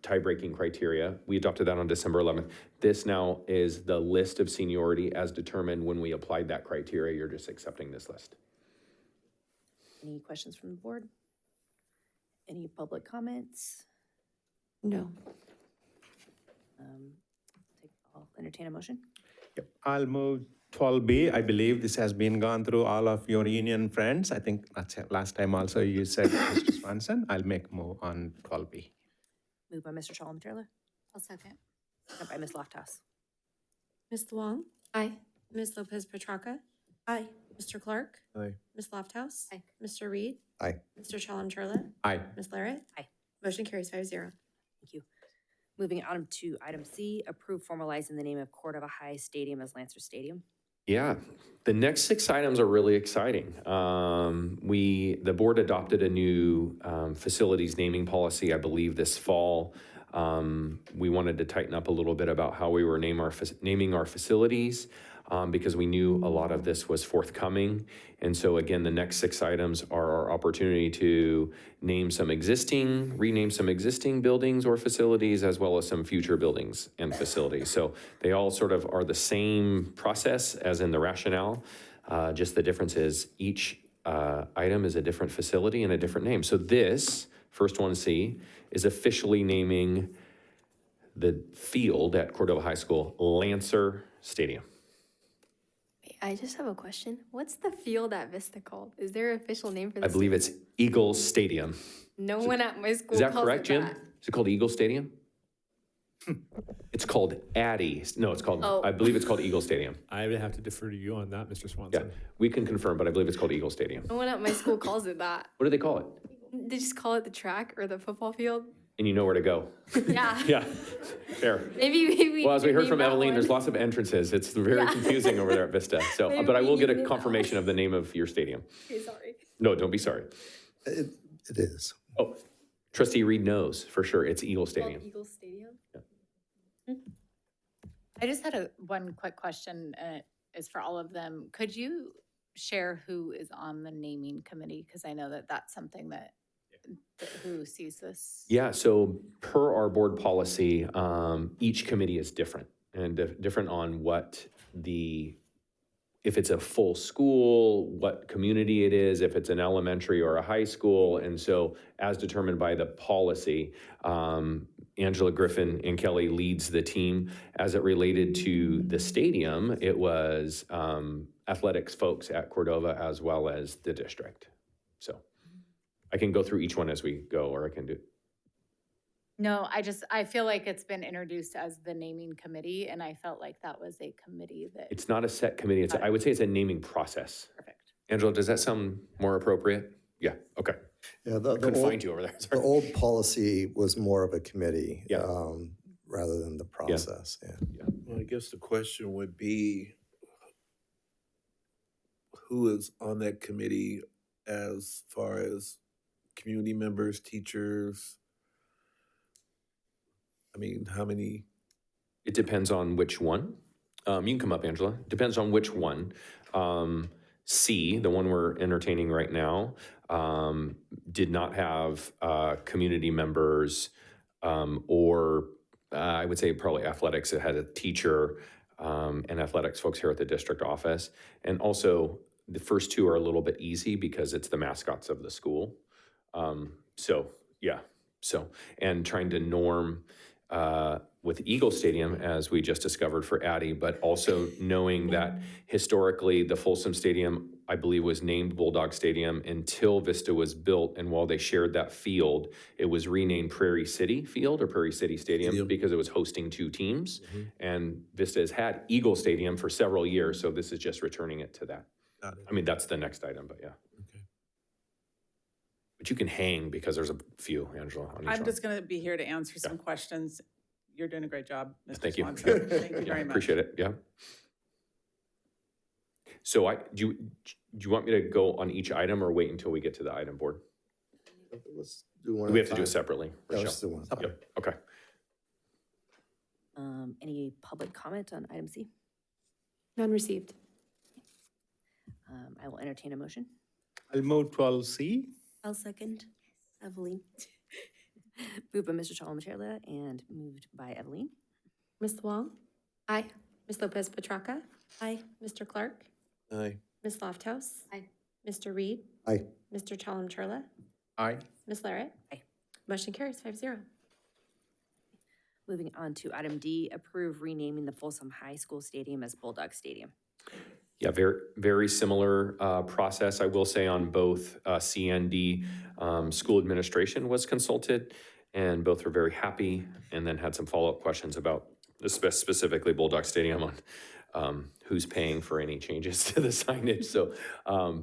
tie-breaking criteria. We adopted that on December 11th. This now is the list of seniority as determined when we applied that criteria. You're just accepting this list. Any questions from the board? Any public comments? No. I'll entertain a motion. Yep. I'll move 12B. I believe this has been gone through all of your union friends. I think that's it. Last time also you said, Mr. Swanson. I'll make move on 12B. Moved by Mr. Chalem Chella, I'll second. second by Ms. Lofthouse. Ms. Long? Aye. Ms. Lopez Petracca? Aye. Mr. Clark? Aye. Ms. Lofthouse? Aye. Mr. Reed? Aye. Mr. Chalem Chella? Aye. Ms. Larrett? Aye. Motion carries 5-0. Thank you. Moving on to item C, approve formalizing the name of Cordova High Stadium as Lancer Stadium. Yeah, the next 6 items are really exciting. The board adopted a new facilities naming policy, I believe, this fall. We wanted to tighten up a little bit about how we were naming our facilities because we knew a lot of this was forthcoming. And so again, the next 6 items are our opportunity to rename some existing buildings or facilities, as well as some future buildings and facilities. So they all sort of are the same process as in the rationale. Just the difference is each item is a different facility and a different name. So this, first one, C, is officially naming the field at Cordova High School Lancer Stadium. I just have a question. What's the field at Vista called? Is there an official name for I this? believe it's Eagle Stadium. No one at my school Is that calls correct, it Jim? that. Is it called Eagle Stadium? It's called Addy. No, it's called, Oh. I believe it's called Eagle Stadium. I would have to defer to you on that, Mr. Swanson. Yeah, we can confirm, but I believe it's called Eagle Stadium. No one at my school calls it that. What do they call it? They just call it the track or the football field. And you know where to go. Yeah. Yeah, fair. Maybe. Well, as we could heard name from that Evelyn, one. there's lots of entrances. It's very Yeah. confusing over there at Vista. So, Maybe but I we will get need to a name that confirmation of the name of your stadium. Okay, sorry. No, don't be sorry. It is. Oh, Trustee Reed knows for sure. It's Eagle Stadium. Eagle Stadium. I just had one quick question, is for all of them. Could you share who is on the naming committee? Because I know that that's something that, who sees this? Yeah, so per our board policy, each committee is different and different on what if it's a full school, what community it is, if it's an elementary or a high school. And so as determined by the policy, Angela Griffin and Kelly leads the team. As it related to the stadium, it was athletics folks at Cordova as well as the district. So I can go through each one as we go, or I can do. No, I feel like it's been introduced as the naming committee, and I felt like that was a committee that. It's not a set committee. I would say it's a naming process. Perfect. Angela, does that sound more appropriate? Yeah, okay. Yeah, I couldn't find you over there. The Sorry. old policy was more of a committee Yeah. rather than the process. Yeah. Well, I guess the question would be, who is on that committee as far as community members, teachers? I mean, how many? It depends on which one. You can come up, Angela. Depends on which one. C, the one we're entertaining right now, did not have community members or I would say probably athletics. It had a teacher and athletics folks here at the district office. And also the first 2 are a little bit easy because it's the mascots of the school. So, yeah. So, and trying to norm with Eagle Stadium, as we just discovered for Addie, but also knowing that historically the Folsom Stadium, I believe, was named Bulldog Stadium until Vista was built. And while they shared that field, it was renamed Prairie City Field or Prairie City Stadium because it was hosting two teams. And Vista has had Eagle Stadium for several years, so this is just returning it to that. Got it. I mean, that's the next item, but yeah. But you can hang because there's a few, Angela, on each I'm one. just going to be here to answer some questions. You're doing a great job, Mr. Thank you. Swanson. Thank you Yeah, very much. appreciate it, yeah. So do you want me to go on each item or wait until we get to the item board? Let's do one. Do we at have to a do it time. separately? Yeah, Rochelle? let's do one. Yep, okay. Any public comment on item C? None received. I will entertain a motion. I'll move 12C. I'll second. Evelyn. Moved by Mr. Chalem-Chella and moved by Evelyn. Ms. Wong? Aye. Ms. Lopez Petracca? Aye. Mr. Clark? Aye. Ms. Lofthouse? Aye. Mr. Reed? Aye. Mr. Chalem-Chella? Aye. Ms. Larrett? Aye. Motion carries 5-0. Moving on to item D, approve renaming the Folsom High School Stadium as Bulldog Stadium. Yeah, very, very similar process. I will say on both C and D, school administration was consulted, and both were very happy, and then had some follow-up questions about specifically Bulldog Stadium on who's paying for any changes to the signage. So,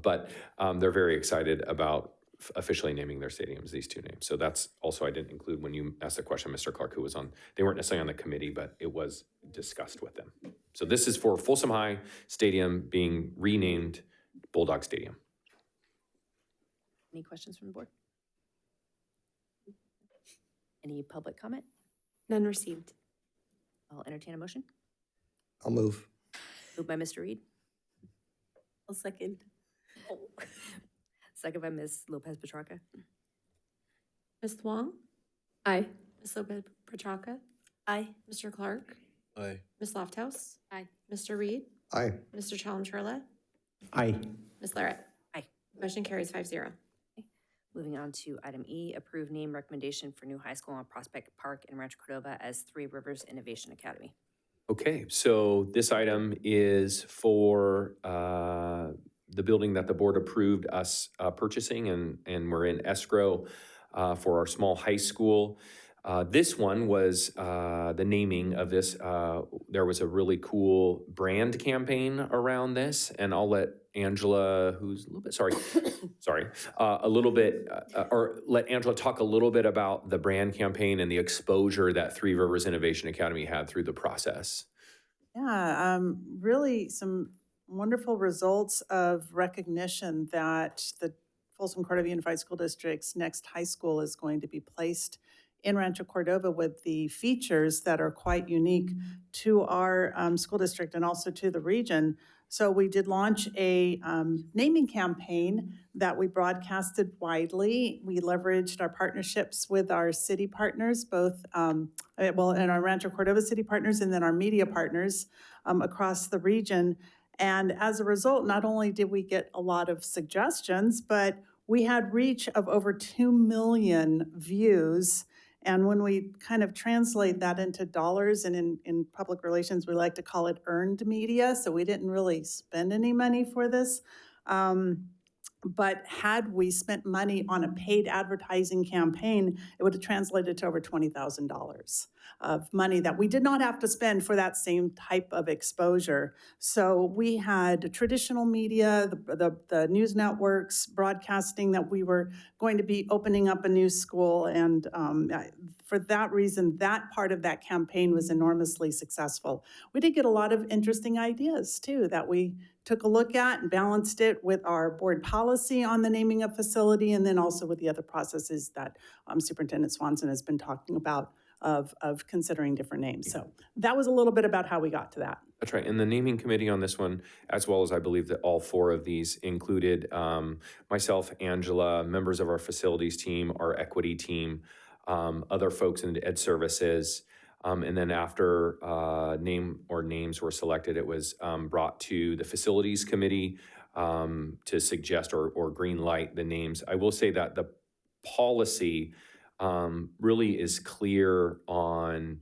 but they're very excited about officially naming their stadiums, these two names. So that's also, I didn't include when you asked the question, Mr. Clark, who was on, they weren't necessarily on the committee, but it was discussed with them. So this is for Folsom High Stadium being renamed Bulldog Stadium. Any questions from the board? Any public comment? None received. I'll entertain a motion. I'll move. Moved by Mr. Reed. I'll second. Second by Ms. Lopez Petracca. Ms. Wong? Aye. Ms. Lopez Petracca? Aye. Mr. Clark? Aye. Ms. Lofthouse? Aye. Mr. Reed? Aye. Mr. Chalem-Chella? Aye. Ms. Larrett? Aye. Motion carries 5-0. Moving on to item E, approve name recommendation for new high school on Prospect Park in Rancho Cordova as Three Rivers Innovation Academy. Okay, so this item is for the building that the board approved us purchasing, and we're in escrow for our small high school. This one was the naming of this. There was a really cool brand campaign around this, and I'll let Angela, who's a little bit, a little bit, or let Angela talk a little bit about the brand campaign and the exposure that Three Rivers Innovation Academy had through the process. Yeah, really some wonderful results of recognition that the Folsom Cordova Unified School District's next high school is going to be placed in Rancho Cordova with the features that are quite unique to our school district and also to the region. So we did launch a naming campaign that we broadcasted widely. We leveraged our partnerships with our city partners, both, and our Rancho Cordova city partners, and then our media partners across the region. And as a result, not only did we get a lot of suggestions, but we had reach of over 2 million views. And when we kind of translate that into dollars, and in public relations, we like to call it earned media, so we didn't really spend any money for this. But had we spent money on a paid advertising campaign, it would have translated to over $20,000 of money that we did not have to spend for that same type of exposure. So we had traditional media, the news networks broadcasting that we were going to be opening up a new school. And for that reason, that part of that campaign was enormously successful. We did get a lot of interesting ideas too that we took a look at and balanced it with our board policy on the naming of facility, and then also with the other processes that Superintendent Swanson has been talking about of considering different names. So that was a little bit about how we got to that. That's right. And the naming committee on this one, as well as I believe that all four of these included myself, Angela, members of our facilities team, our equity team, other folks in ed services. And then after names were selected, it was brought to the facilities committee to suggest or green light the names. I will say that the policy really is clear on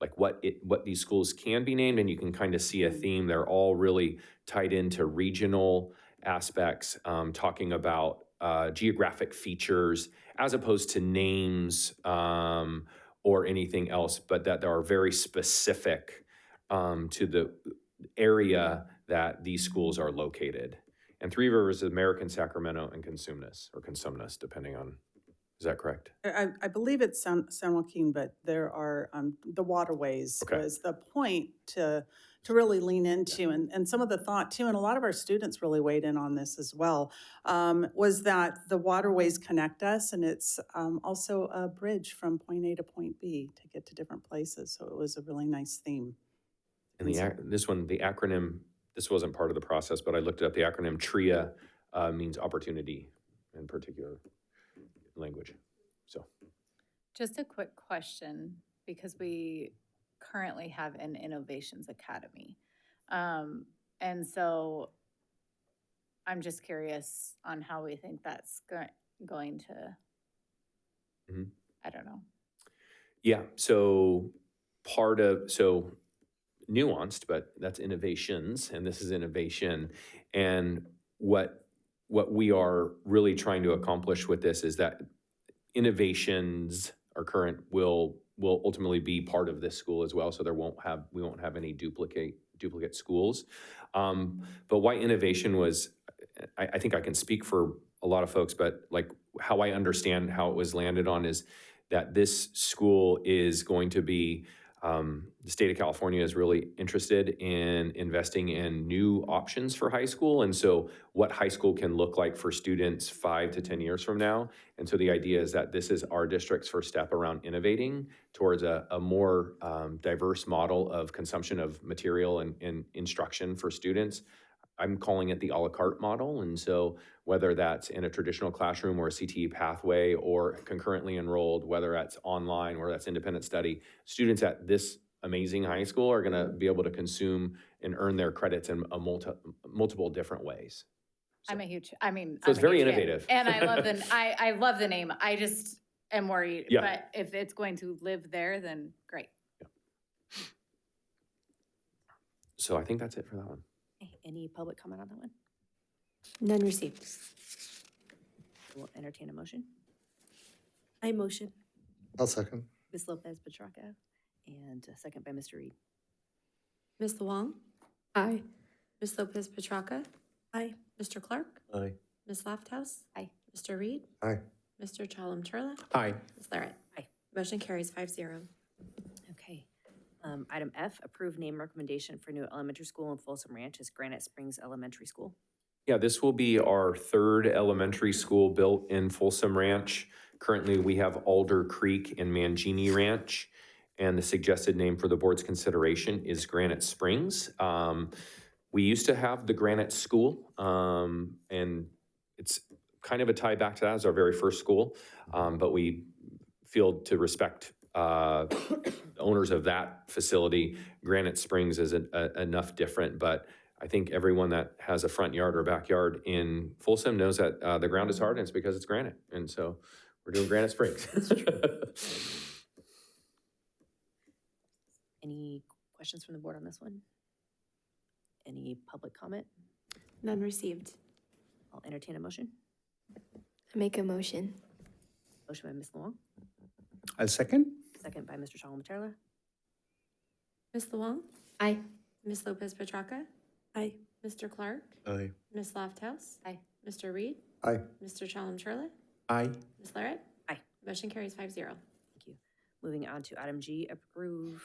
like what these schools can be named, and you can kind of see a theme. They're all really tied into regional aspects, talking about geographic features as opposed to names or anything else, but that there are very specific to the area that these schools are located. And Three Rivers is American, Sacramento, and Consumnes, depending on, is that correct? I believe it's San Joaquin, but there are, the waterways Okay. was the point to really lean into. And some of the thought too, and a lot of our students really weighed in on this as well, was that the waterways connect us, and it's also a bridge from point A to point B to get to different places. So it was a really nice theme. And the acronym, this wasn't part of the process, but I looked it up. The acronym TRIA means opportunity in particular language. So Just a quick question, because we currently have an Innovations Academy. And so I'm just curious on how we think that's going to, I don't know. yeah, so nuanced, but that's innovations, and this is innovation. And what we are really trying to accomplish with this is that innovations, our current, will ultimately be part of this school as well. So we won't have any duplicate schools. But why innovation was, I think I can speak for a lot of folks, but like how I understand how it was landed on is that this school is going to be, the state of California is really interested in investing in new options for high school. And so what high school can look like for students 5 to 10 years from now. And so the idea is that this is our district's first step around innovating towards a more diverse model of consumption of material and instruction for students. I'm calling it the a la carte model. And so whether that's in a traditional classroom or a CTE pathway or concurrently enrolled, whether that's online or that's independent study, students at this amazing high school are gonna be able to consume and earn their credits in multiple different ways. So it's I'm very innovative. And I love I love the name. I just am worried, Yeah. but if it's going to live there, then great. So I think that's it for that one. Any public comment on that one? None received. We'll entertain a motion. I motion. I'll second. Ms. Lopez Petracca, and a second by Mr. Reed. Ms. Luong? Aye. Ms. Lopez Petracca? Aye. Mr. Clark? Aye. Ms. Lofthouse? Aye. Mr. Reed? Aye. Mr. Chalem Churla? Aye. Ms. Larrett? Aye. Motion carries 5-0. Okay. Item F, approve name recommendation for new elementary school in Folsom Ranch as Granite Springs Elementary School. Yeah, this will be our third elementary school built in Folsom Ranch. Currently, we have Alder Creek and Mangini Ranch, and the suggested name for the board's consideration is Granite Springs. We used to have the Granite School, and it's kind of a tie back to that as our very first school, but we feel to respect owners of that facility. Granite Springs is enough different, but I think everyone that has a front yard or backyard in Folsom knows that the ground is hard and it's because it's granite. And so we're doing Granite Springs. Any questions from the board on this one? Any public comment? None received. I'll entertain a motion. I make a motion. Motion by Ms. Luong, I'll second. second by Mr. Chalem-Materla. Ms. Luong? Aye. Ms. Lopez Petracca? Aye. Mr. Clark? Aye. Ms. Lofthouse? Aye. Mr. Reed? Aye. Mr. Chalem Churla? Aye. Ms. Larrett? Aye. Motion carries 5-0. Thank you. Moving on to item G, approve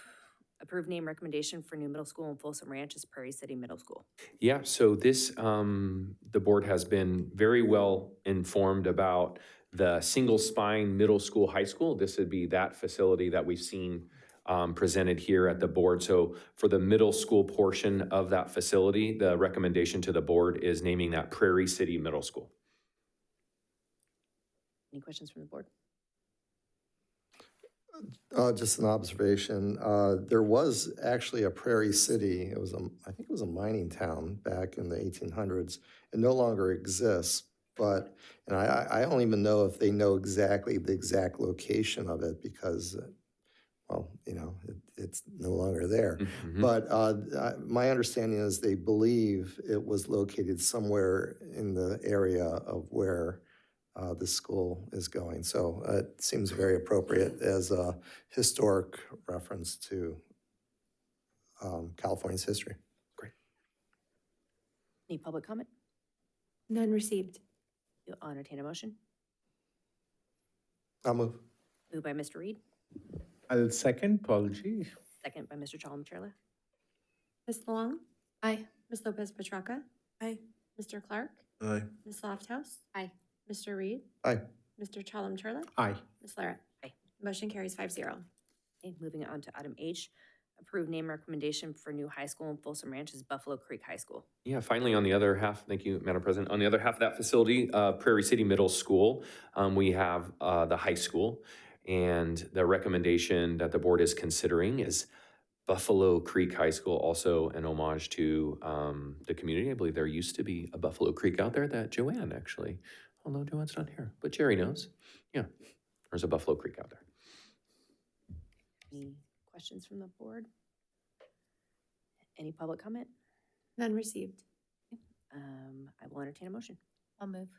name recommendation for new middle school in Folsom Ranch as Prairie City Middle School. Yeah, so this, the board has been very well informed about the single spine middle school, high school. This would be that facility that we've seen presented here at the board. So for the middle school portion of that facility, the recommendation to the board is naming that Prairie City Middle School. Any questions from the board? Just an observation. There was actually a Prairie City. It was I think it was a mining town back in the 1800s. It no longer exists, but, and I don't even know if they know exactly the exact location of it because well, it's no longer there. Mhm. But my understanding is they believe it was located somewhere in the area of where the school is going. So it seems very appropriate as a historic reference to California's history. Any public comment? None received. I'll entertain a motion. I'll move. Moved by Mr. Reed, I'll second Paul G. second by Mr. Chalem-Chella. Ms. Long? Aye. Ms. Lopez Petracca? Aye. Mr. Clark? Aye. Ms. Lofthouse? Aye. Mr. Reed? Aye. Mr. Chalem-Chella? Aye. Ms. Larrett? Aye. Motion carries 5-0. Okay, moving on to item H, approve name recommendation for new high school in Folsom Ranch is Buffalo Creek High School. Yeah, finally, on the other half, thank you, Madam President. On the other half of that facility, Prairie City Middle School, we have the high school. And the recommendation that the board is considering is Buffalo Creek High School, also an homage to the community. I believe there used to be a Buffalo Creek out there that Joanne actually, although Joanne's not here, but Jerry knows. Yeah, there's a Buffalo Creek out there. Any questions from the board? Any public comment? None received. I will entertain a motion. I'll move.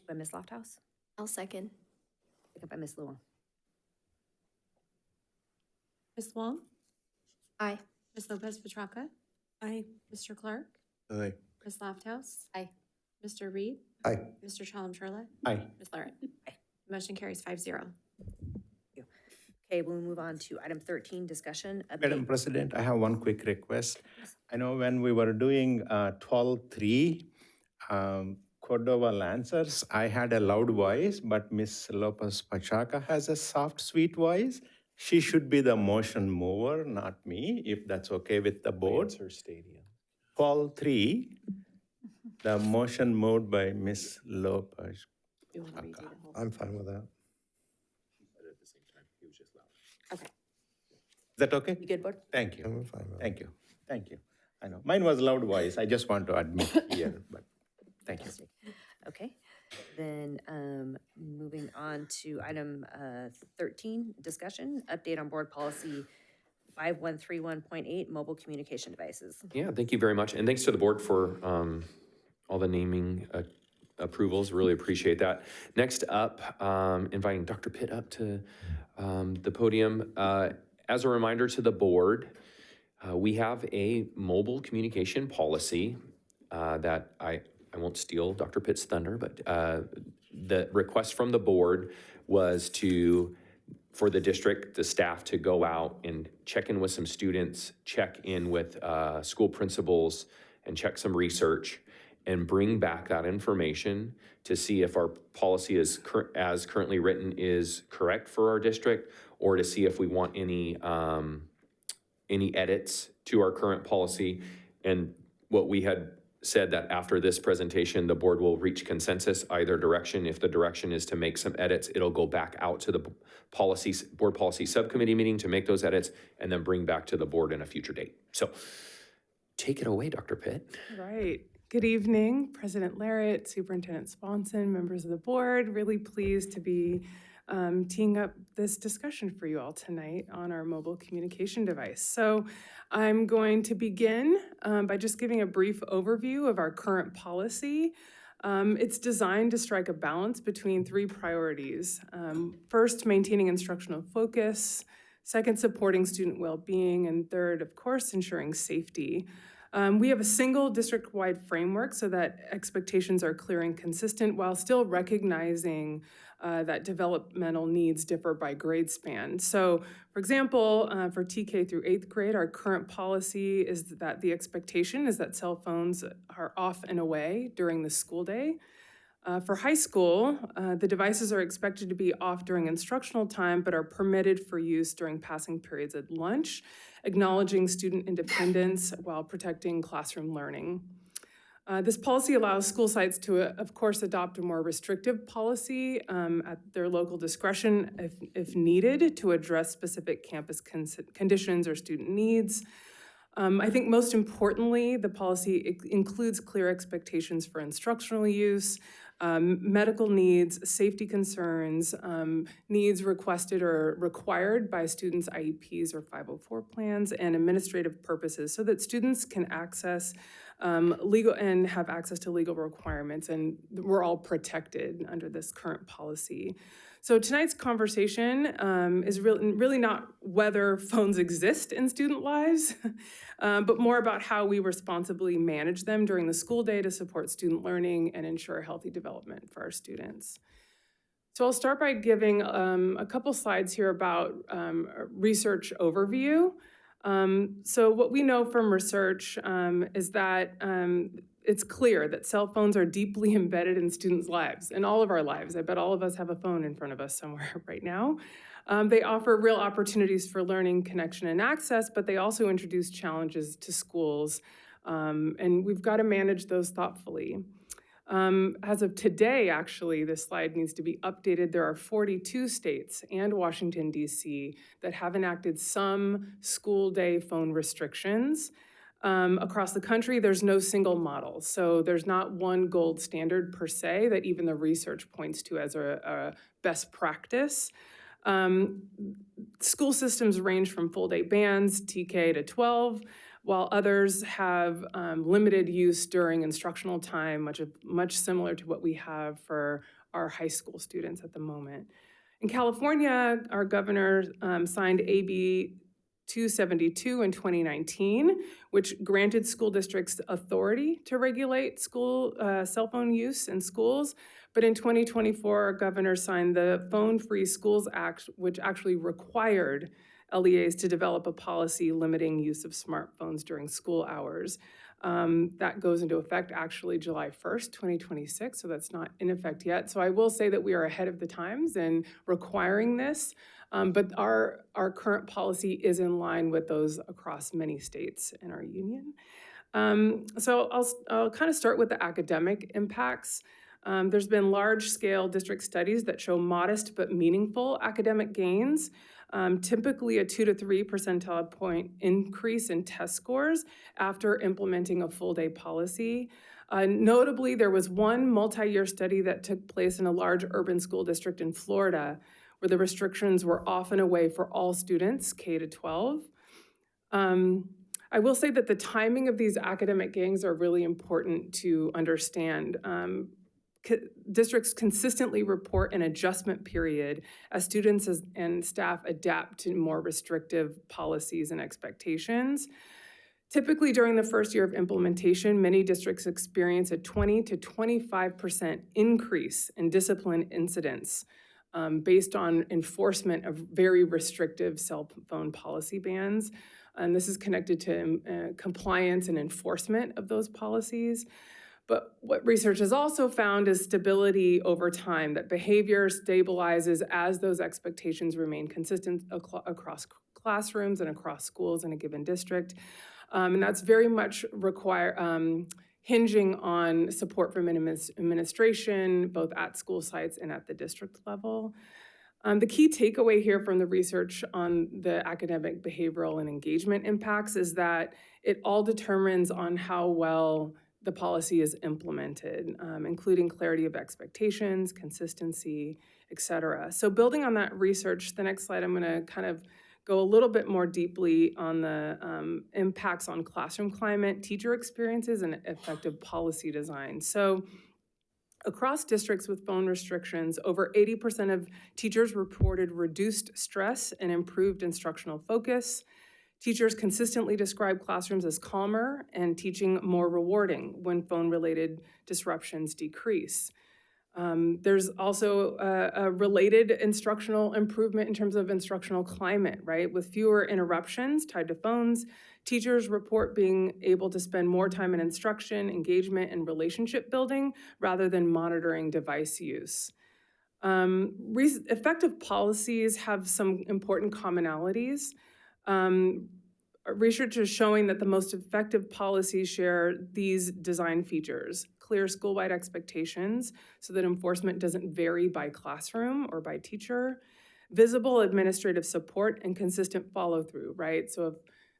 By Ms. Lofthouse, I'll second. second by Ms. Luong. Ms. Long? Aye. Ms. Lopez Petracca? Aye. Mr. Clark? Aye. Ms. Lofthouse? Aye. Mr. Reed? Aye. Mr. Chalem-Chella? Aye. Ms. Larrett? Aye. Motion carries 5-0. Okay, we'll move on to item 13, discussion. Madam President, I have one quick request. I know when we were doing 12-3 Cordova Lancers, I had a loud voice, but Miss Lopez Pachaca has a soft, sweet voice. She should be the motion mover, not me, if that's okay with the board. Lancer Stadium. 12-3, the motion moved by Miss Lopez. I'm fine with that. Okay. Is that okay? You good, board? Thank you. I'm fine with that. Thank you. Thank you. I know, mine was loud voice. I just want to admit here, but thank you. Fantastic. Okay, then moving on to item 13, discussion, update on board policy 5131.8, mobile communication devices. Yeah, thank you very much. And thanks to the board for all the naming approvals. Really appreciate that. Next up, inviting Dr. Pitt up to the podium. As a reminder to the board, we have a mobile communication policy that I won't steal Dr. Pitt's thunder, but the request from the board was for the district, the staff to go out and check in with some students, check in with school principals, and check some research, and bring back that information to see if our policy is as currently written is correct for our district, or to see if we want any edits to our current policy. And what we had said that after this presentation, the board will reach consensus either direction. If the direction is to make some edits, it'll go back out to the board policy subcommittee meeting to make those edits, and then bring back to the board in a future date. So take it away, Dr. Pitt. Right. Good evening, President Larrett, Superintendent Swanson, members of the board. Really pleased to be teeing up this discussion for you all tonight on our mobile communication device. So I'm going to begin by just giving a brief overview of our current policy. It's designed to strike a balance between three priorities. First, maintaining instructional focus. Second, supporting student well-being. And third, of course, ensuring safety. We have a single district-wide framework so that expectations are clear and consistent while still recognizing that developmental needs differ by grade span. So, for example, for TK through 8th grade, our current policy is that the expectation is that cell phones are off and away during the school day. For high school, the devices are expected to be off during instructional time, but are permitted for use during passing periods at lunch, acknowledging student independence while protecting classroom learning. This policy allows school sites to, of course, adopt a more restrictive policy at their local discretion if needed to address specific campus conditions or student needs. I think most importantly, the policy includes clear expectations for instructional use, medical needs, safety concerns, needs requested or required by students' IEPs or 504 plans, and administrative purposes so that students can access legal and have access to legal requirements, and we're all protected under this current policy. So tonight's conversation is really not whether phones exist in student lives, but more about how we responsibly manage them during the school day to support student learning and ensure healthy development for our students. So I'll start by giving a couple slides here about a research overview. So what we know from research is that it's clear that cell phones are deeply embedded in students' lives, in all of our lives. I bet all of us have a phone in front of us somewhere right now. They offer real opportunities for learning, connection, and access, but they also introduce challenges to schools, and we've got to manage those thoughtfully. As of today, actually, this slide needs to be updated. There are 42 states and Washington, D.C. that have enacted some school day phone restrictions. Across the country, there's no single model. So there's not one gold standard per se that even the research points to as a best practice. School systems range from full day bans, TK to 12, while others have limited use during instructional time, much similar to what we have for our high school students at the moment. In California, our governor signed AB 272 in 2019, which granted school districts authority to regulate school cell phone use in schools. But in 2024, our governor signed the Phone Free Schools Act, which actually required LEAs to develop a policy limiting use of smartphones during school hours. That goes into effect actually July 1st, 2026, so that's not in effect yet. So I will say that we are ahead of the times in requiring this, but our current policy is in line with those across many states in our union. So I'll kind of start with the academic impacts. There's been large-scale district studies that show modest but meaningful academic gains. Typically a 2 to 3 percentile point increase in test scores after implementing a full-day policy. Notably, there was one multi-year study that took place in a large urban school district in Florida, where the restrictions were off and away for all students, K to 12. I will say that the timing of these academic gains are really important to understand. Districts consistently report an adjustment period as students and staff adapt to more restrictive policies and expectations. Typically, during the first year of implementation, many districts experience a 20 to 25% increase in discipline incidents based on enforcement of very restrictive cell phone policy bans. And this is connected to compliance and enforcement of those policies. But what research has also found is stability over time, that behavior stabilizes as those expectations remain consistent across classrooms and across schools in a given district. And that's very much hinging on support from administration, both at school sites and at the district level. The key takeaway here from the research on the academic, behavioral, and engagement impacts is that it all determines on how well the policy is implemented, including clarity of expectations, consistency, et cetera. So building on that research, the next slide, I'm gonna kind of go a little bit more deeply on the impacts on classroom climate, teacher experiences, and effective policy design. So across districts with phone restrictions, over 80% of teachers reported reduced stress and improved instructional focus. Teachers consistently describe classrooms as calmer and teaching more rewarding when phone-related disruptions decrease. There's also a related instructional improvement in terms of instructional climate, right? With fewer interruptions tied to phones, teachers report being able to spend more time in instruction, engagement, and relationship building rather than monitoring device use. Effective policies have some important commonalities. Research is showing that the most effective policies share these design features: clear school-wide expectations so that enforcement doesn't vary by classroom or by teacher, visible administrative support, and consistent follow-through, right? So if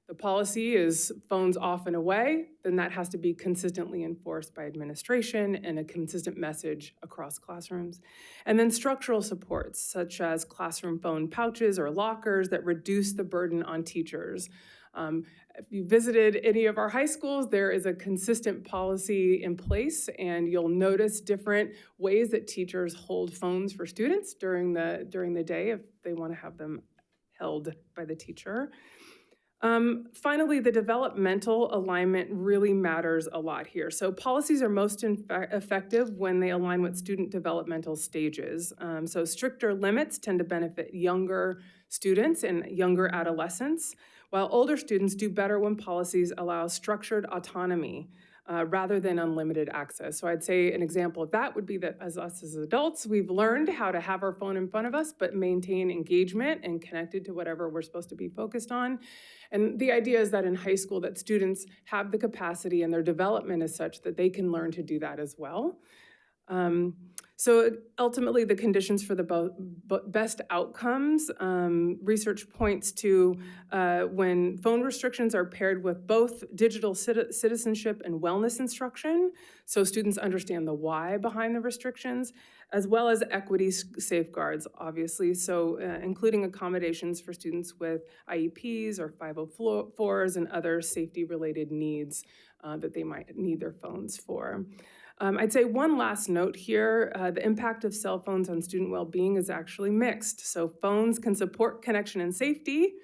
the policy is phones off and away, then that has to be consistently enforced by administration and a consistent message across classrooms. And then structural supports, such as classroom phone pouches or lockers that reduce the burden on teachers. If you visited any of our high schools, there is a consistent policy in place, and you'll notice different ways that teachers hold phones for students during the day if they want to have them held by the teacher. Finally, the developmental alignment really matters a lot here. So policies are most effective when they align with student developmental stages. So stricter limits tend to benefit younger students and younger adolescents, while older students do better when policies allow structured autonomy rather than unlimited access. So I'd say an example of that would be that as adults, we've learned how to have our phone in front of us, but maintain engagement and connected to whatever we're supposed to be focused on. And the idea is that in high school that students have the capacity and their development is such that they can learn to do that as well. So ultimately, the conditions for the best outcomes, research points to when phone restrictions are paired with both digital citizenship and wellness instruction, so students understand the why behind the restrictions, as well as equity safeguards, obviously, so including accommodations for students with IEPs or 504s and other safety-related needs that they might need their phones for. I'd say one last note here, the impact of cell phones on student well-being is actually mixed. So phones can support connection and safety.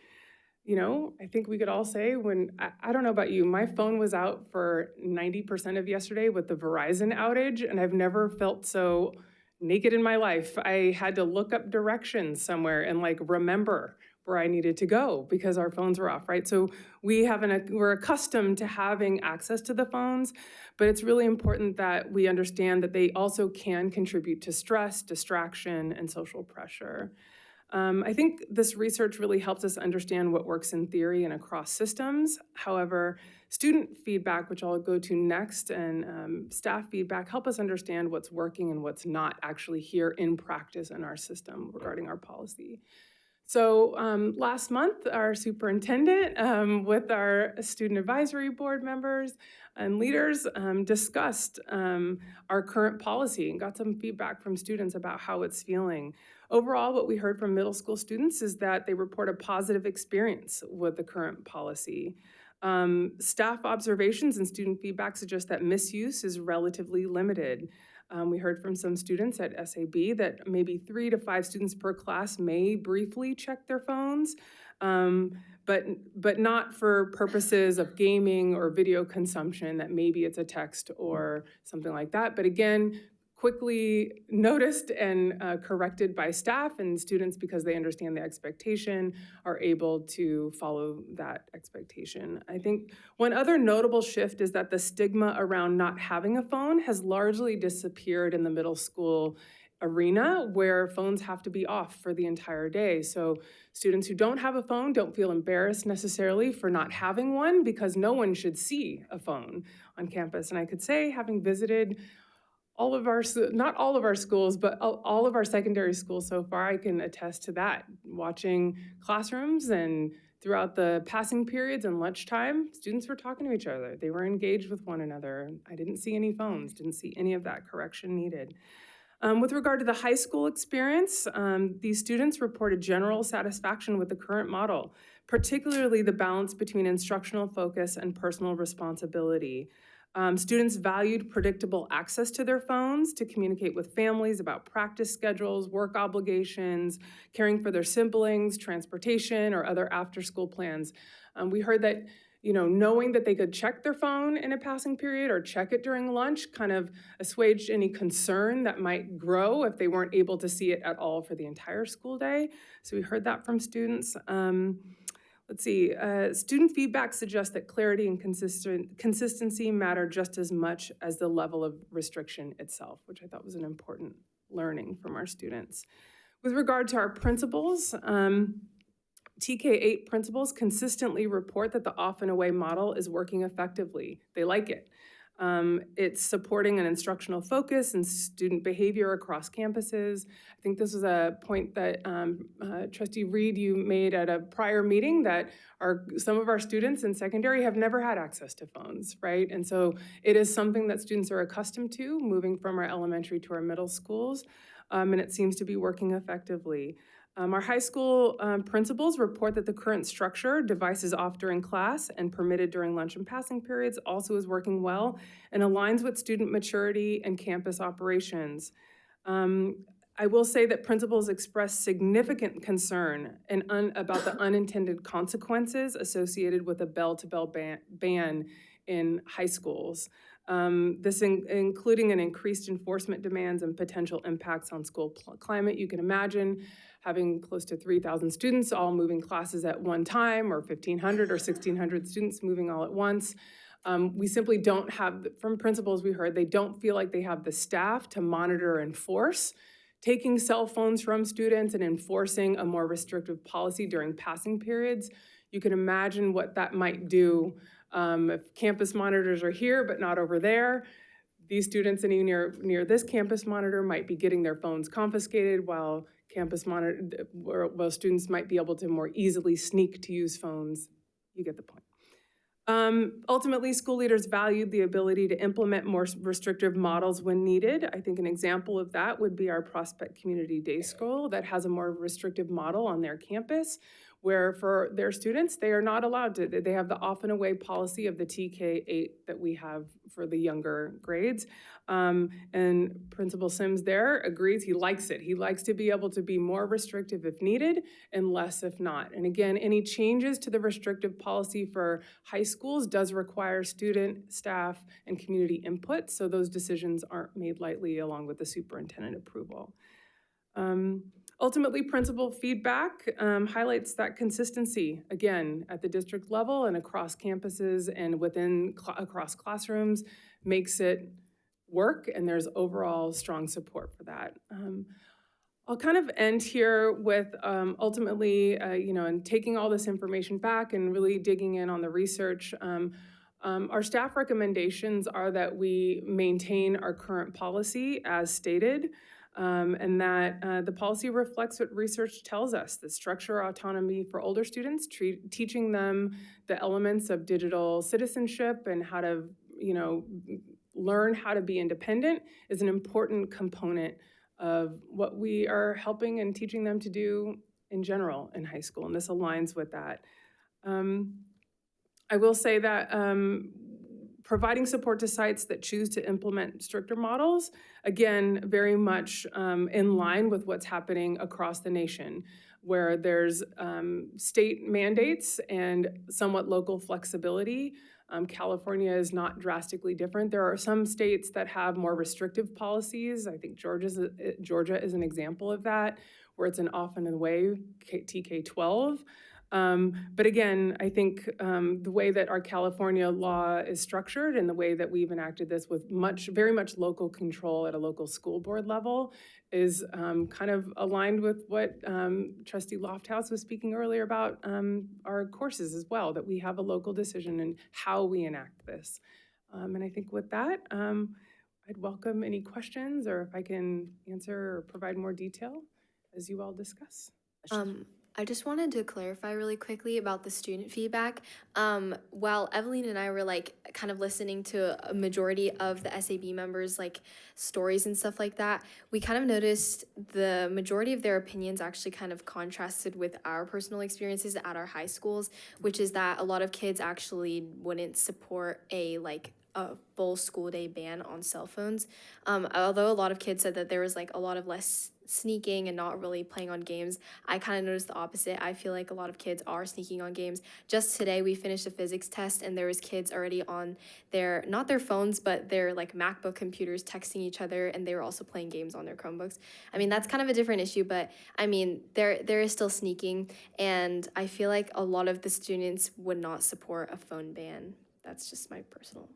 You know, I think we could all say I don't know about you, my phone was out for 90% of yesterday with the Verizon outage, and I've never felt so naked in my life. I had to look up directions somewhere and remember where I needed to go because our phones were off, right? So we're accustomed to having access to the phones, but it's really important that we understand that they also can contribute to stress, distraction, and social pressure. I think this research really helps us understand what works in theory and across systems. However, student feedback, which I'll go to next, and staff feedback help us understand what's working and what's not actually here in practice in our system regarding our policy. So last month, our superintendent with our student advisory board members and leaders discussed our current policy and got some feedback from students about how it's feeling. Overall, what we heard from middle school students is that they report a positive experience with the current policy. Staff observations and student feedback suggest that misuse is relatively limited. We heard from some students at SAB that maybe 3 to 5 students per class may briefly check their phones, but not for purposes of gaming or video consumption, that maybe it's a text or something like that. But again, quickly noticed and corrected by staff, and students, because they understand the expectation, are able to follow that expectation. I think one other notable shift is that the stigma around not having a phone has largely disappeared in the middle school arena, where phones have to be off for the entire day. So students who don't have a phone don't feel embarrassed necessarily for not having one, because no one should see a phone on campus. And I could say, having visited not all of our schools, but all of our secondary schools so far, I can attest to that. Watching classrooms and throughout the passing periods and lunchtime, students were talking to each other. They were engaged with one another. I didn't see any phones, didn't see any of that correction needed. With regard to the high school experience, these students reported general satisfaction with the current model, particularly the balance between instructional focus and personal responsibility. Students valued predictable access to their phones to communicate with families about practice schedules, work obligations, caring for their siblings, transportation, or other after-school plans. We heard that, knowing that they could check their phone in a passing period or check it during lunch kind of assuaged any concern that might grow if they weren't able to see it at all for the entire school day. So we heard that from students. Let's see, student feedback suggests that clarity and consistency matter just as much as the level of restriction itself, which I thought was an important learning from our students. With regard to our principals, TK8 principals consistently report that the off and away model is working effectively. They like it. It's supporting an instructional focus and student behavior across campuses. I think this was a point that Trustee Reed, you made at a prior meeting, that some of our students in secondary have never had access to phones, right? And so it is something that students are accustomed to, moving from our elementary to our middle schools, and it seems to be working effectively. Our high school principals report that the current structure, devices off during class and permitted during lunch and passing periods, also is working well and aligns with student maturity and campus operations. I will say that principals expressed significant concern about the unintended consequences associated with a bell-to-bell ban in high schools. Including an increased enforcement demands and potential impacts on school climate. You can imagine having close to 3,000 students all moving classes at one time, or 1,500 or 1,600 students moving all at once. We simply don't have, from principals we heard, they don't feel like they have the staff to monitor and enforce taking cell phones from students and enforcing a more restrictive policy during passing periods. You can imagine what that might do if campus monitors are here but not over there. These students sitting near this campus monitor might be getting their phones confiscated, while students might be able to more easily sneak to use phones. You get the point. Ultimately, school leaders valued the ability to implement more restrictive models when needed. I think an example of that would be our Prospect Community Day School that has a more restrictive model on their campus, where for their students, they are not allowed to, they have the off and away policy of the TK-8 that we have for the younger grades. And Principal Sims there agrees, he likes it. He likes to be able to be more restrictive if needed and less if not. And again, any changes to the restrictive policy for high schools does require student, staff, and community input, so those decisions aren't made lightly along with the superintendent approval. Ultimately, principal feedback highlights that consistency, again, at the district level and across campuses and across classrooms, makes it work, and there's overall strong support for that. I'll kind of end here with ultimately, and taking all this information back and really digging in on the research. Our staff recommendations are that we maintain our current policy as stated, and that the policy reflects what research tells us, the structure autonomy for older students, teaching them the elements of digital citizenship and how to, learn how to be independent is an important component of what we are helping and teaching them to do in general in high school, and this aligns with that. I will say that providing support to sites that choose to implement stricter models, again, very much in line with what's happening across the nation, where there's state mandates and somewhat local flexibility. California is not drastically different. There are some states that have more restrictive policies. I think Georgia is an example of that, where it's an off and away TK-12. But again, I think the way that our California law is structured and the way that we've enacted this with very much local control at a local school board level is kind of aligned with what Trustee Lofthouse was speaking earlier about our courses as well, that we have a local decision in how we enact this. And I think with that, I'd welcome any questions, or if I can answer or provide more detail as you all discuss. I just wanted to clarify really quickly about the student feedback. While Evelyn and I were kind of listening to a majority of the SAB members' stories and stuff like that, we kind of noticed the majority of their opinions actually kind of contrasted with our personal experiences at our high schools, which is that a lot of kids actually wouldn't support a full school day ban on cell phones. Although a lot of kids said that there was a lot of less sneaking and not really playing on games, I kind of noticed the opposite. I feel like a lot of kids are sneaking on games. Just today we finished a physics test and there was kids already on not their phones, but their MacBook computers texting each other, and they were also playing games on their Chromebooks. I mean, that's kind of a different issue, but I mean, there is still sneaking, and I feel like a lot of the students would not support a phone ban. That's just my personal.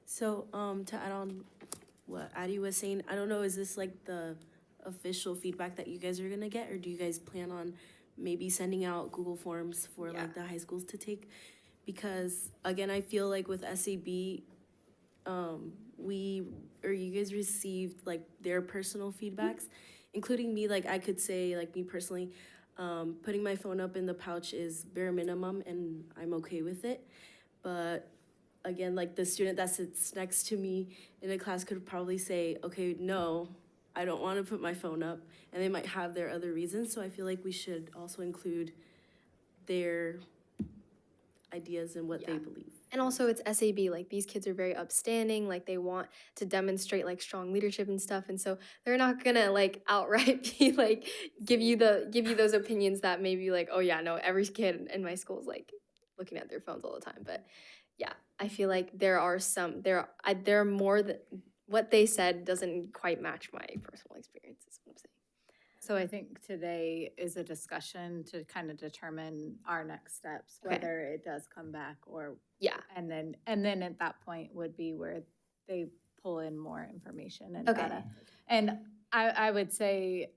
So to add on what Addie was saying, I don't know, is this the official feedback that you guys are gonna get, or do you guys plan on maybe sending out Google Forms for the high schools to take? because again, I feel like with SAB, you guys received like their personal feedbacks, including me. Like I could say, like me personally, putting my phone up in the pouch is bare minimum, and I'm okay with it. But again, like the student that sits next to me in a class could probably say, okay, no, I don't want to put my phone up, and they might have their other reasons. So I feel like we should also include their ideas and what they believe. And also it's SAB, like these kids are very upstanding, like they want to demonstrate like strong leadership and stuff. And so they're not gonna like outright be like, give you those opinions that maybe like, oh yeah, no, every kid in my school is like looking at their phones all the time. But yeah, I feel like there are more that what they said doesn't quite match my personal experience, is what I'm saying. So I think today is a discussion to kind of determine our next steps, whether it does come back or. Yeah. And then at that point would be where they pull in more information and Okay. data. And I would say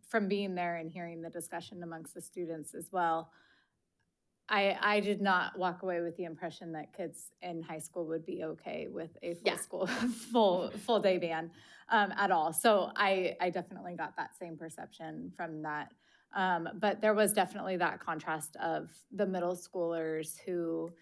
from being there and hearing the discussion amongst the students as well, I did not walk away with the impression that kids in high school would be okay with a full day ban at all. So I definitely got that same perception from that. But there was definitely that contrast of the middle schoolers who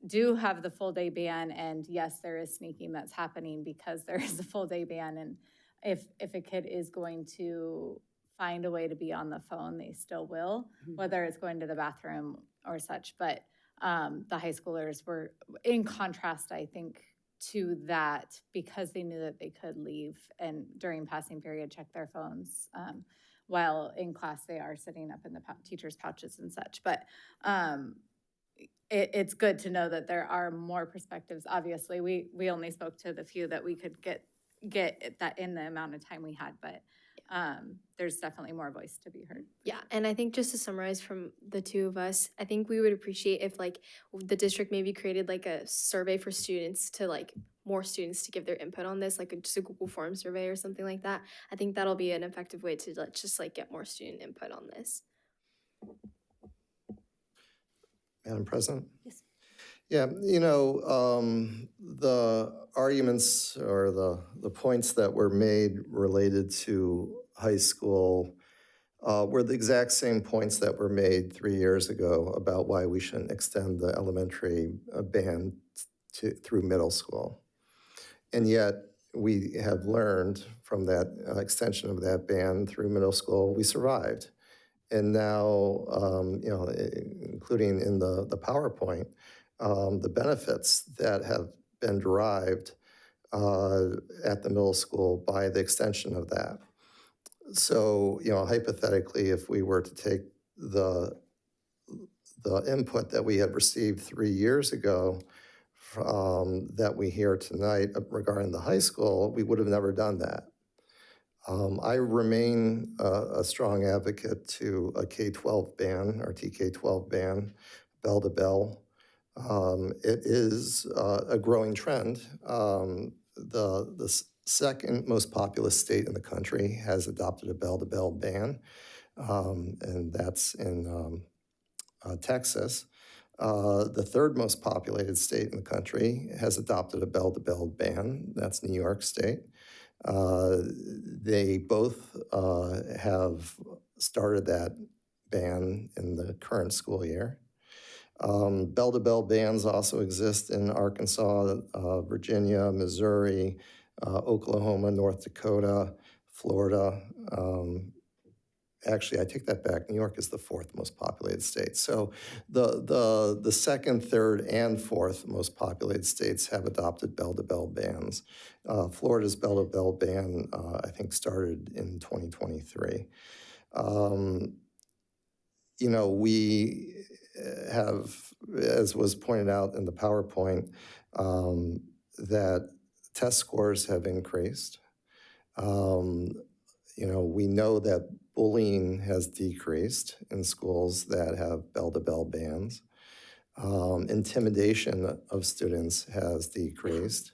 do have the full day ban, and yes, there is sneaking that's happening because there is a full day ban. And if a kid is going to find a way to be on the phone, they still will, whether it's going to the bathroom or such. But the high schoolers were in contrast, I think, to that, because they knew that they could leave and during passing period check their phones while in class they are sitting up in the teachers' pouches and such. But it's good to know that there are more perspectives. Obviously, we only spoke to the few that we could get that in the amount of time we had, but there's definitely more voice to be heard. Yeah, and I think just to summarize from the two of us, I think we would appreciate if like the district maybe created like a survey for students to like more students to give their input on this, like just a Google Form survey or something like that. I think that'll be an effective way to just like get more student input on this. Madam President? Yes. Yeah, the arguments or the points that were made related to high school were the exact same points that were made 3 years ago about why we shouldn't extend the elementary ban through middle school. And yet, we have learned from that extension of that ban through middle school, we survived. And now, including in the PowerPoint, the benefits that have been derived at the middle school by the extension of that. So, hypothetically, if we were to take the input that we had received 3 years ago that we hear tonight regarding the high school, we would have never done that. I remain a strong advocate to a K-12 ban or TK-12 ban, bell to bell. It is a growing trend. The second most populous state in the country has adopted a bell to bell ban, and that's in Texas. The third most populated state in the country has adopted a bell to bell ban. That's New York State. They both have started that ban in the current school year. Bell-to-bell bans also exist in Arkansas, Virginia, Missouri, Oklahoma, North Dakota, Florida. Actually, I take that back. New York is the fourth most populated state. So the second, third, and fourth most populated states have adopted bell-to-bell bans. Florida's bell-to-bell ban, I think, started in 2023. We have, as was pointed out in the PowerPoint, that test scores have increased. We know that bullying has decreased in schools that have bell-to-bell bans. Intimidation of students has decreased.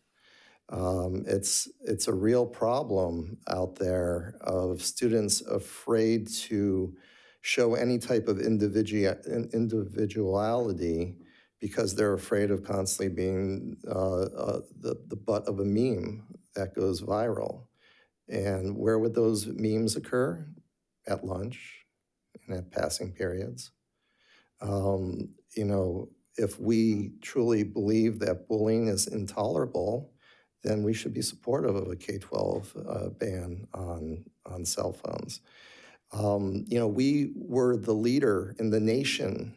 It's a real problem out there of students afraid to show any type of individuality because they're afraid of constantly being the butt of a meme that goes viral. And where would those memes occur? At lunch and at passing periods. You know, if we truly believe that bullying is intolerable, then we should be supportive of a K-12 ban on cell phones. You know, we were the leader in the nation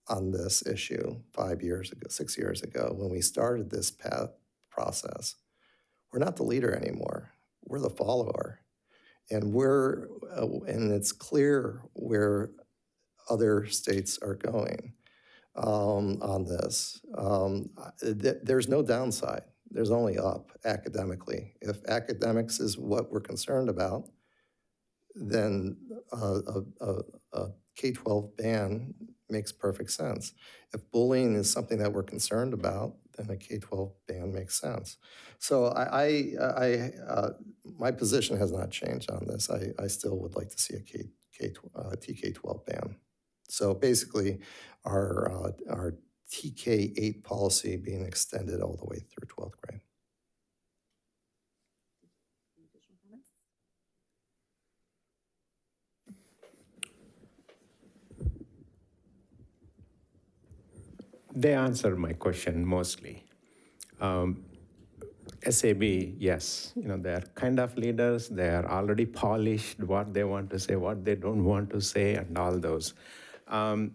on this issue 5 years ago, 6 years ago, when we started this process. We're not the leader anymore. We're the follower. And and it's clear where other states are going on this. There's no downside. There's only up academically. If academics is what we're concerned about, then a K-12 ban makes perfect sense. If bullying is something that we're concerned about, then a K-12 ban makes sense. So my position has not changed on this. I still would like to see a TK-12 ban. So basically, our TK-8 policy being extended all the way through 12th grade. They answered my question mostly. SAB, yes, you know, they're kind of leaders. They are already polished what they want to say, what they don't want to say, and all those. I'm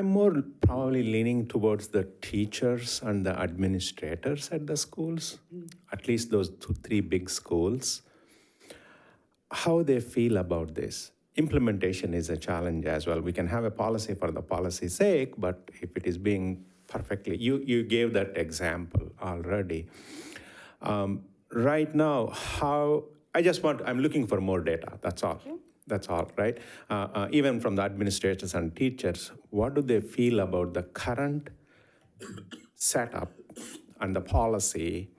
more probably leaning towards the teachers and the administrators at the schools, at least those 2-3 big schools, how they feel about this. Implementation is a challenge as well. We can have a policy for the policy's sake, but if it is being perfectly, you gave that example already. Right now, I'm looking for more data, that's all. That's all, right? Even from the administrators and teachers, what do they feel about the current setup and the policy?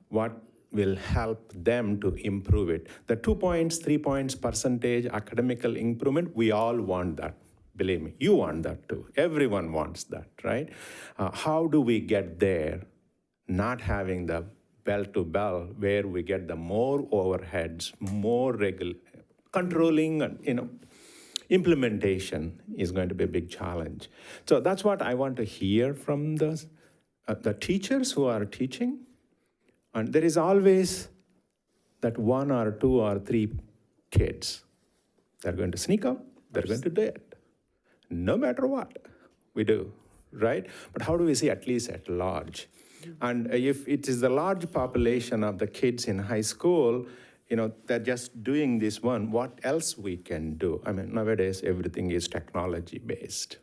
What will help them to improve it? The 2 points, 3 points percentage academical improvement, we all want that. Believe me, you want that too. Everyone wants that, right? How do we get there, not having the bell to bell, where we get the more overheads, more controlling, and implementation is going to be a big challenge. So that's what I want to hear from the teachers who are teaching. And there is always that 1 or 2 or 3 kids. They're going to sneak up, they're going to do it. No matter what we do, right? But how do we see at least at large? And if it is the large population of the kids in high school, you know, they're just doing this one, what else we can do? I mean, nowadays, everything is technology-based.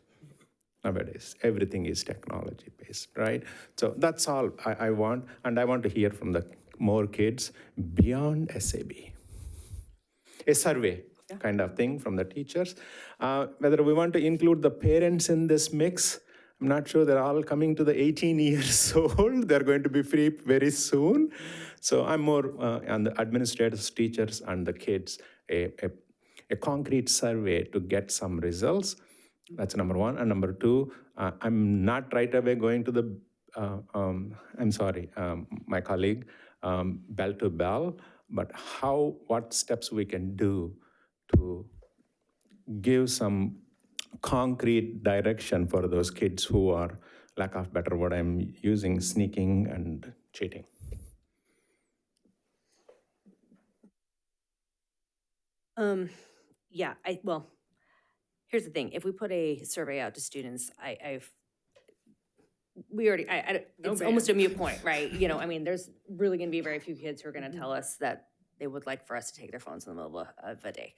Nowadays, everything is technology-based, right? So that's all I want, and I want to hear from the more kids beyond SAB. A survey kind of thing from the teachers. Whether we want to include the parents in this mix, I'm not sure. They're all coming to the 18 years old. They're going to be free very soon. So I'm more on the administrators, teachers, and the kids, a concrete survey to get some results. That's number 1. And number 2, I'm not right away going to the, my colleague, bell to bell, but what steps we can do to give some concrete direction for those kids who are, lack of better word I'm using, sneaking and cheating. Yeah, well, here's the thing. If we put a survey out to students, it's almost a moot point, right? You know, I mean, there's really gonna be very few kids who are gonna tell us that they would like for us to take their phones in the middle of a day.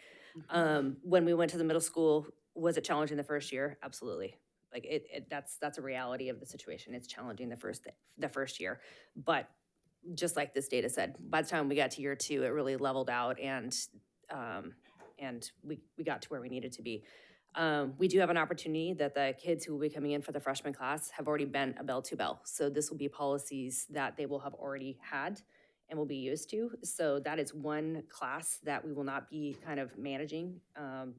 When we went to the middle school, was it challenging the first year? Absolutely. Like that's a reality of the situation. It's challenging the first year. But just like this data said, by the time we got to year 2, it really leveled out and we got to where we needed to be. We do have an opportunity that the kids who will be coming in for the freshman class have already been a bell to bell. So this will be policies that they will have already had and will be used to. So that is one class that we will not be kind of managing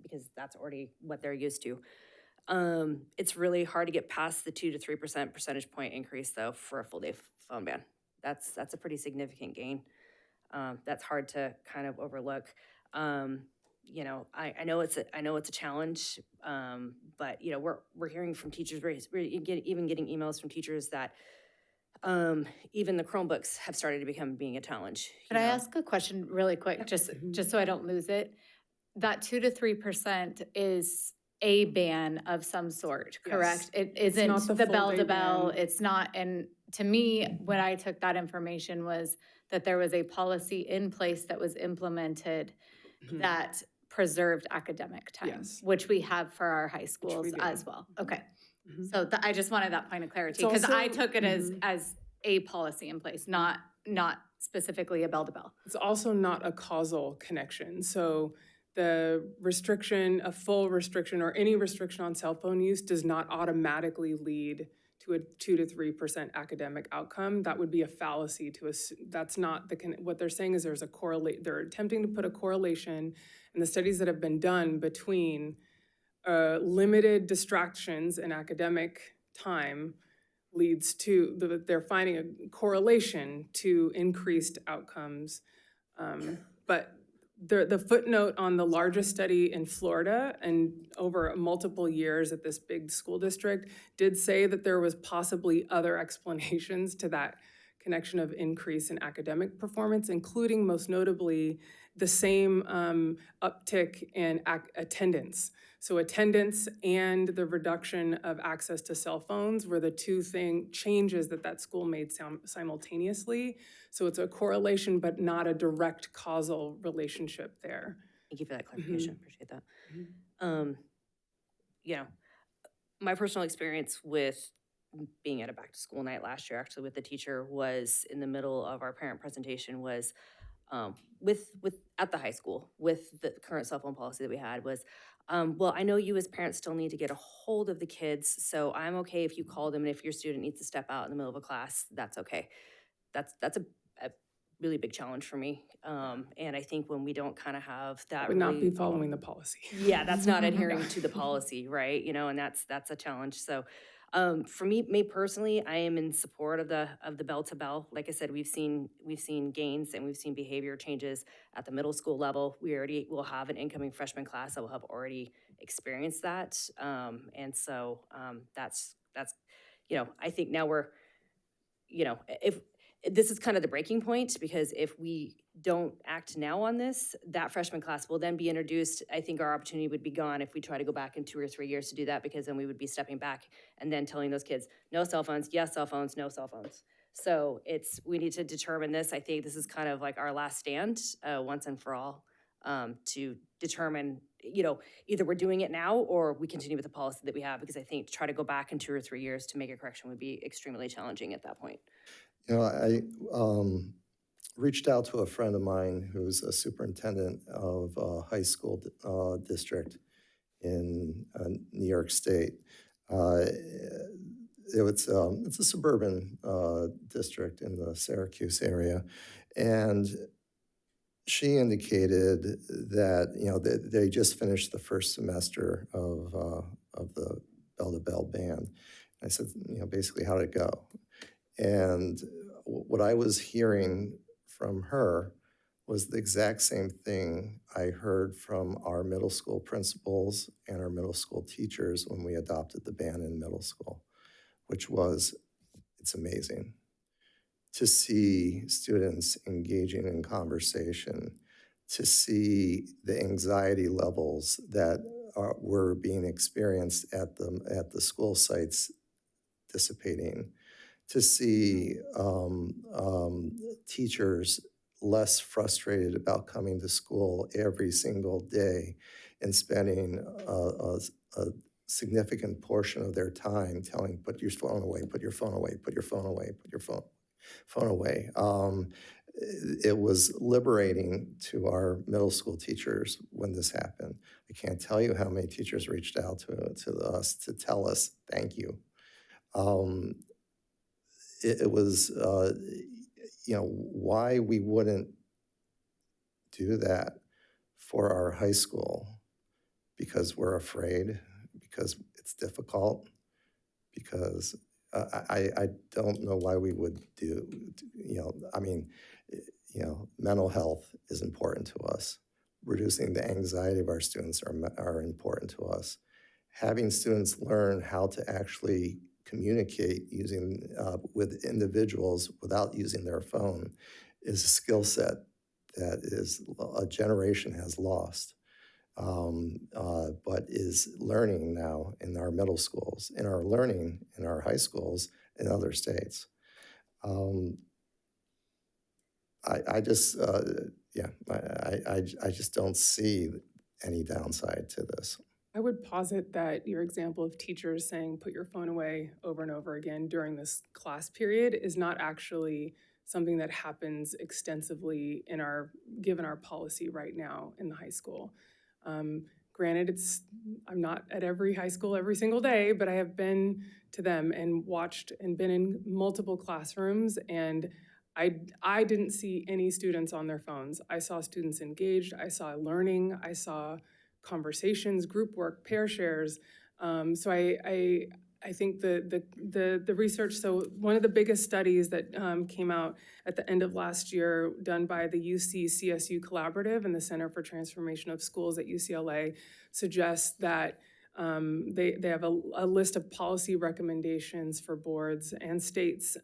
because that's already what they're used to. It's really hard to get past the 2 to 3% percentage point increase though for a full day phone ban. That's a pretty significant gain. That's hard to kind of overlook. You know, I know it's a challenge, but you know, we're hearing from teachers, even getting emails from teachers that even the Chromebooks have started to being a challenge. Could I ask a question really quick, just so I don't lose it? That 2 to 3% is a ban of some sort, correct? It isn't not the the full bell day to bell, ban. it's not, and to me, when I took that information was that there was a policy in place that was implemented that preserved academic time, Yes. which we have for our high schools do. as well. Okay. So I just wanted that point of clarity, It's because I also- took it as a policy in place, not specifically a bell to bell. It's also not a causal connection. So the restriction, a full restriction or any restriction on cell phone use does not automatically lead to a 2 to 3% academic outcome. That would be a fallacy to us. That's not what they're saying is there's a correlate. They're attempting to put a correlation in the studies that have been done between limited distractions in academic time leads to, they're finding a correlation to increased outcomes. But the footnote on the largest study in Florida and over multiple years at this big school district did say that there was possibly other explanations to that connection of increase in academic performance, including most notably the same uptick in attendance. So attendance and the reduction of access to cell phones were the two changes that school made simultaneously. So it's a correlation, but not a direct causal relationship there. Thank you for that clarification. Appreciate that. You know, my personal experience with being at a back to school night last year, actually with the teacher, was in the middle of our parent presentation was at the high school with the current cell phone policy that we had was, well, I know you as parents still need to get a hold of the kids, so I'm okay if you call them, and if your student needs to step out in the middle of a class, that's okay. That's a really big challenge for me. And I think when we don't kind of have that, Would not be following the policy. Yeah, that's not adhering to the policy, right? You know, and that's a challenge. So for me personally, I am in support of the bell to bell. Like I said, we've seen gains and we've seen behavior changes at the middle school level. We already will have an incoming freshman class that will have already experienced that. And so that's you know, I think now we're, you know, if this is kind of the breaking point, because if we don't act now on this, that freshman class will then be introduced. I think our opportunity would be gone if we try to go back in 2 or 3 years to do that, because then we would be stepping back and then telling those kids, no cell phones, yes cell phones, no cell phones. So we need to determine this. I think this is kind of like our last stand once and for all to determine, you know, either we're doing it now or we continue with the policy that we have, because I think to try to go back in 2 or 3 years to make a correction would be extremely challenging at that point. You know, I reached out to a friend of mine who's a superintendent of a high school district in New York State. It's a suburban district in the Syracuse area, and she indicated that, you know, they just finished the first semester of the bell-to-bell ban. I said, you know, basically, how did it go? And what I was hearing from her was the exact same thing I heard from our middle school principals and our middle school teachers when we adopted the ban in middle school, which was, it's amazing to see students engaging in conversation, to see the anxiety levels that were being experienced at the school sites dissipating, to see teachers less frustrated about coming to school every single day and spending a significant portion of their time telling, put your phone away, put your phone away, put your phone away, put your phone away. It was liberating to our middle school teachers when this happened. I can't tell you how many teachers reached out to us to tell us thank you. It was, you know, why we wouldn't do that for our high school, because we're afraid, because It's difficult because I don't know why we would do, mental health is important to us. Reducing the anxiety of our students are important to us. Having students learn how to actually communicate using with individuals without using their phone is a skill set that is a generation has lost, but is learning now in our middle schools, in our learning in our high schools in other states. I just don't see any downside to this. I would posit that your example of teachers saying, put your phone away over and over again during this class period is not actually something that happens extensively given our policy right now in the high school. Granted, I'm not at every high school every single day, but I have been to them and watched and been in multiple classrooms, and I didn't see any students on their phones. I saw students engaged, I saw learning, I saw conversations, group work, pair shares. So I think the research, so one of the biggest studies that came out at the end of last year, done by the UC CSU Collaborative and the Center for Transformation of Schools at UCLA, suggests that they have a list of policy recommendations for boards and states,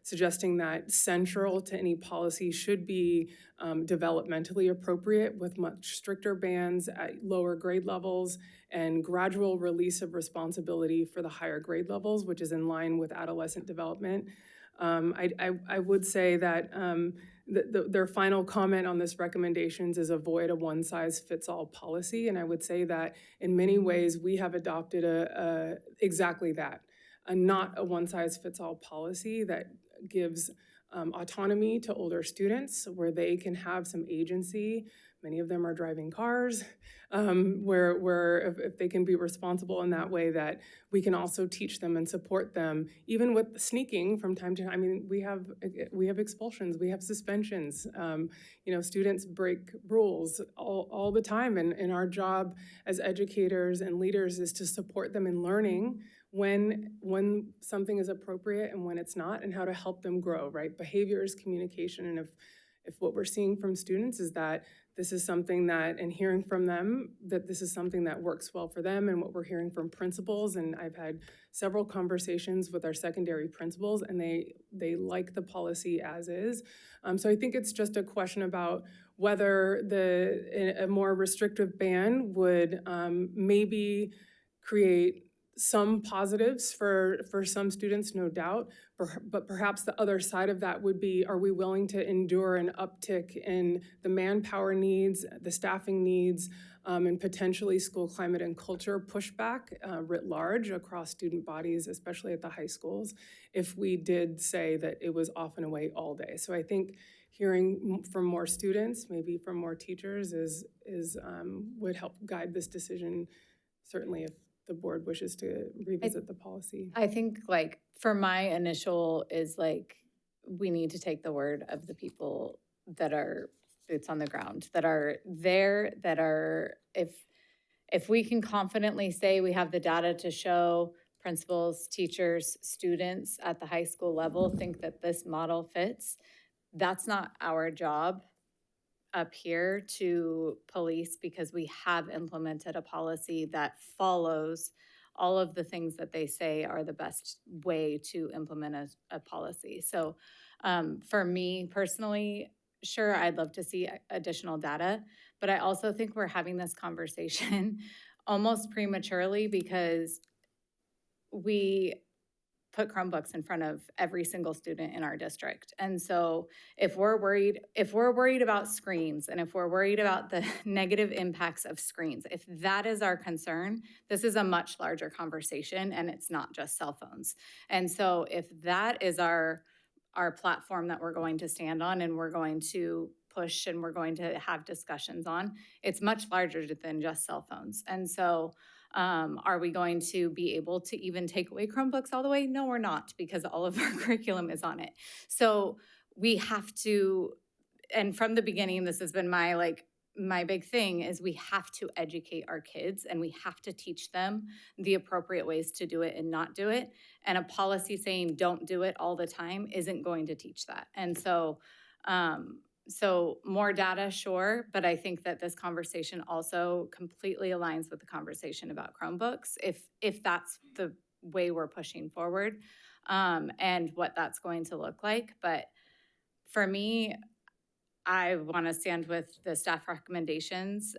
suggesting that central to any policy should be developmentally appropriate with much stricter bans at lower grade levels and gradual release of responsibility for the higher grade levels, which is in line with adolescent development. I would say that their final comment on this recommendations is avoid a one-size-fits-all policy, and I would say that in many ways we have adopted exactly that, not a one-size-fits-all policy that gives autonomy to older students where they can have some agency. Many of them are driving cars, where if they can be responsible in that way, that we can also teach them and support them, even with sneaking from time to time. I mean, we have expulsions, we have suspensions. Students break rules all the time, and our job as educators and leaders is to support them in learning when something is appropriate and when it's not, and how to help them grow, right? Behavior is communication, and if what we're seeing from students is that this is something that, and hearing from them, that this is something that works well for them, and what we're hearing from principals, and I've had several conversations with our secondary principals, and they like the policy as is. So I think it's just a question about whether a more restrictive ban would maybe create some positives for some students, no doubt, but perhaps the other side of that would be, are we willing to endure an uptick in the manpower needs, the staffing needs, and potentially school climate and culture pushback writ large across student bodies, especially at the high schools, if we did say that it was off and away all day. So I think hearing from more students, maybe from more teachers, would help guide this decision, certainly if the board wishes to revisit the policy. I think for my initial is we need to take the word of the people that are boots on the ground, that are there, that are, if we can confidently say we have the data to show principals, teachers, students at the high school level think that this model fits, that's not our job up here to police, because we have implemented a policy that follows all of the things that they say are the best way to implement a policy. So for me personally, sure, I'd love to see additional data, but I also think we're having this conversation almost prematurely because we put Chromebooks in front of every single student in our district. And so if we're worried about screens, and if we're worried about the negative impacts of screens, if that is our concern, this is a much larger conversation, and it's not just cell phones. And so if that is our platform that we're going to stand on, and we're going to push, and we're going to have discussions on, it's much larger than just cell phones. And so are we going to be able to even take away Chromebooks all the way? No, we're not, because all of our curriculum is on it. So we have to, and from the beginning, this has been my my big thing is we have to educate our kids and we have to teach them the appropriate ways to do it and not do it. And a policy saying don't do it all the time isn't going to teach that. And so, so more data, sure, but I think that this conversation also completely aligns with the conversation about Chromebooks, if that's the way we're pushing forward, and what that's going to look like. But for me, I want to stand with the staff recommendations.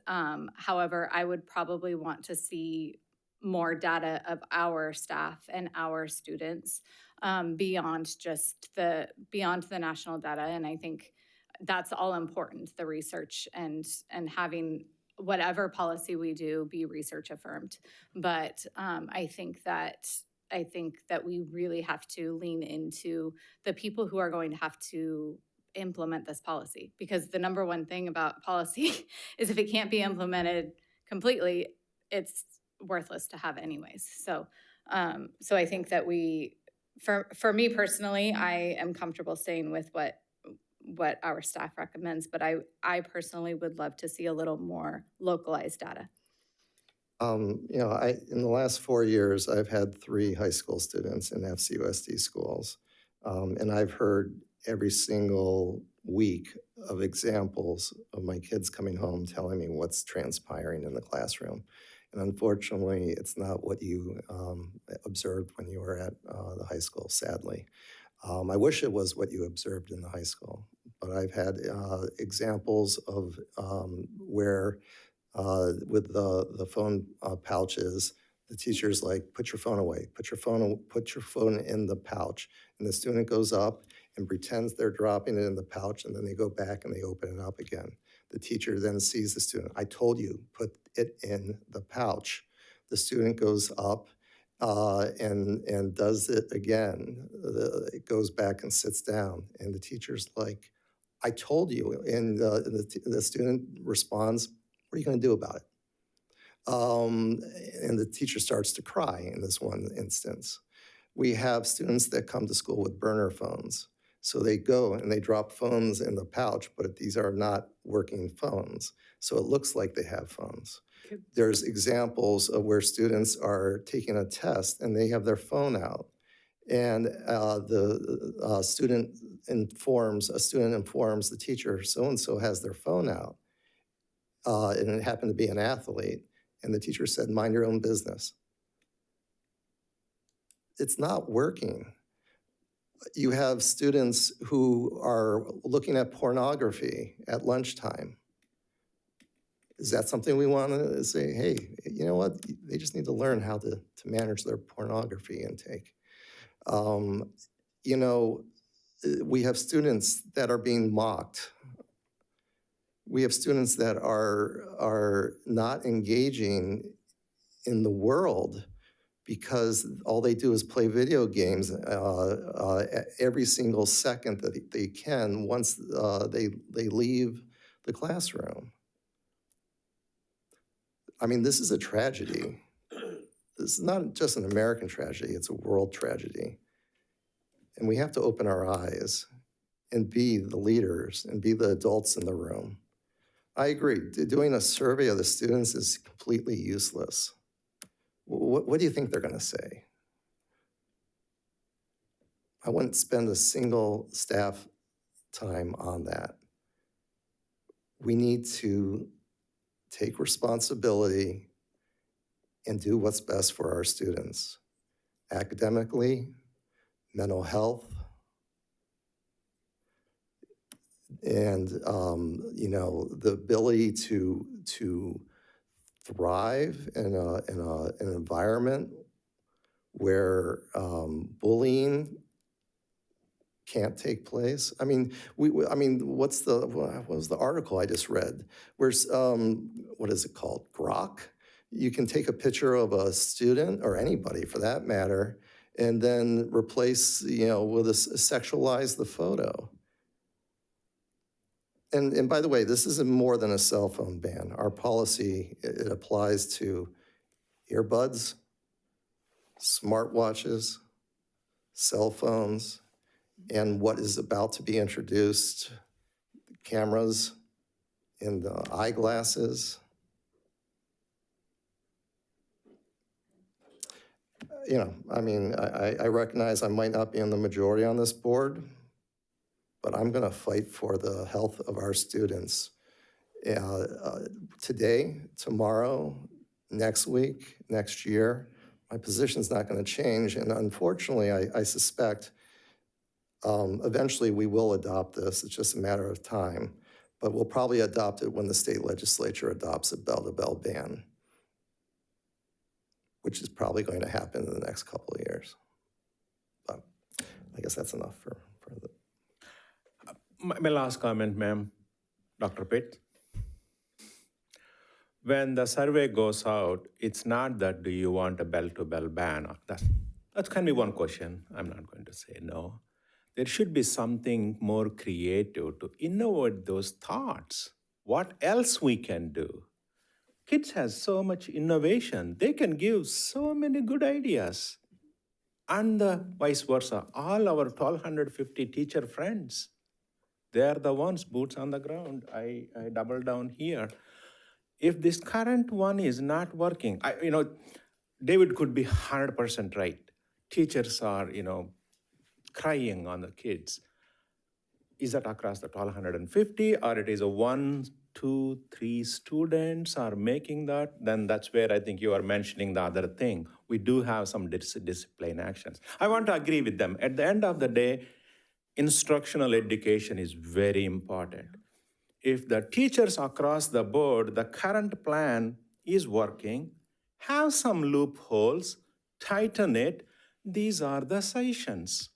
However, I would probably want to see more data of our staff and our students, beyond the national data. And I think that's all important, the research and having whatever policy we do be research affirmed. But I think that we really have to lean into the people who are going to have to implement this policy, because the number one thing about policy is if it can't be implemented completely, it's worthless to have anyways. So so I think that for me personally, I am comfortable staying with what our staff recommends, but I personally would love to see a little more localized data. In the last 4 years, I've had 3 high school students in FCUSD schools, and I've heard every single week of examples of my kids coming home telling me what's transpiring in the classroom. And unfortunately, it's not what you observed when you were at the high school, sadly. I wish it was what you observed in the high school, but I've had examples of where with the phone pouches, the teacher's like, put your phone away, put your phone in the pouch. And the student goes up and pretends they're dropping it in the pouch, and then they go back and they open it up again. The teacher then sees the student. I told you, put it in the pouch. The student goes up and does it again. It goes back and sits down, and the teacher's like, I told you. And the student responds, what are you going to do about it? And the teacher starts to cry in this one instance. We have students that come to school with burner phones. So they go and they drop phones in the pouch, but these are not working phones. So it looks like they have phones. There's examples of where students are taking a test and they have their phone out. And the student informs the teacher, so-and-so has their phone out. And it happened to be an athlete. And the teacher said, mind your own business. It's not working. You have students who are looking at pornography at lunchtime. Is that something we want to say, hey, you know what? They just need to learn how to manage their pornography intake. We have students that are being mocked. We have students that are not engaging in the world because all they do is play video games every single second that they can once they leave the classroom. I mean, this is a tragedy. This is not just an American tragedy, it's a world tragedy. And we have to open our eyes and be the leaders and be the adults in the room. I agree, doing a survey of the students is completely useless. What do you think they're going to say? I wouldn't spend a single staff time on that. We need to take responsibility and do what's best for our students. Academically, mental health, and the ability to thrive in an environment where bullying can't take place. I mean, what was the article I just read? Where's what is it called? Grok. You can take a picture of a student or anybody for that matter, and then replace with sexualize the photo. And by the way, this is more than a cell phone ban. Our policy, it applies to earbuds, smartwatches, cell phones, and what is about to be introduced, cameras in the eyeglasses. You know, I mean, I recognize I might not be in the majority on this board, but I'm going to fight for the health of our students. Today, tomorrow, next week, next year, my position's not going to change. And unfortunately, I suspect eventually we will adopt this. It's just a matter of time. But we'll probably adopt it when the state legislature adopts a bell-to-bell ban, which is probably going to happen in the next couple of years. But I guess that's enough for the... My last comment, ma'am, Dr. Pitt. When the survey goes out, it's not that do you want a bell-to-bell ban? That can be one question. I'm not going to say no. There should be something more creative to innovate those thoughts. What else we can do? Kids have so much innovation. They can give so many good ideas. And vice versa, all our 1,250 teacher friends, they are the ones, boots on the ground. I double down here. If this current one is not working, David could be 100% right. Teachers are, crying on the kids. Is that across the 1,250, or it is a 1, 2, 3 students are making that? Then that's where I think you are mentioning the other thing. We do have some discipline actions. I want to agree with them. At the end of the day, instructional education is very important. If the teachers across the board, the current plan is working, have some loopholes, tighten it, these are the suggestions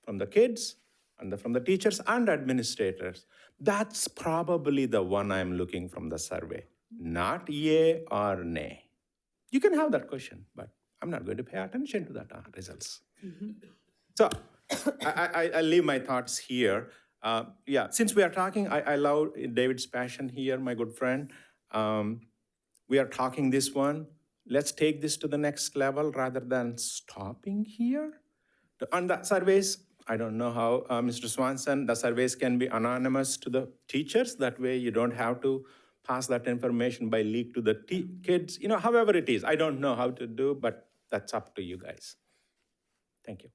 from the kids and from the teachers and administrators. That's probably the one I'm looking from the survey, not yay or nay. You can have that question, but I'm not going to pay attention to that results. So I leave my thoughts here. Since we are talking, I love David's passion here, my good friend. We are talking this one. Let's take this to the next level rather than stopping here. On the surveys, I don't know how, Mr. Swanson, the surveys can be anonymous to the teachers. That way you don't have to pass that information by leak to the kids. However it is. I don't know how to do, but that's up to you guys. Thank you.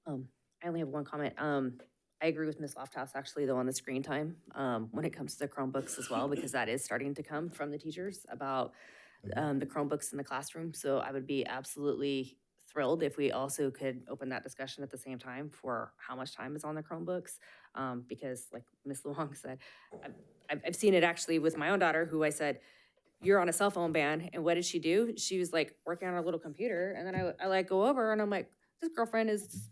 I only have one comment. I agree with Ms. Lofthouse, actually, though, on the screen time when it comes to the Chromebooks as well, because that is starting to come from the teachers about the Chromebooks in the classroom. So I would be absolutely thrilled if we also could open that discussion at the same time for how much time is on the Chromebooks, because like Ms. Luong said, I've seen it actually with my own daughter, who I said, you're on a cell phone ban, and what did she do? She was like working on her little computer, and then I like go over and I'm like, this girlfriend is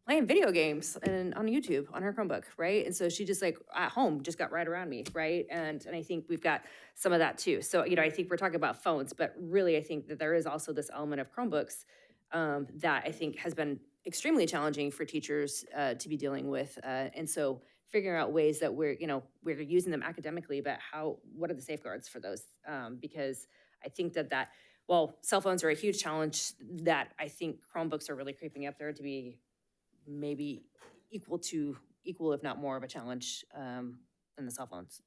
playing video games and on YouTube on her Chromebook, right? And so she just like at home just got right around me, right? And I think we've got some of that too. So, I think we're talking about phones, but really I think that there is also this element of Chromebooks that I think has been extremely challenging for teachers to be dealing with. And so figuring out ways that we're using them academically, but what are the safeguards for those? Because I think that while cell phones are a huge challenge, that I think Chromebooks are really creeping up there to be maybe equal, if not more of a challenge than the cell phones.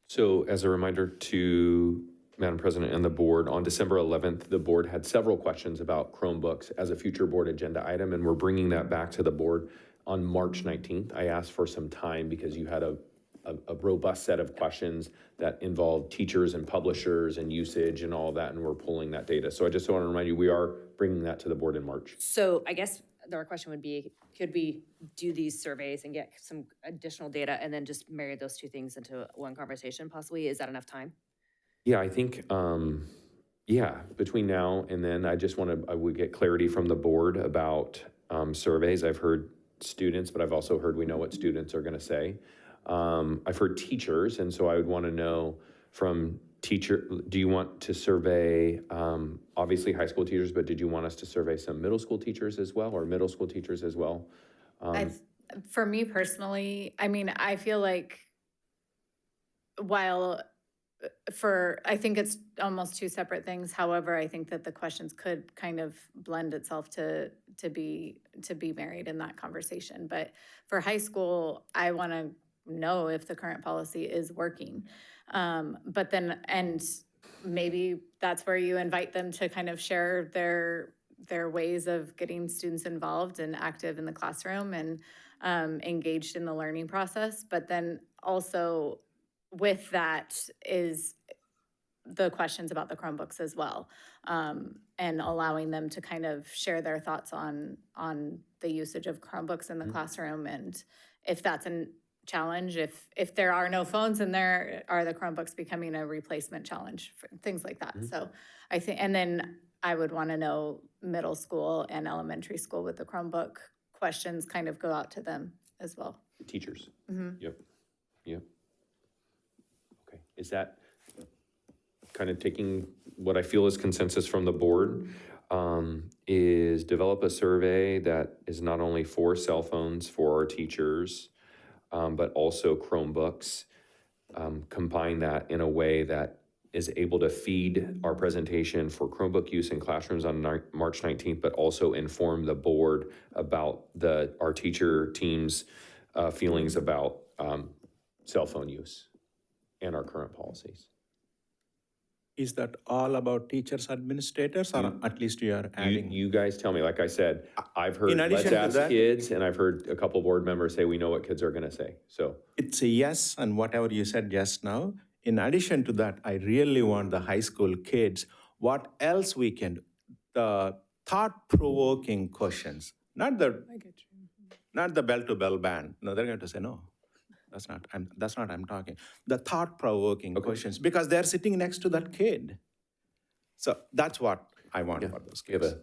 So as a reminder to Madam President and the board, on December 11th, the board had several questions about Chromebooks as a future board agenda item, and we're bringing that back to the board on March 19th. I asked for some time because you had a robust set of questions that involved teachers and publishers and usage and all of that, and we're pulling that data. So I just want to remind you, we are bringing that to the board in March. So I guess our question would be, could we do these surveys and get some additional data and then just marry those two things into one conversation possibly? Is that enough time? Yeah, I think, between now and then, I would get clarity from the board about surveys. I've heard students, but I've also heard we know what students are gonna say. I've heard teachers, and so I would wanna know from do you want to survey, obviously high school teachers, but did you want us to survey some middle school teachers as well, or middle school teachers as well? For me personally, I feel like while I think it's almost two separate things. However, I think that the questions could kind of blend itself to be married in that conversation. But for high school, I want to know if the current policy is working. But then, and maybe that's where you invite them to kind of share their ways of getting students involved and active in the classroom and engaged in the learning process. But then also with that is the questions about the Chromebooks as well, and allowing them to kind of share their thoughts on the usage of Chromebooks in the classroom, and if that's a challenge, if there are no phones and there are the Chromebooks becoming a replacement challenge, for things like that. So I think, and then I would want to know middle school and elementary school with the Chromebook questions kind of go out to them as well. Teachers. Mhm. Yep. Okay, is that kind of taking what I feel is consensus from the board, is develop a survey that is not only for cell phones for our teachers, but also Chromebooks. Combine that in a way that is able to feed our presentation for Chromebook use in classrooms on March 19th, but also inform the board about our teacher team's feelings about cell phone use and our current policies. Is that all about teachers, administrators, or at least you are adding? You guys tell me. Like I said, I've heard In let's addition to ask that- kids, and I've heard a couple board members say we know what kids are going to say. So It's a yes, and whatever you said just now. In addition to that, I really want the high school kids, what else we can do? The thought-provoking questions, not the bell-to-bell ban. No, they're going to say no. That's not I'm talking. The thought-provoking questions, because they're sitting next to that kid. So that's what I want for those kids.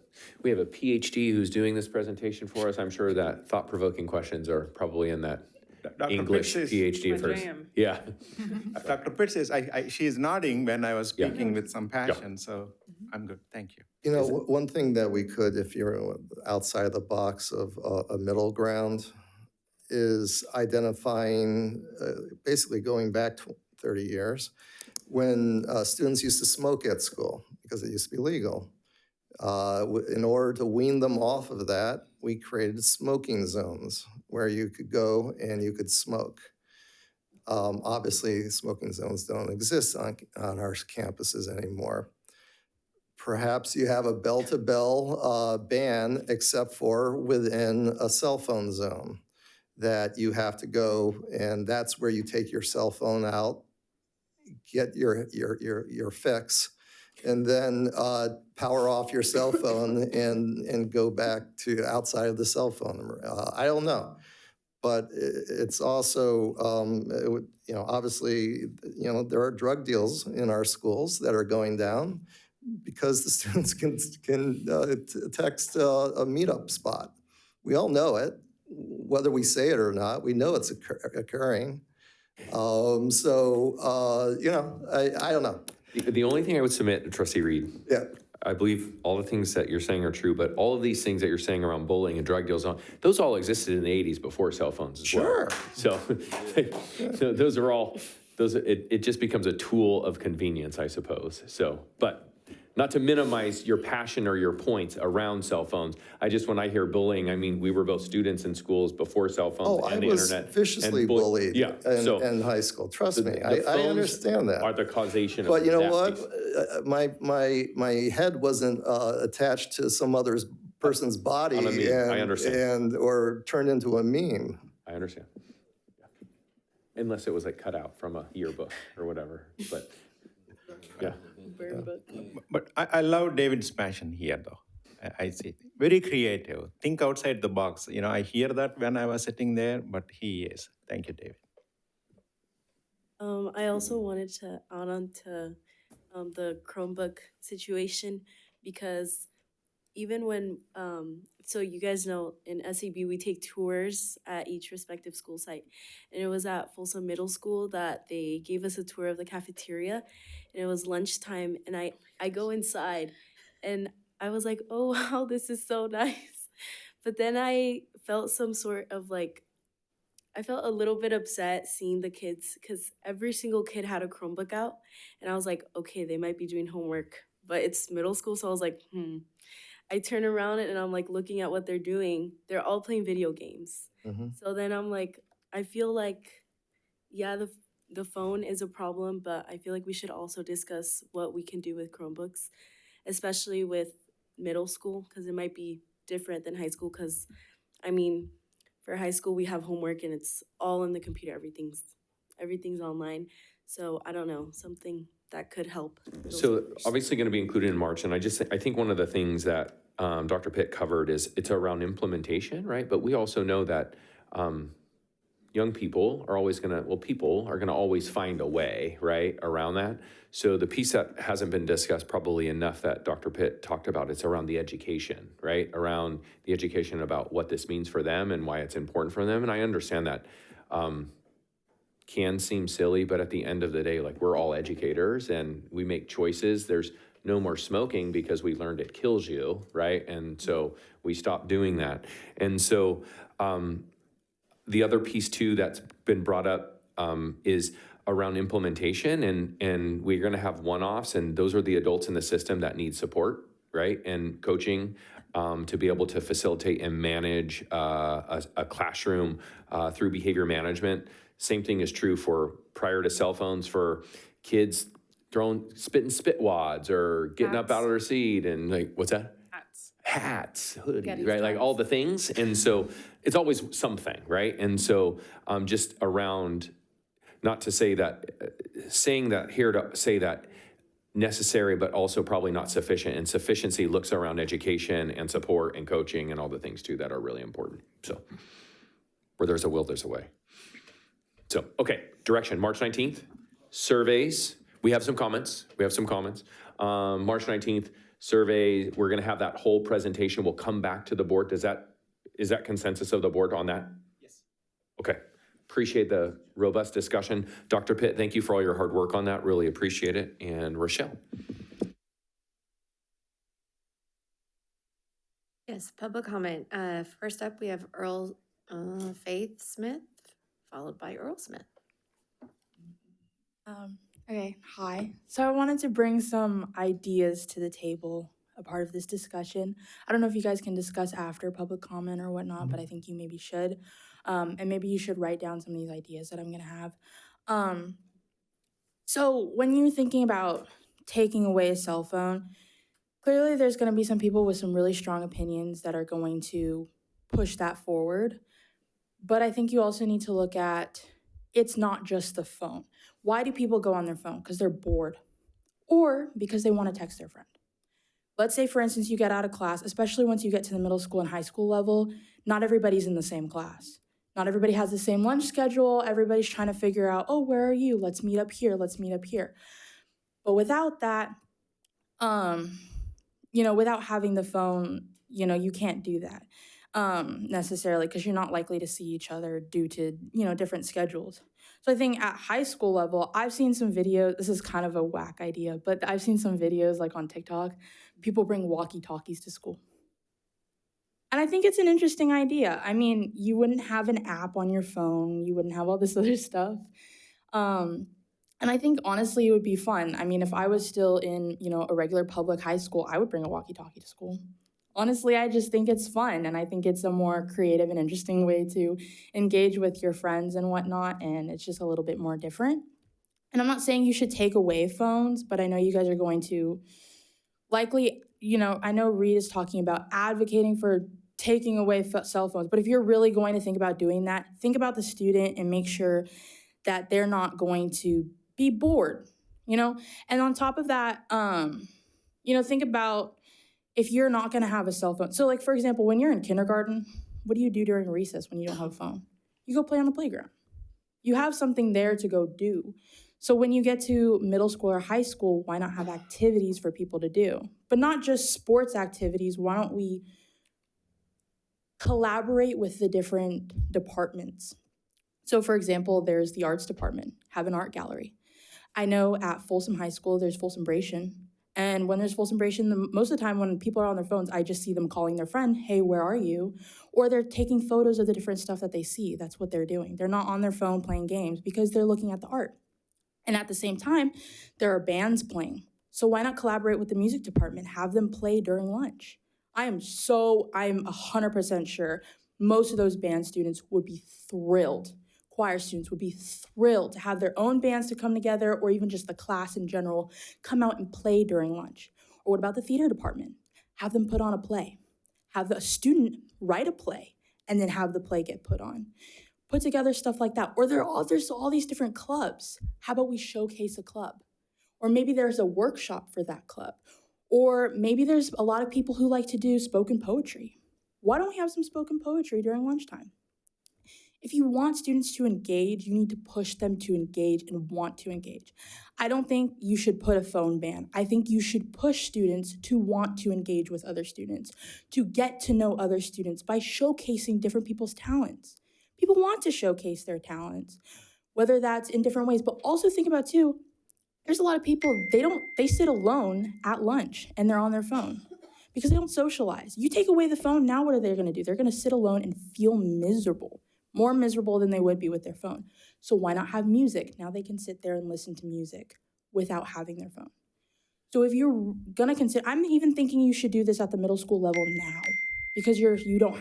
we have a PhD who's doing this presentation for us. I'm sure that thought-provoking questions are probably in that Dr. English Pitts is PhD my first. jam. Yeah. Dr. Pitts is, she's nodding when I was speaking with some passion, so I'm good, thank you. You know, one thing that we could, if you're outside the box of a middle ground, is identifying, basically going back 30 years, when students used to smoke at school because it used to be legal. In order to wean them off of that, we created smoking zones where you could go and you could smoke. Obviously, smoking zones don't exist on our campuses anymore. Perhaps you have a bell-to-bell ban, except for within a cell phone zone that you have to go, and that's where you take your cell phone out, get your fix, and then power off your cell phone and go back to outside of the cell phone. I don't know, but it's also, obviously, there are drug deals in our schools that are going down because the students can text a meetup spot. We all know it. Whether we say it or not, we know it's occurring. I don't know. The only thing I would submit, Trustee Reed, I believe all the things that you're saying are true, but all of these things that you're saying around bullying and drug deals, those all existed in the 80s before cell phones as well. So those are all, it just becomes a tool of convenience, I suppose. So, but not to minimize your passion or your points around cell phones. When I hear bullying, I mean, we were both students in schools before cell phones and the internet. I was viciously bullied in high school. Trust me, I understand that. Are the causation of But you know that what? My head wasn't attached to some other person's body On a meme. I understand. or turned into a meme. I understand. Yeah. Unless it was like cut out from a yearbook or whatever, but yeah. But I love David's passion here, though. I see. Very creative. Think outside the box. I hear that when I was sitting there, but he is. Thank you, David. I also wanted to add on to the Chromebook situation, because even when, so you guys know in SEB, we take tours at each respective school site. And it was at Folsom Middle School that they gave us a tour of the cafeteria, and it was lunchtime. And I go inside and I was like, oh, wow, this is so nice. But then I felt some sort of I felt a little bit upset seeing the kids, because every single kid had a Chromebook out. And I was like, okay, they might be doing homework, but it's middle school. So I was like, I turn around and I'm looking at what they're doing. They're all playing video games. So then I'm like, I feel like yeah, the phone is a problem, but I feel like we should also discuss what we can do with Chromebooks, especially with middle school, because it might be different than high school. Because I mean, for high school we have homework and it's all in the computer. Everything's online. So I don't know, something that could help. So obviously going to be included in March, and I think one of the things that Dr. Pitt covered is it's around implementation, right? But we also know that young people are always people are going to always find a way, right, around that. So the piece that hasn't been discussed probably enough that Dr. Pitt talked about, it's around the education, right? Around the education about what this means for them and why it's important for them. And I understand that can seem silly, but at the end of the day, like, we're all educators and we make choices. There's no more smoking because we learned it kills you, right? And so we stopped doing that. And so the other piece too that's been brought up is around implementation, and we're gonna have one-offs, and those are the adults in the system that need support, right? And coaching to be able to facilitate and manage a classroom through behavior management. Same thing is true for prior to cell phones for kids spitting spit wads or getting up out of their seat and like, what's that? Hats, hoodies, right? Like all the things. And so it's always something, right? And so just around, not to say that, saying that here to say that necessary, but also probably not sufficient. And sufficiency looks around education and support and coaching and all the things too that are really important. So where there's a will, there's a way. So, okay, direction, March 19th, surveys. We have some comments. March 19th, survey, we're gonna have that whole presentation. We'll come back to the board. Is that consensus of the board on that? Yes. Okay, appreciate the robust discussion. Dr. Pitt, thank you for all your hard work on that. Really appreciate it. And Rochelle. Yes, public comment. First up, we have Faith Smith, followed by Earl Smith. Okay, hi. So I wanted to bring some ideas to the table, a part of this discussion. I don't know if you guys can discuss after public comment or whatnot, but I think you maybe should. And maybe you should write down some of these ideas that I'm gonna have. So when you're thinking about taking away a cell phone, clearly there's gonna be some people with some really strong opinions that are going to push that forward. But I think you also need to look at, it's not just the phone. Why do people go on their phone? Because they're bored or because they want to text their friend. Let's say, for instance, you get out of class, especially once you get to the middle school and high school level, not everybody's in the same class. Not everybody has the same lunch schedule. Everybody's trying to figure out, oh, where are you? Let's meet up here. But without that, without having the phone, you can't do that necessarily because you're not likely to see each other due to, different schedules. So I think at high school level, I've seen some videos, this is kind of a whack idea, but I've seen some videos like on TikTok, people bring walkie-talkies to school. And I think it's an interesting idea. I mean, you wouldn't have an app on your phone, you wouldn't have all this other stuff. And I think honestly, it would be fun. I mean, if I was still in, a regular public high school, I would bring a walkie-talkie to school. Honestly, I just think it's fun, and I think it's a more creative and interesting way to engage with your friends and whatnot, and it's just a little bit more different. And I'm not saying you should take away phones, but I know you guys are going to likely, I know Reed is talking about advocating for taking away cell phones, but if you're really going to think about doing that, think about the student and make sure that they're not going to be bored, And on top of that, think about if you're not going to have a cell phone. So like, for example, when you're in kindergarten, what do you do during recess when you don't have a phone? You go play on the playground. You have something there to go do. So when you get to middle school or high school, why not have activities for people to do? But not just sports activities. Why don't we collaborate with the different departments? So for example, there's the arts department, have an art gallery. I know at Folsom High School, there's Folsombration. And when there's Folsombration, most of the time when people are on their phones, I just see them calling their friend, hey, where are you? Or they're taking photos of the different stuff that they see. That's what they're doing. They're not on their phone playing games because they're looking at the art. And at the same time, there are bands playing. So why not collaborate with the music department? Have them play during lunch. I'm 100% sure most of those band students would be thrilled, choir students would be thrilled to have their own bands to come together, or even just the class in general come out and play during lunch. Or what about the theater department? Have them put on a play. Have a student write a play and then have the play get put on. Put together stuff like that. Or there's all these different clubs. How about we showcase a club? Or maybe there's a workshop for that club. Or maybe there's a lot of people who like to do spoken poetry. Why don't we have some spoken poetry during lunchtime? If you want students to engage, you need to push them to engage and want to engage. I don't think you should put a phone ban. I think you should push students to want to engage with other students, to get to know other students by showcasing different people's talents. People want to showcase their talents, whether that's in different ways, but also think about too, there's a lot of people, they sit alone at lunch and they're on their phone because they don't socialize. You take away the phone, now what are they gonna do? They're gonna sit alone and feel miserable, more miserable than they would be with their phone. So why not have music? Now they can sit there and listen to music without having their phone. So if you're gonna consider, I'm even thinking you should do this at the middle school level now, because you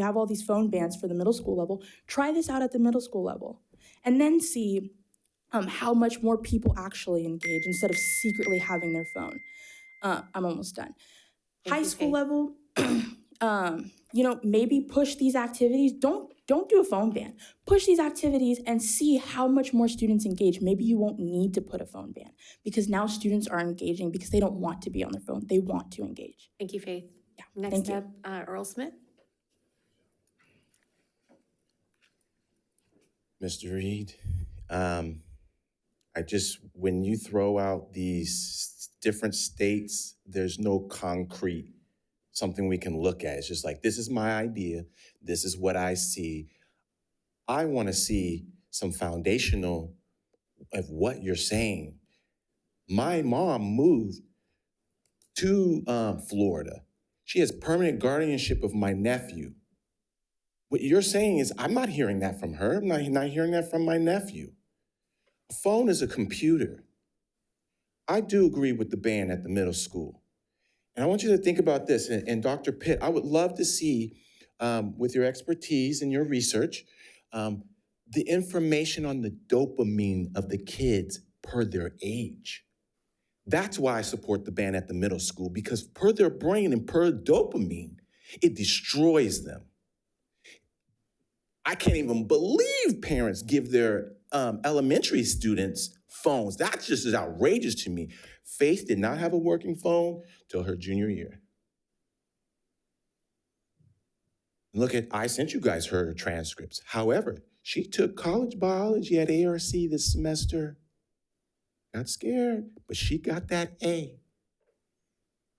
have all these phone bans for the middle school level. Try this out at the middle school level, and then see how much more people actually engage instead of secretly having their phone. I'm almost done. High school level, maybe push these activities. Don't do a phone ban. Push these activities and see how much more students engage. Maybe you won't need to put a phone ban because now students are engaging because they don't want to be on their phone. They want to engage. Thank you, Faith. Yeah. Next up, Earl Smith. Mr. Reed, when you throw out these different states, there's no concrete, something we can look at. It's just like, this is my idea. This is what I see. I want to see some foundational of what you're saying. My mom moved to Florida. She has permanent guardianship of my nephew. What you're saying is, I'm not hearing that from her. I'm not hearing that from my nephew. A phone is a computer. I do agree with the ban at the middle school. And I want you to think about this. And Dr. Pitt, I would love to see, with your expertise and your research, the information on the dopamine of the kids per their age. That's why I support the ban at the middle school, because per their brain and per dopamine, it destroys them. I can't even believe parents give their elementary students phones. That just is outrageous to me. Faith did not have a working phone till her junior year. Look I sent you guys her transcripts. However, she took college biology at ARC this semester. Got scared, but she got that A.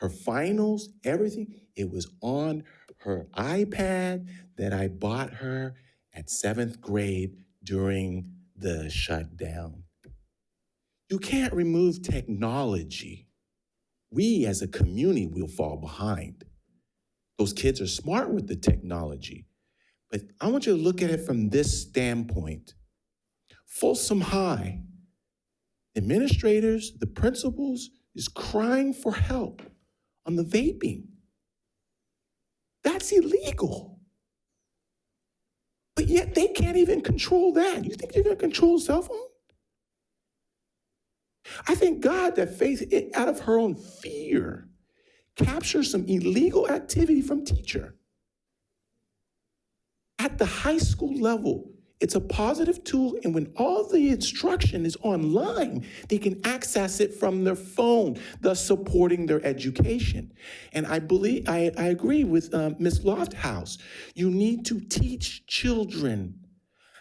Her finals, everything, it was on her iPad that I bought her at 7th grade during the shutdown. You can't remove technology. We as a community will fall behind. Those kids are smart with the technology. But I want you to look at it from this standpoint. Folsom High, administrators, the principals is crying for help on the vaping. That's illegal. But yet they can't even control that. You think they're gonna control cell phone? I thank God that Faith, out of her own fear, captures some illegal activity from teacher. At the high school level, it's a positive tool, and when all the instruction is online, they can access it from their phone, thus supporting their education. And I agree with Ms. Lofthouse. You need to teach children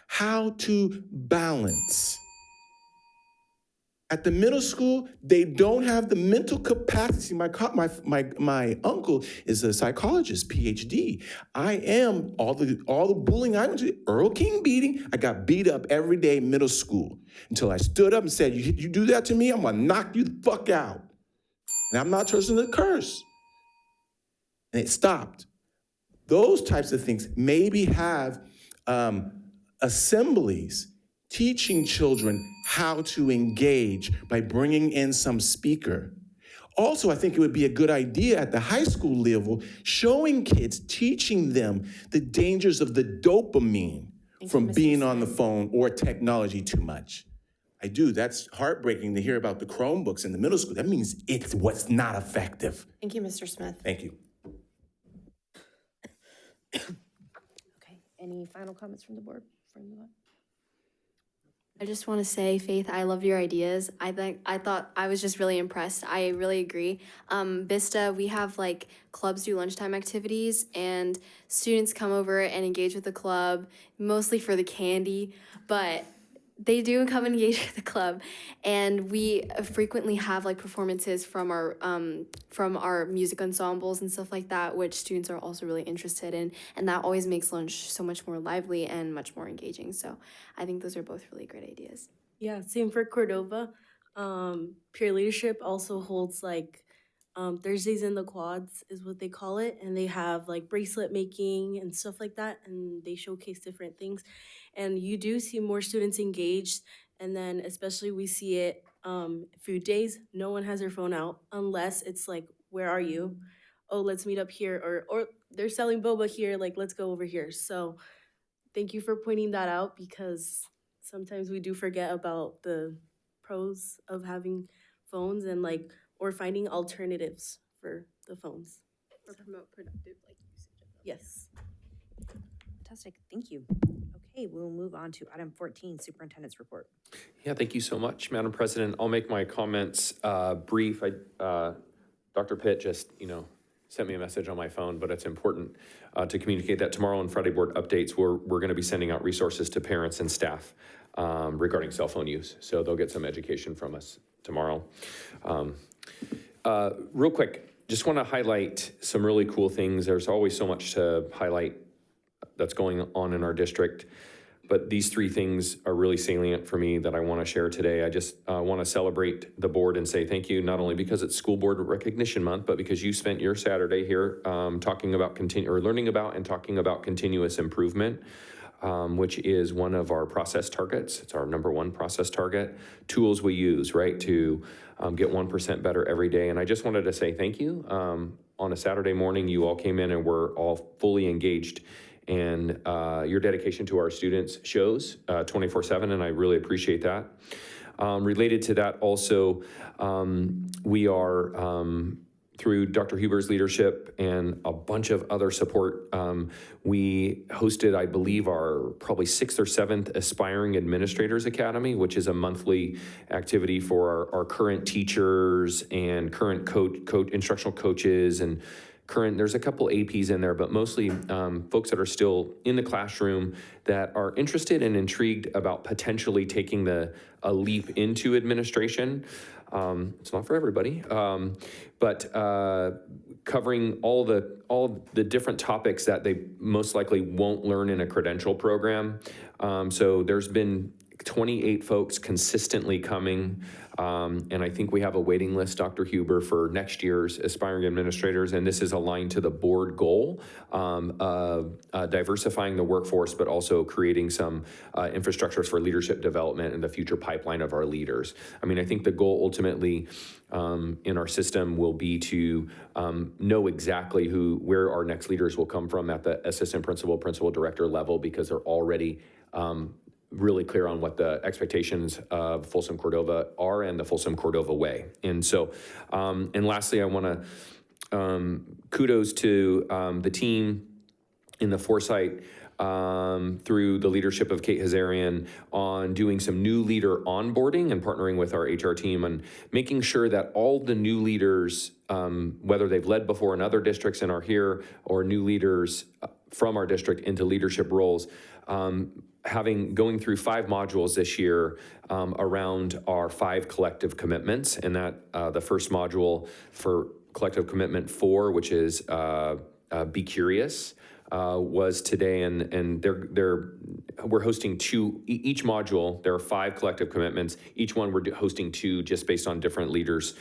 how to balance. At the middle school, they don't have the mental capacity. My uncle is a psychologist, PhD. I am all the bullying I went to, Earl King beating. I got beat up every day in middle school until I stood up and said, "You do that to me, I'm gonna knock you the fuck out." And I'm not trusting the curse. And it stopped. Those types of things. Maybe have assemblies teaching children how to engage by bringing in some speaker. Also, I think it would be a good idea at the high school level, showing kids, teaching them the dangers of the dopamine. from being on the phone or technology too much. I do. That's heartbreaking to hear about the Chromebooks in the middle school. That means it's what's not effective. Thank you, Mr. Smith. Thank you. Okay, any final comments from the board? I just want to say, Faith, I love your ideas. I thought I was just really impressed. I really agree. Vista, we have like clubs do lunchtime activities, and students come over and engage with the club, mostly for the candy, but they do come engage with the club. And we frequently have like performances from our music ensembles and stuff like that, which students are also really interested in. And that always makes lunch so much more lively and much more engaging. So I think those are both really great ideas. Yeah, same for Cordova. Peer leadership also holds like Thursdays in the quads is what they call it. And they have like bracelet making and stuff like that. And they showcase different things. And you do see more students engaged. And then especially we see it food days. No one has their phone out unless it's like, where are you? Oh, let's meet up here. Or they're selling boba here. Like, let's go over here. So thank you for pointing that out, because sometimes we do forget about the pros of having phones and like, or finding alternatives for the phones. Or promote productive like usage of them. Yes. Fantastic, thank you. Okay, we'll move on to item 14, superintendent's report. Yeah, thank you so much, Madam President. I'll make my comments brief. Dr. Pitt just, sent me a message on my phone, but it's important to communicate that tomorrow on Friday board updates, we're going to be sending out resources to parents and staff regarding cell phone use. So they'll get some education from us tomorrow. Real quick, just want to highlight some really cool things. There's always so much to highlight that's going on in our district, but these three things are really salient for me that I want to share today. I just want to celebrate the board and say thank you, not only because it's School Board Recognition Month, but because you spent your Saturday here talking about learning about and talking about continuous improvement, which is one of our process targets. It's our #1 process target. Tools we use, right, to get 1% better every day. And I just wanted to say thank you. On a Saturday morning, you all came in and were all fully engaged, and your dedication to our students shows 24/7, and I really appreciate that. Related to that also, we are, through Dr. Huber's leadership and a bunch of other support, we hosted, I believe, our probably 6th or 7th Aspiring Administrators Academy, which is a monthly activity for our current teachers and current instructional coaches and there's a couple APs in there, but mostly folks that are still in the classroom that are interested and intrigued about potentially taking a leap into administration. It's not for everybody, but covering all the different topics that they most likely won't learn in a credential program. So there's been 28 folks consistently coming, and I think we have a waiting list, Dr. Huber, for next year's aspiring administrators, and this is aligned to the board goal of diversifying the workforce, but also creating some infrastructures for leadership development and the future pipeline of our leaders. I mean, I think the goal ultimately in our system will be to know exactly where our next leaders will come from at the assistant principal, principal director level, because they're already really clear on what the expectations of Folsom Cordova are and the Folsom Cordova way. And so, and lastly, I want to kudos to the team in the Foresight through the leadership of Kate Hazarian on doing some new leader onboarding and partnering with our HR team and making sure that all the new leaders, whether they've led before in other districts and are here, or new leaders from our district into leadership roles, going through 5 modules this year around our 5 collective commitments, and that the first module for collective commitment 4, which is be curious, was today, and we're hosting 2 each module. There are 5 collective commitments. Each one we're hosting 2 just based on different leaders'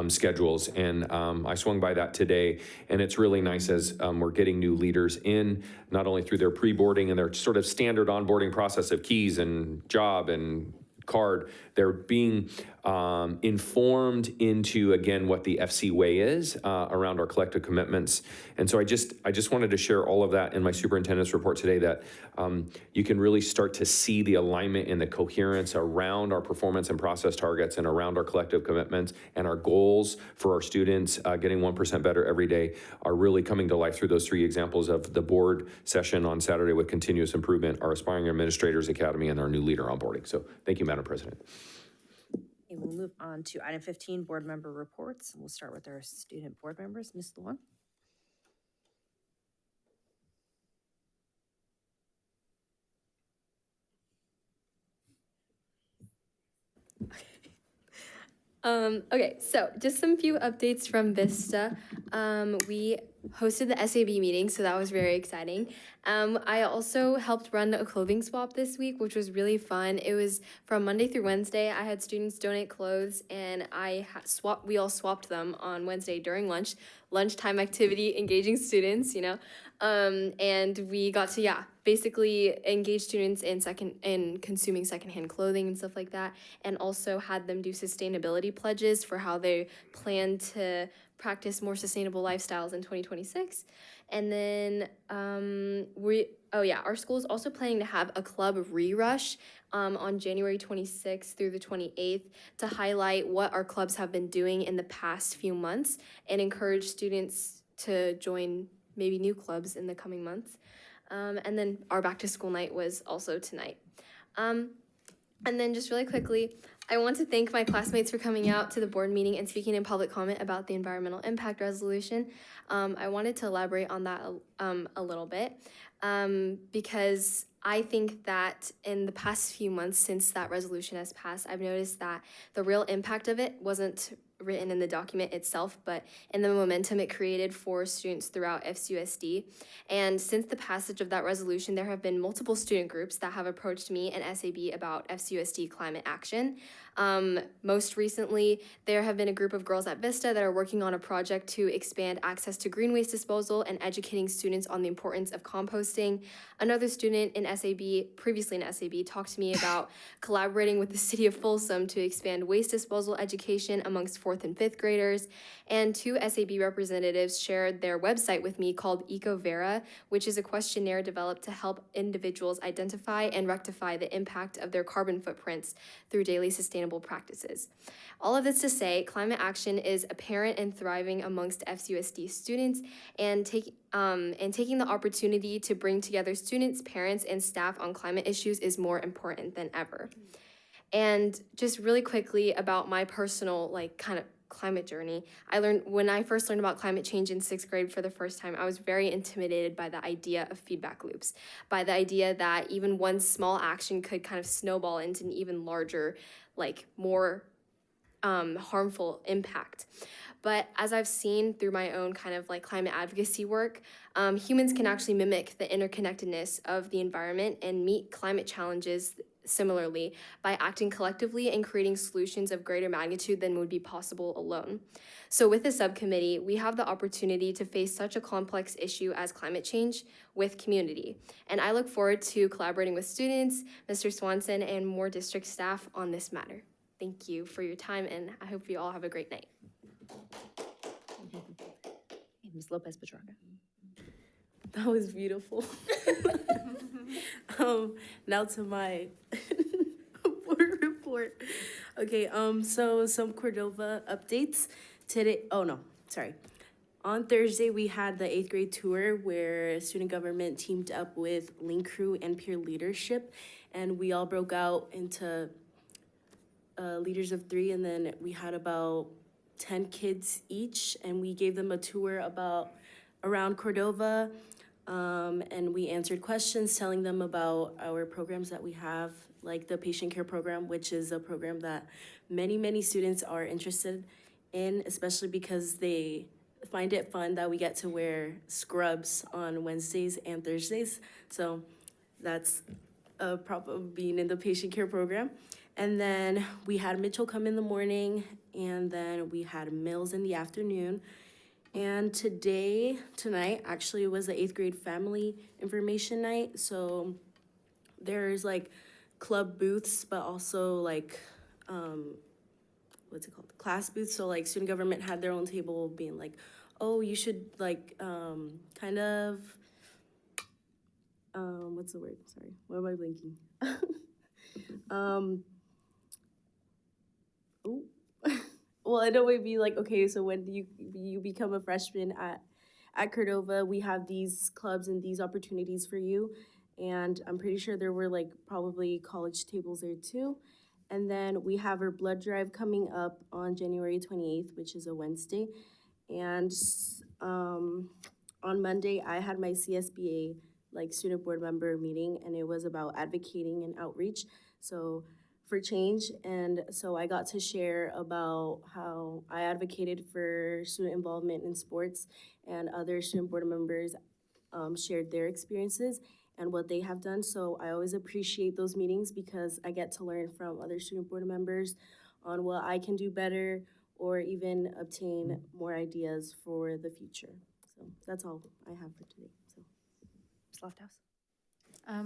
schedules. And I swung by that today, and it's really nice as we're getting new leaders in, not only through their pre-boarding and their sort of standard onboarding process of keys and job and card. They're being informed into, again, what the FC way is around our collective commitments. And so I just wanted to share all of that in my superintendent's report today, that you can really start to see the alignment and the coherence around our performance and process targets and around our collective commitments, and our goals for our students getting 1% better every day are really coming to life through those three examples of the board session on Saturday with continuous improvement, our Aspiring Administrators Academy, and our new leader onboarding. So thank you, Madam President. Okay, we'll move on to item 15, board member reports. We'll start with our student board members. Ms. Luan? Okay, so just some few updates from Vista. We hosted the SAB meeting, so that was very exciting. I also helped run a clothing swap this week, which was really fun. It was from Monday through Wednesday. I had students donate clothes, and we all swapped them on Wednesday during lunchtime activity, engaging students, and we got to, basically engage students in consuming secondhand clothing and stuff like that, and also had them do sustainability pledges for how they plan to practice more sustainable lifestyles in 2026. And then our school is also planning to have a club re-rush on January 26th through the 28th to highlight what our clubs have been doing in the past few months and encourage students to join maybe new clubs in the coming months. And then our back to school night was also tonight. And then just really quickly, I want to thank my classmates for coming out to the board meeting and speaking in public comment about the environmental impact resolution. I wanted to elaborate on that a little bit because I think that in the past few months since that resolution has passed, I've noticed that the real impact of it wasn't written in the document itself, but in the momentum it created for students throughout FCUSD. And since the passage of that resolution, there have been multiple student groups that have approached me and SAB about FCUSD climate action. Most recently, there have been a group of girls at Vista that are working on a project to expand access to green waste disposal and educating students on the importance of composting. Another student in SAB, previously in SAB, talked to me about collaborating with the city of Folsom to expand waste disposal education amongst 4th and 5th graders. And 2 SAB representatives shared their website with me called EcoVera, which is a questionnaire developed to help individuals identify and rectify the impact of their carbon footprints through daily sustainable practices. All of this to say, climate action is apparent and thriving amongst FCUSD students, and taking the opportunity to bring together students, parents, and staff on climate issues is more important than ever. And just really quickly about my personal, kind of climate journey, when I first learned about climate change in 6th grade for the first time, I was very intimidated by the idea of feedback loops, by the idea that even one small action could kind of snowball into an even larger, more harmful impact. But as I've seen through my own kind of climate advocacy work, humans can actually mimic the interconnectedness of the environment and meet climate challenges similarly by acting collectively and creating solutions of greater magnitude than would be possible alone. So with the subcommittee, we have the opportunity to face such a complex issue as climate change with community. And I look forward to collaborating with students, Mr. Swanson, and more district staff on this matter. Thank you for your time, and I hope you all have a great night. Ms. Lopez Petraga. That was beautiful. Now to my board report. Okay, so some Cordova updates. On Thursday, we had the 8th grade tour where student government teamed up with Link Crew and peer leadership, and we all broke out into leaders of 3, and then we had about 10 kids each, and we gave them a tour around Cordova, and we answered questions telling them about our programs that we have, like the patient care program, which is a program that many students are interested in, especially because they find it fun that we get to wear scrubs on Wednesdays and Thursdays. So that's a prop of being in the patient care program. And then we had Mitchell come in the morning, and then we had Mills in the afternoon. And tonight actually was the 8th grade family information night. So there's club booths, but also what's it called? Class booths. So like student government had their own table being like, oh, you should like kind of what's the word? Sorry, why am I blinking? Oh, well, in a way, be like, okay, so when you become a freshman at Cordova, we have these clubs and these opportunities for you, and I'm pretty sure there were like probably college tables there too. And then we have our blood drive coming up on January 28th, which is a Wednesday, and on Monday I had my CSBA like student board member meeting, and it was about advocating and outreach. So for change, and so I got to share about how I advocated for student involvement in sports, and other student board members shared their experiences and what they have done. So I always appreciate those meetings because I get to learn from other student board members on what I can do better or even obtain more ideas for the future. So that's all I have for today. So, Ms. Lofthouse?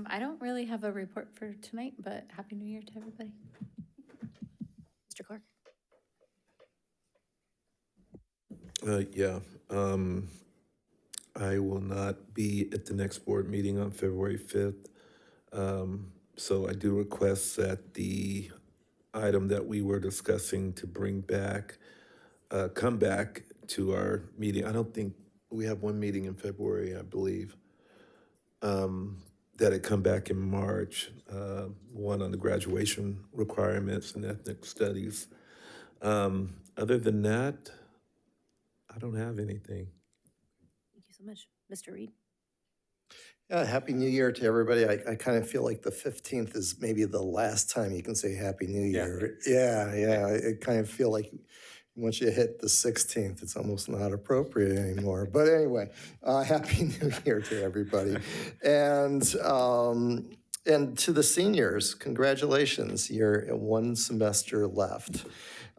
I don't really have a report for tonight, but Happy New Year to everybody. Mr. Clark? Yeah, I will not be at the next board meeting on February 5th. So I do request that the item that we were discussing to bring back, come back to our meeting. I don't think we have one meeting in February, I believe. That it come back in March, one on the graduation requirements and ethnic studies. Other than that, I don't have anything. Thank you so much. Mr. Reed? Yeah, Happy New Year to everybody. I kind of feel like the 15th is maybe the last time you can say Happy New Year. Yeah. I kind of feel like once you hit the 16th, it's almost not appropriate anymore. But anyway, Happy New Year to everybody. And to the seniors, congratulations. You're one semester left.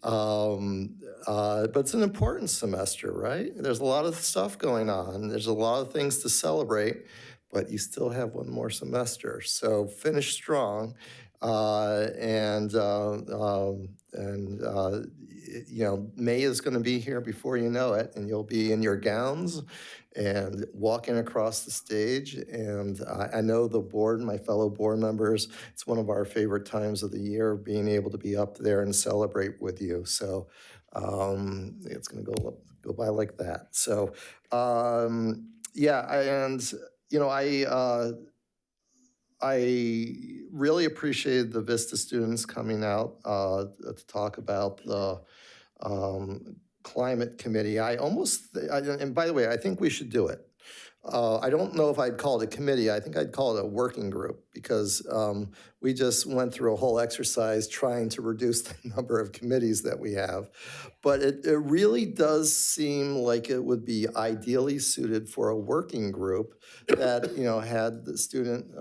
But it's an important semester, right? There's a lot of stuff going on. There's a lot of things to celebrate, but you still have one more semester. So finish strong. You know, May is going to be here before you know it, and you'll be in your gowns and walking across the stage. And I know the board, my fellow board members, it's one of our favorite times of the year, being able to be up there and celebrate with you. So it's going to go by like that. So you know, I really appreciated the Vista students coming out to talk about the climate committee. And by the way, I think we should do it. I don't know if I'd call it a committee. I think I'd call it a working group, because we just went through a whole exercise trying to reduce the number of committees that we have. But it really does seem like it would be ideally suited for a working group that, you know, had the student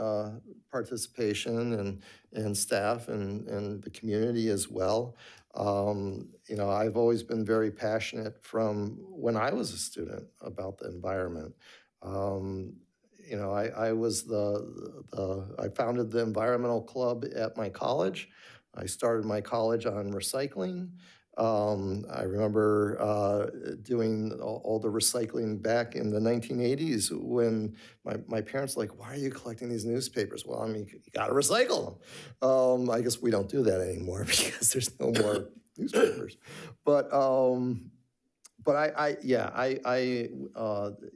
participation and staff and the community as well. You know, I've always been very passionate from when I was a student about the environment. You know, I founded the environmental club at my college. I started my college on recycling. I remember doing all the recycling back in the 1980s when my parents were like, why are you collecting these newspapers? Well, I mean, you gotta recycle them. I guess we don't do that anymore because there's no more newspapers. But I you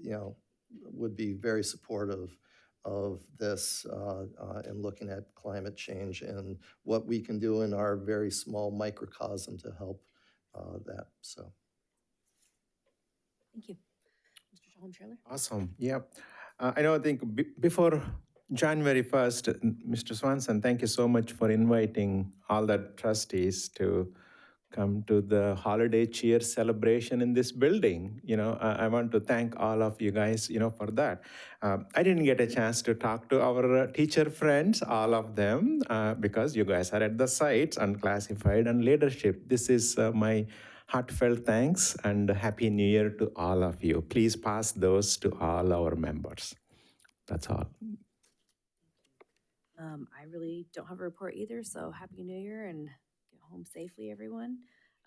know, would be very supportive of this and looking at climate change and what we can do in our very small microcosm to help that. So. Thank you. Mr. John Trailer? Awesome. Yeah. I think before January 1st, Mr. Swanson, thank you so much for inviting all the trustees to come to the holiday cheer celebration in this building. You know, I want to thank all of you guys, you know, for that. I didn't get a chance to talk to our teacher friends, all of them, because you guys are at the sites, unclassified and leadership. This is my heartfelt thanks and Happy New Year to all of you. Please pass those to all our members. That's all. I really don't have a report either, so Happy New Year and get home safely, everyone.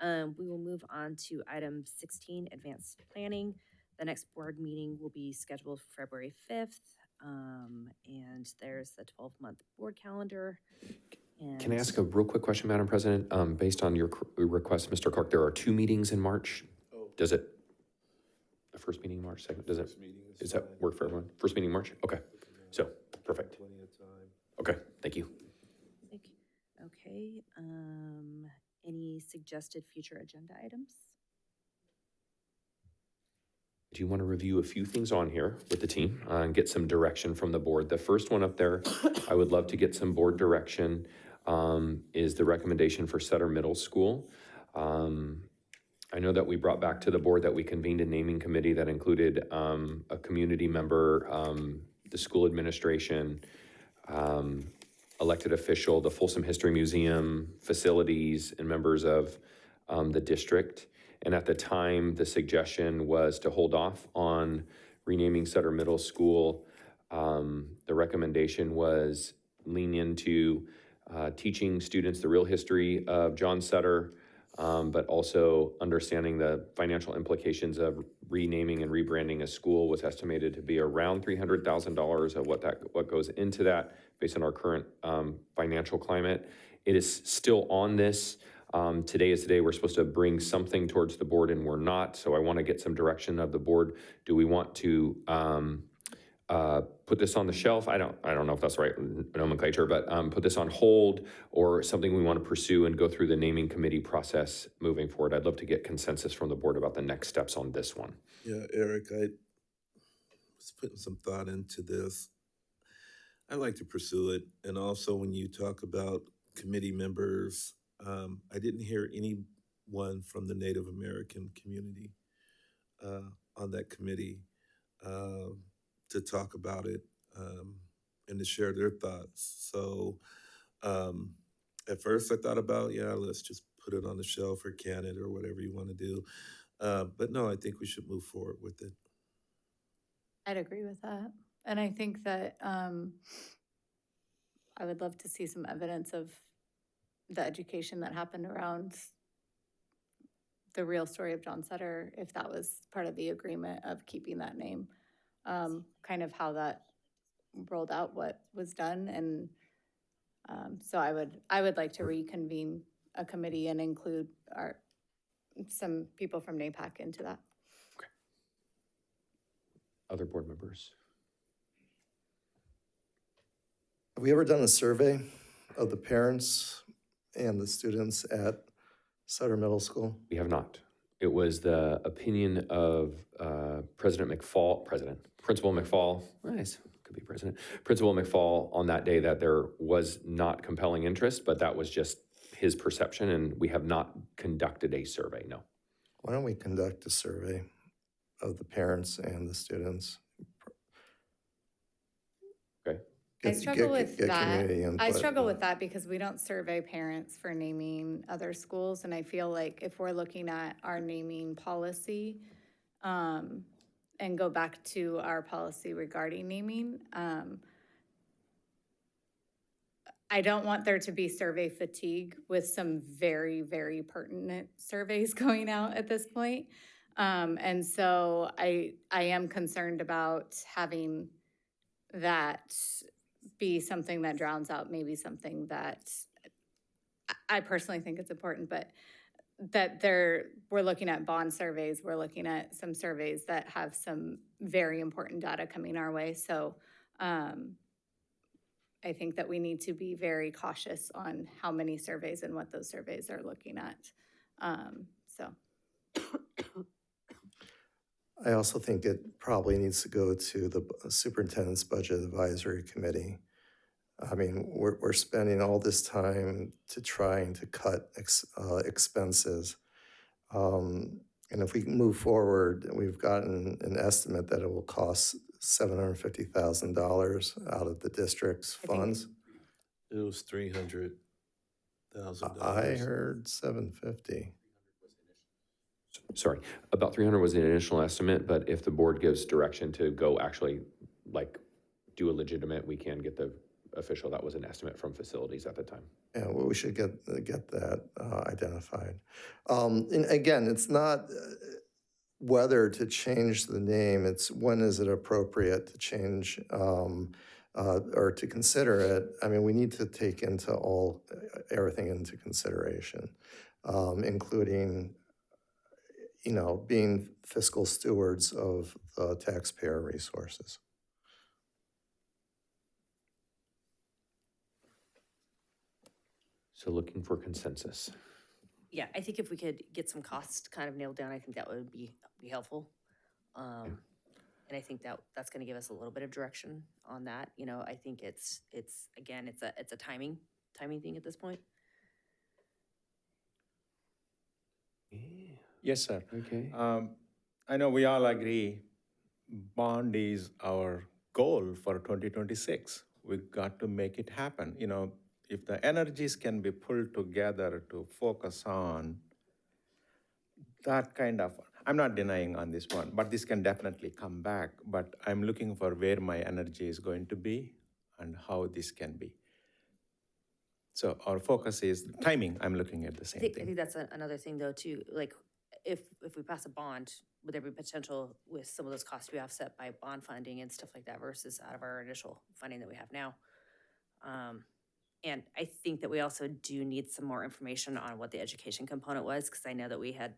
We will move on to item 16, advanced planning. The next board meeting will be scheduled for February 5th. And there's the 12-month board calendar. Can I ask a real quick question, Madam President? Based on your request, Mr. Clark, there are 2 meetings in March. Does it, the first meeting in March, second, does it, does that work for everyone? First meeting in March? Okay, so, perfect. Okay, thank you. Okay, any suggested future agenda items? Do you want to review a few things on here with the team and get some direction from the board? The first one up there, I would love to get some board direction, is the recommendation for Sutter Middle School. I know that we brought back to the board that we convened a naming committee that included a community member, the school administration, elected official, the Folsom History Museum, facilities, and members of the district. And at the time, the suggestion was to hold off on renaming Sutter Middle School. The recommendation was lean into teaching students the real history of John Sutter, but also understanding the financial implications of renaming and rebranding a school was estimated to be around $300,000 of what goes into that based on our current financial climate. It is still on this. Today is the day we're supposed to bring something towards the board and we're not, so I want to get some direction of the board. Do we want to put this on the shelf? I don't know if that's the right nomenclature, but put this on hold or something we want to pursue and go through the naming committee process moving forward. I'd love to get consensus from the board about the next steps on this one. Yeah, Eric, I was putting some thought into this. I'd like to pursue it. And also when you talk about committee members, I didn't hear anyone from the Native American community on that committee to talk about it and to share their thoughts. So at first I thought about, yeah, let's just put it on the shelf or can it or whatever you want to do. But no, I think we should move forward with it. I'd agree with that. And I think that I would love to see some evidence of the education that happened around the real story of John Sutter, if that was part of the agreement of keeping that name, kind of how that rolled out, what was done. And so I would like to reconvene a committee and include some people from NAPAC into that. Okay. Other board members? Have we ever done a survey of the parents and the students at Sutter Middle School? We have not. It was the opinion of Principal McFall, nice, could be president, Principal McFall on that day that there was not compelling interest, but that was just his perception, and we have not conducted a survey, no. Why don't we conduct a survey of the parents and the students? Okay. I struggle with that. I input. struggle with that because we don't survey parents for naming other schools. And I feel like if we're looking at our naming policy and go back to our policy regarding naming, I don't want there to be survey fatigue with some very, very pertinent surveys going out at this point. And so I am concerned about having that be something that drowns out maybe something that I personally think it's important, but that we're looking at bond surveys, we're looking at some surveys that have some very important data coming our way. So I think that we need to be very cautious on how many surveys and what those surveys are looking at. I also think it probably needs to go to the Superintendent's Budget Advisory Committee. I mean, we're spending all this time to trying to cut expenses. And if we move forward, we've gotten an estimate that it will cost $750,000 out of the district's funds. It was $300,000. I heard 750. Sorry, about 300 was the initial estimate, but if the board gives direction to go actually like do a legitimate, we can get the official, that was an estimate from facilities at the time. Yeah, well, we should get that identified. And again, it's not whether to change the name, it's when is it appropriate to change or to consider it. I mean, we need to take into everything into consideration, including, being fiscal stewards of the taxpayer resources. So looking for consensus. Yeah, I think if we could get some costs kind of nailed down, I think that would be helpful. And I think that's going to give us a little bit of direction on that. I think it's again, it's a timing thing at this point. Yes, sir. Okay. I know we all agree bond is our goal for 2026. We got to make it happen. If the energies can be pulled together to focus on that kind of, I'm not denying on this one, but this can definitely come back. But I'm looking for where my energy is going to be and how this can be. So our focus is timing. I'm looking at the same I thing. think that's another thing though too. Like if we pass a bond, would there be potential with some of those costs to be offset by bond funding and stuff like that versus out of our initial funding that we have now? And I think that we also do need some more information on what the education component was, because I know that we had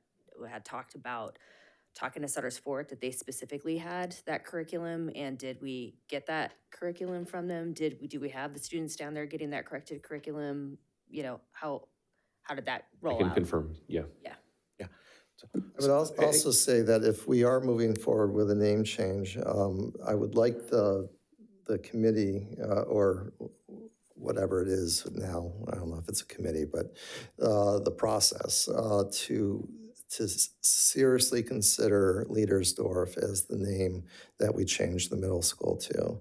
talked about talking to Sutter's Fort that they specifically had that curriculum, and did we get curriculum from them? Do we have the students down there getting that corrected curriculum? How did that roll out? I can confirm, yeah. Yeah. Yeah. I would also say that if we are moving forward with a name change, I would like the committee or whatever it is now, I don't know if it's a committee, but the process to seriously consider Leadersdorf as the name that we changed the middle school to.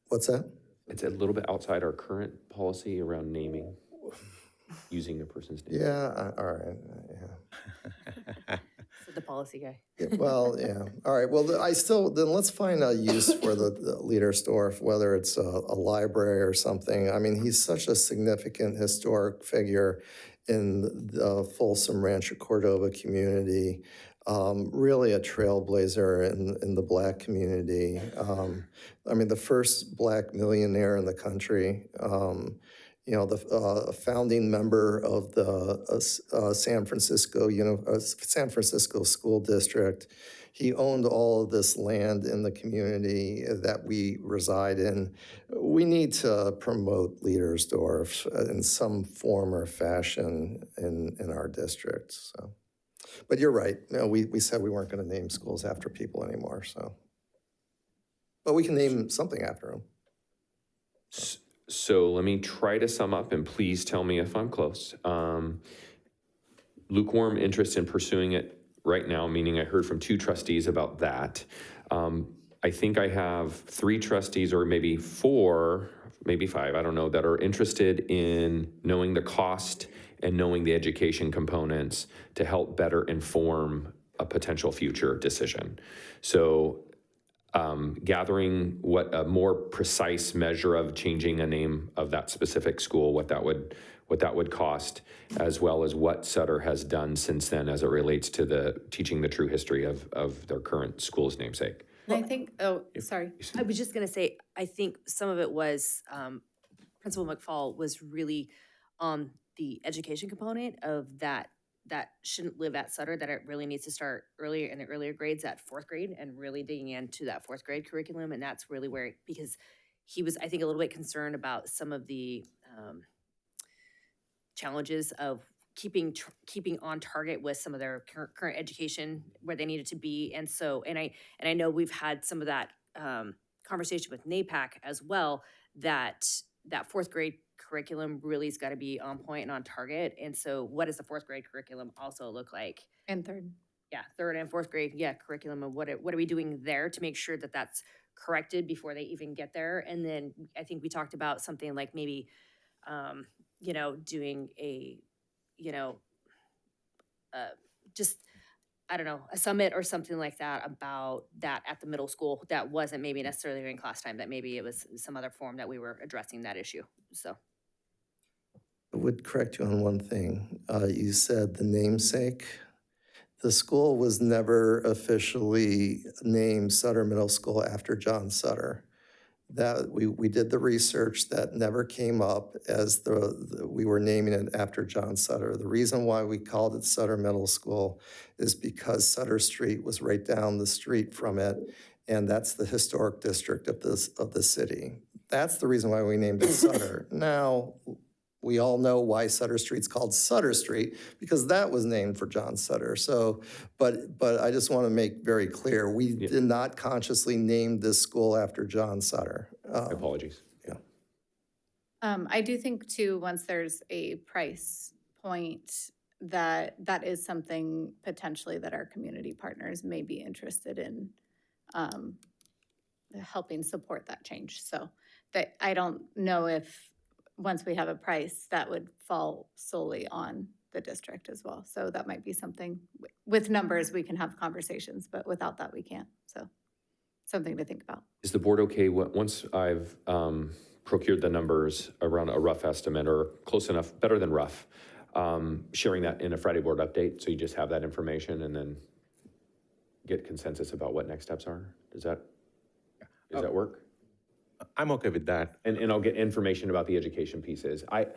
What's that? It's a little bit outside our current policy around naming, using a person's name. Yeah, all right, yeah. The policy guy. Yeah, well, yeah. All right. Well, then let's find a use for the Leadersdorf, whether it's a library or something. I mean, he's such a significant historic figure in the Folsom Rancho Cordova community. Really a trailblazer in the Black community. I mean, the first Black millionaire in the country. The founding member of the San Francisco School District. He owned all of this land in the community that we reside in. We need to promote Leadersdorf in some form or fashion in our district. So, but you're right. We said we weren't going to name schools after people anymore. So, but we can name something after them. So let me try to sum up, and please tell me if I'm close. Lukewarm interest in pursuing it right now, meaning I heard from 2 trustees about that. I think I have 3 trustees, or maybe 4, maybe 5, I don't know, that are interested in knowing the cost and knowing the education components to help better inform a potential future decision. So gathering what a more precise measure of changing a name of that specific school, what that would cost, as well as what Sutter has done since then as it relates to the teaching the true history of their current school's namesake. And I think, sorry. I was just gonna say, I think some of it was, Principal McFall was really on the education component of that shouldn't live at Sutter, that it really needs to start earlier in the earlier grades at 4th grade and really digging into that 4th grade curriculum. And that's really where, because he was, I think, a little bit concerned about some of the challenges of keeping on target with some of their current education where they needed to be. And so, and I know we've had some of that conversation with NAPAC as well, that 4th grade curriculum really has got to be on point and on target. And so what does the 4th grade curriculum also look like? And 3rd. Yeah, 3rd and 4th grade, curriculum, and what are we doing there to make sure that that's corrected before they even get there? And then I think we talked about something like maybe, doing a, just I don't know, a summit or something like that about that at the middle school that wasn't maybe necessarily during class time, that maybe it was some other form that we were addressing that issue, so. I would correct you on one thing. You said the namesake. The school was never officially named Sutter Middle School after John Sutter. That we did the research, that never came up as we were naming it after John Sutter. The reason why we called it Sutter Middle School is because Sutter Street was right down the street from it, and that's the historic district of the city. That's the reason why we named it Sutter. Now, we all know why Sutter Street's called Sutter Street, because that was named for John Sutter. So, but I just want to make very clear, we did not consciously name this school after John Sutter. Apologies. Yeah. I do think too, once there's a price point, that is something potentially that our community partners may be interested in helping support that change. So that I don't know if once we have a price, that would fall solely on the district as well. So that might be something, with numbers, we can have conversations, but without that, we can't. So something to think about. Is the board okay, once I've procured the numbers around a rough estimate or close enough, better than rough, sharing that in a Friday board update, so you just have that information and then get consensus about what next steps are? Does that work? I'm okay with that. And I'll get information about the education pieces. I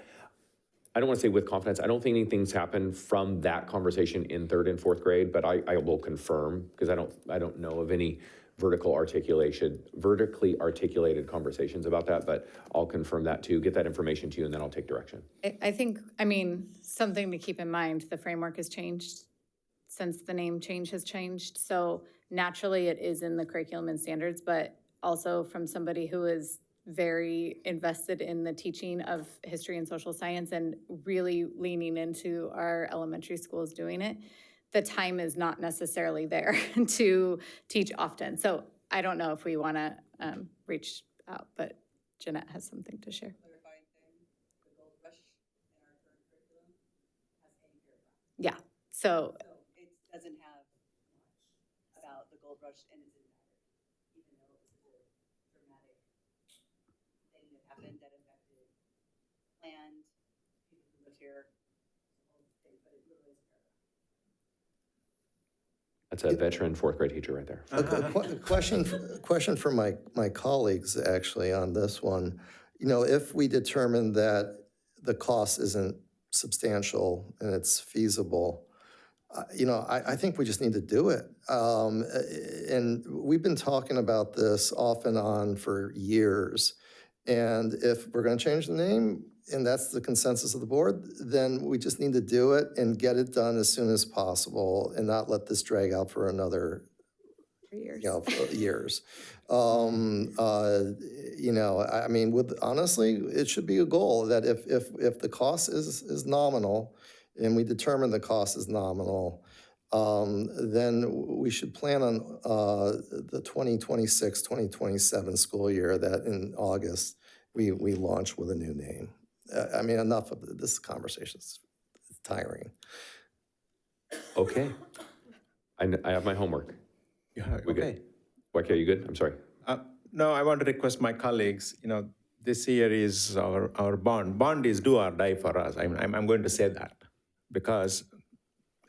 don't want to say with confidence, I don't think anything's happened from that conversation in 3rd and 4th grade, but I will confirm, because I don't know of any vertically articulated conversations about that, but I'll confirm that too, get that information to you, and then I'll take direction. I think, something to keep in mind, the framework has changed since the name change has changed. So naturally it is in the curriculum and standards, but also from somebody who is very invested in the teaching of history and social science and really leaning into our elementary schools doing it, the time is not necessarily there to teach often. So I don't know if we want to reach out, but Jeanette has something to share. Yeah, so it doesn't have much about the gold rush and its impact, even though it was a dramatic thing that happened that affected land, people who live here, all the things, but it really is a paragraph. That's a veteran 4th grade teacher right there. Question for my colleagues actually on this one. If we determine that the cost isn't substantial and it's feasible, I think we just need to do it. And we've been talking about this off and on for years. And if we're going to change the name, and that's the consensus of the board, then we just need to do it and get it done as soon as possible and not let this drag out for another years. Honestly, it should be a goal that if the cost is nominal, and we determine the cost is nominal, then we should plan on the 2026-2027 school year, that in August we launch with a new name. Enough of this conversation. It's tiring. Okay. I have my homework. Yeah, We good? Okay, you good? I'm sorry. No, I want to request my colleagues, this year is our bond. Bond is do or die for us. I'm going to say that because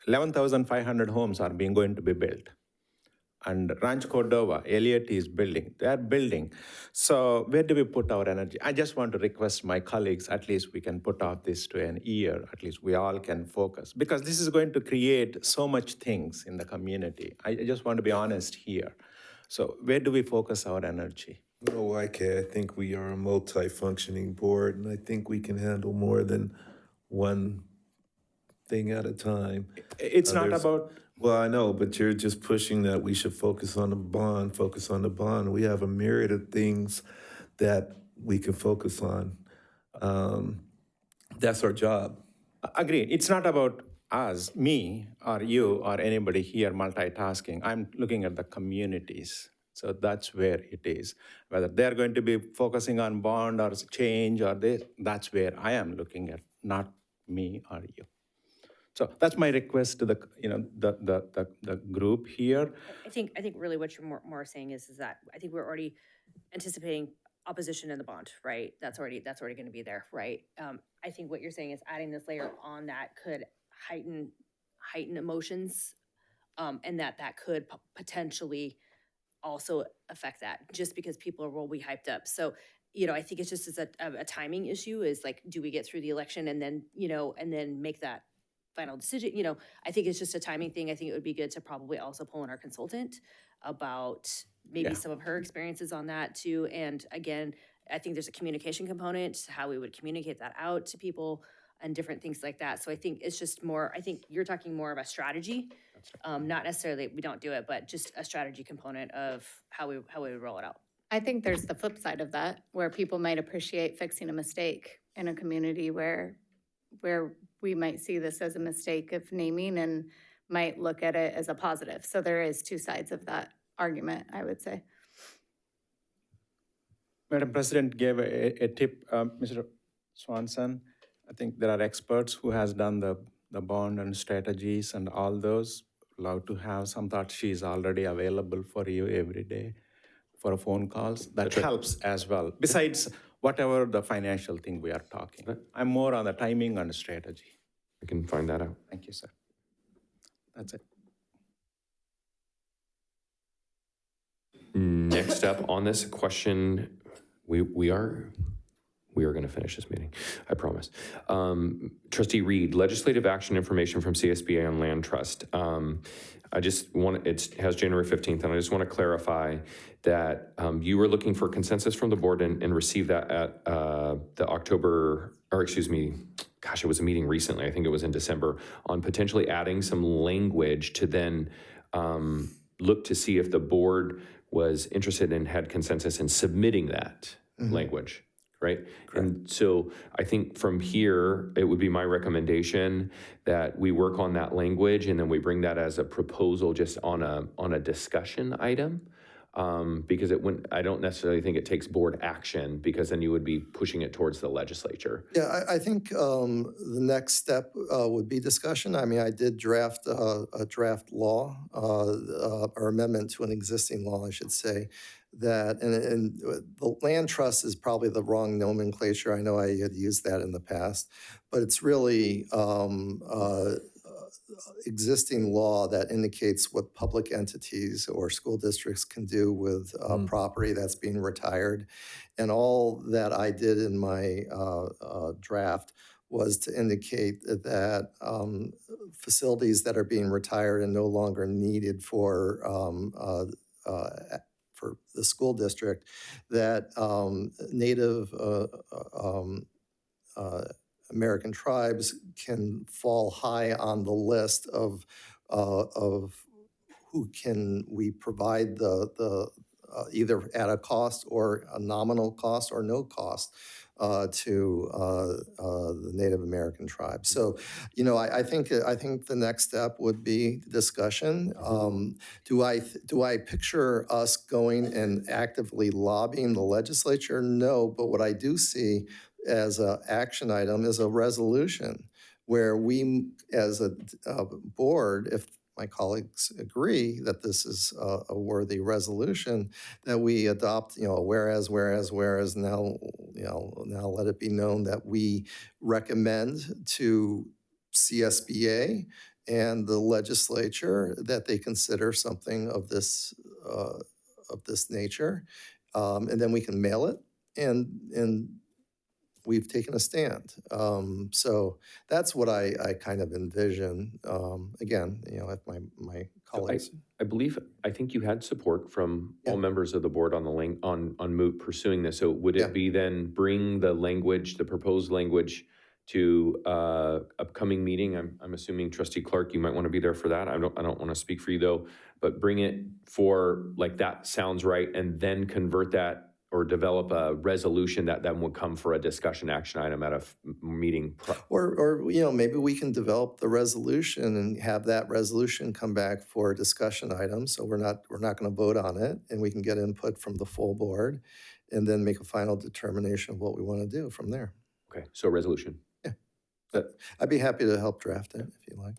11,500 homes are going to be built. And Ranch Cordova, Elliott is building. They are building. So where do we put our energy? I just want to request my colleagues, at least we can put off this to an year. At least we all can focus. Because this is going to create so much things in the community. I just want to be honest here. So where do we focus our energy? No, I think we are a multi-functioning board, and I think we can handle more than one thing at a time. It's not about... Well, I know, but you're just pushing that we should focus on the bond, We have a myriad of things that we can focus on. That's our job. Agreed. It's not about us, me, or you, or anybody here multitasking. I'm looking at the communities. So that's where it is. Whether they're going to be focusing on bond or change or this, that's where I am looking at, not me or you. So that's my request to the, the group here. I think really what you're more saying is that I think we're already anticipating opposition in the bond, right? That's already going to be there, right? I think what you're saying is adding this layer on that could heighten emotions, and that could potentially also affect that, just because people will be hyped up. So, I think it's just as a timing issue, is like, do we get through the election and then, and then make that final decision? I think it's just a timing thing. I think it would be good to probably also pull in our consultant about maybe some of her experiences on that too. And again, I think there's a communication component to how we would communicate that out to people and different things like that. So I think it's just more, I think you're talking more of a strategy, not necessarily we don't do it, but just a strategy component of how we would roll it out. I think there's the flip side of that, where people might appreciate fixing a mistake in a community where we might see this as a mistake of naming and might look at it as a positive. So there is two sides of that argument, I would say. Madam President gave a tip, Mr. Swanson. I think there are experts who has done the bond and strategies and all those. Love to have some thoughts. She's already available for you every day for phone calls. That helps as well. Besides whatever the financial thing we are talking. I'm more on the timing and strategy. I can find that out. Thank you, sir. That's it. Next up on this question, we are going to finish this meeting, I promise. Trustee Reed, legislative action information from CSBA on land trust. I just want, it has January 15th, and I just want to clarify that you were looking for consensus from the board and received that at the October, or excuse me, gosh, it was a meeting recently, I think it was in December, on potentially adding some language to then look to see if the board was interested and had consensus in submitting that language, right? And so I think from here, it would be my recommendation that we work on that language and then we bring that as a proposal just on a discussion item. Because I don't necessarily think it takes board action, because then you would be pushing it towards the legislature. Yeah, I think the next step would be discussion. I mean, I did draft a draft law, or amendment to an existing law, I should say, that, and the land trust is probably the wrong nomenclature. I know I had used that in the past, but it's really existing law that indicates what public entities or school districts can do with property that's being retired. And all that I did in my draft was to indicate that facilities that are being retired and no longer needed for the school district, that Native American tribes can fall high on the list of who can we provide the either at a cost or a nominal cost or no cost to the Native American tribes. So, I think the next step would be discussion. Do I picture us going and actively lobbying the legislature? No, but what I do see as an action item is a resolution where we, as a board, if my colleagues agree that this is a worthy resolution, that we adopt, whereas now let it be known that we recommend to CSBA and the legislature that they consider something of this nature, and then we can mail it, and we've taken a stand. So that's what I kind of envision. Again, if my colleagues. I think you had support from all members of the board on the on Moot pursuing this. So would it be then bring the language, the proposed language, to upcoming meeting? I'm assuming Trustee Clark, you might want to be there for that. I don't want to speak for you though, but bring it for like that sounds right, and then convert that or develop a resolution that then would come for a discussion action item at a meeting. Or maybe we can develop the resolution and have that resolution come back for a discussion item. So we're not going to vote on it, and we can get input from the full board, and then make a final determination of what we want to do from there. Okay, so resolution. Yeah. But I'd be happy to help draft it if you like.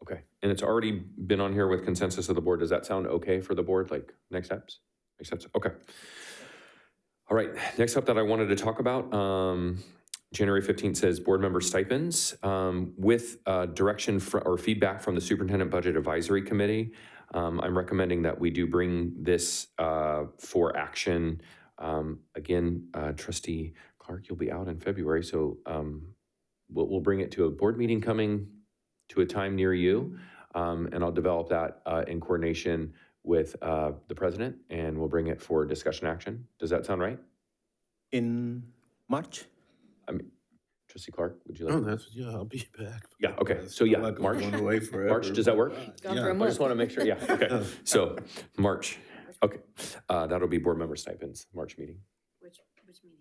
Okay, and it's already been on here with consensus of the board. Does that sound okay for the board, like next steps? Makes sense, okay. All right, next up that I wanted to talk about, January 15th says board member stipends. With direction or feedback from the Superintendent Budget Advisory Committee, I'm recommending that we do bring this for action. Again, Trustee Clark, you'll be out in February, so we'll bring it to a board meeting coming to a time near you, and I'll develop that in coordination with the president, and we'll bring it for discussion action. Does that sound right? In March? I mean, Trustee Clark, would you like? Oh, yeah, I'll be back. Yeah, okay, so yeah, Like I'm March. going away forever. March, does that work? Gone Yeah. for a I month. just want to make sure, yeah, okay. So, March, okay. That'll be board member stipends, March meeting. Which meeting?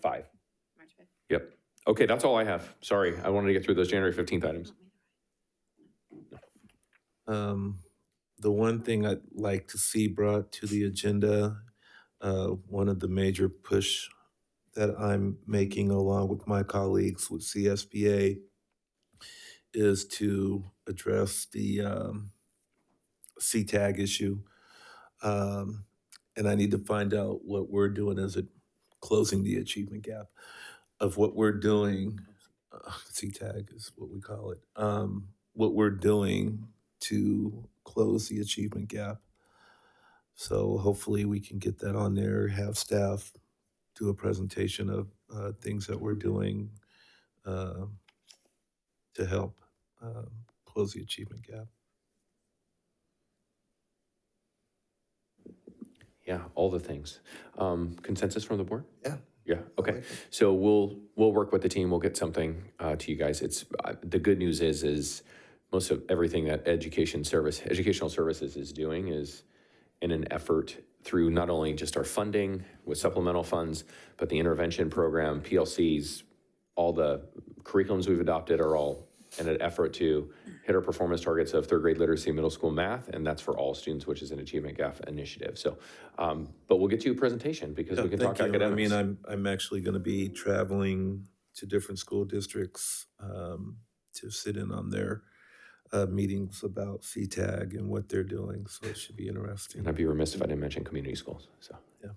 5. March 5th. Yep. Okay, that's all I have. Sorry, I wanted to get through those January 15th items. The one thing I'd like to see brought to the agenda, one of the major push that I'm making along with my colleagues with CSBA is to address the CTAG issue. And I need to find out what we're doing as it closing the achievement gap of what we're doing. CTAG is what we call it. What we're doing to close the achievement gap. So hopefully we can get that on there, have staff do a presentation of things that we're doing to help close the achievement gap. Yeah, all the things. Consensus from the board? Yeah. Yeah, okay. So we'll work with the team. We'll get something to you guys. It's the good news is most of everything that educational services is doing is in an effort through not only just our funding with supplemental funds, but the intervention program, PLCs, all the curriculums we've adopted are all in an effort to hit our performance targets of third grade literacy, middle school math, and that's for all students, which is an achievement gap initiative. So, but we'll get you a presentation because we can talk Thank you. academics. I mean, I'm actually going to be traveling to different school districts to sit in on their meetings about CTAG and what they're doing. So it should be interesting. And I'd be remiss if I didn't mention community schools. So, yeah.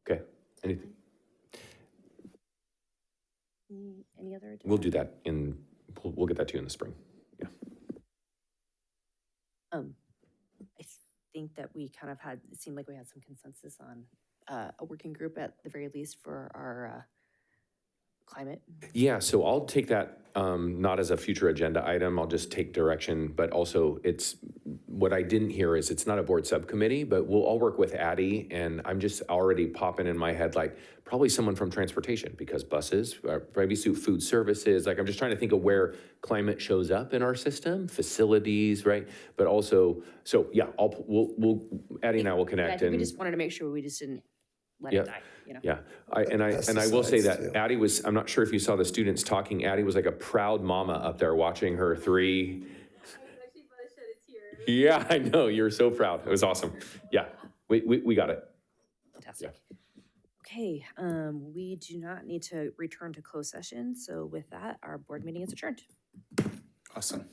Okay. Anything? Any other? Agenda? We'll do that we'll get that to you in the spring. Yeah. I think that we kind of it seemed like we had some consensus on a working group at the very least for our climate. Yeah, so I'll take that not as a future agenda item. I'll just take direction, but also what I didn't hear is it's not a board subcommittee, but we'll all work with Addie, and I'm just already popping in my head like probably someone from transportation because buses, maybe food services. Like I'm just trying to think of where climate shows up in our system, facilities, right? But also, so yeah, we'll Addie and I will connect. I think we just wanted to make sure we just didn't let it die. You know? Yeah, I will say that Addie was, I'm not sure if you saw the students talking, Addie was like a proud mama up there watching her 3. Yeah, I know, you're so proud. It was awesome. Yeah, we got it. Fantastic. Yeah. Okay, we do not need to return to closed session. So with that, our board meeting is adjourned. Awesome.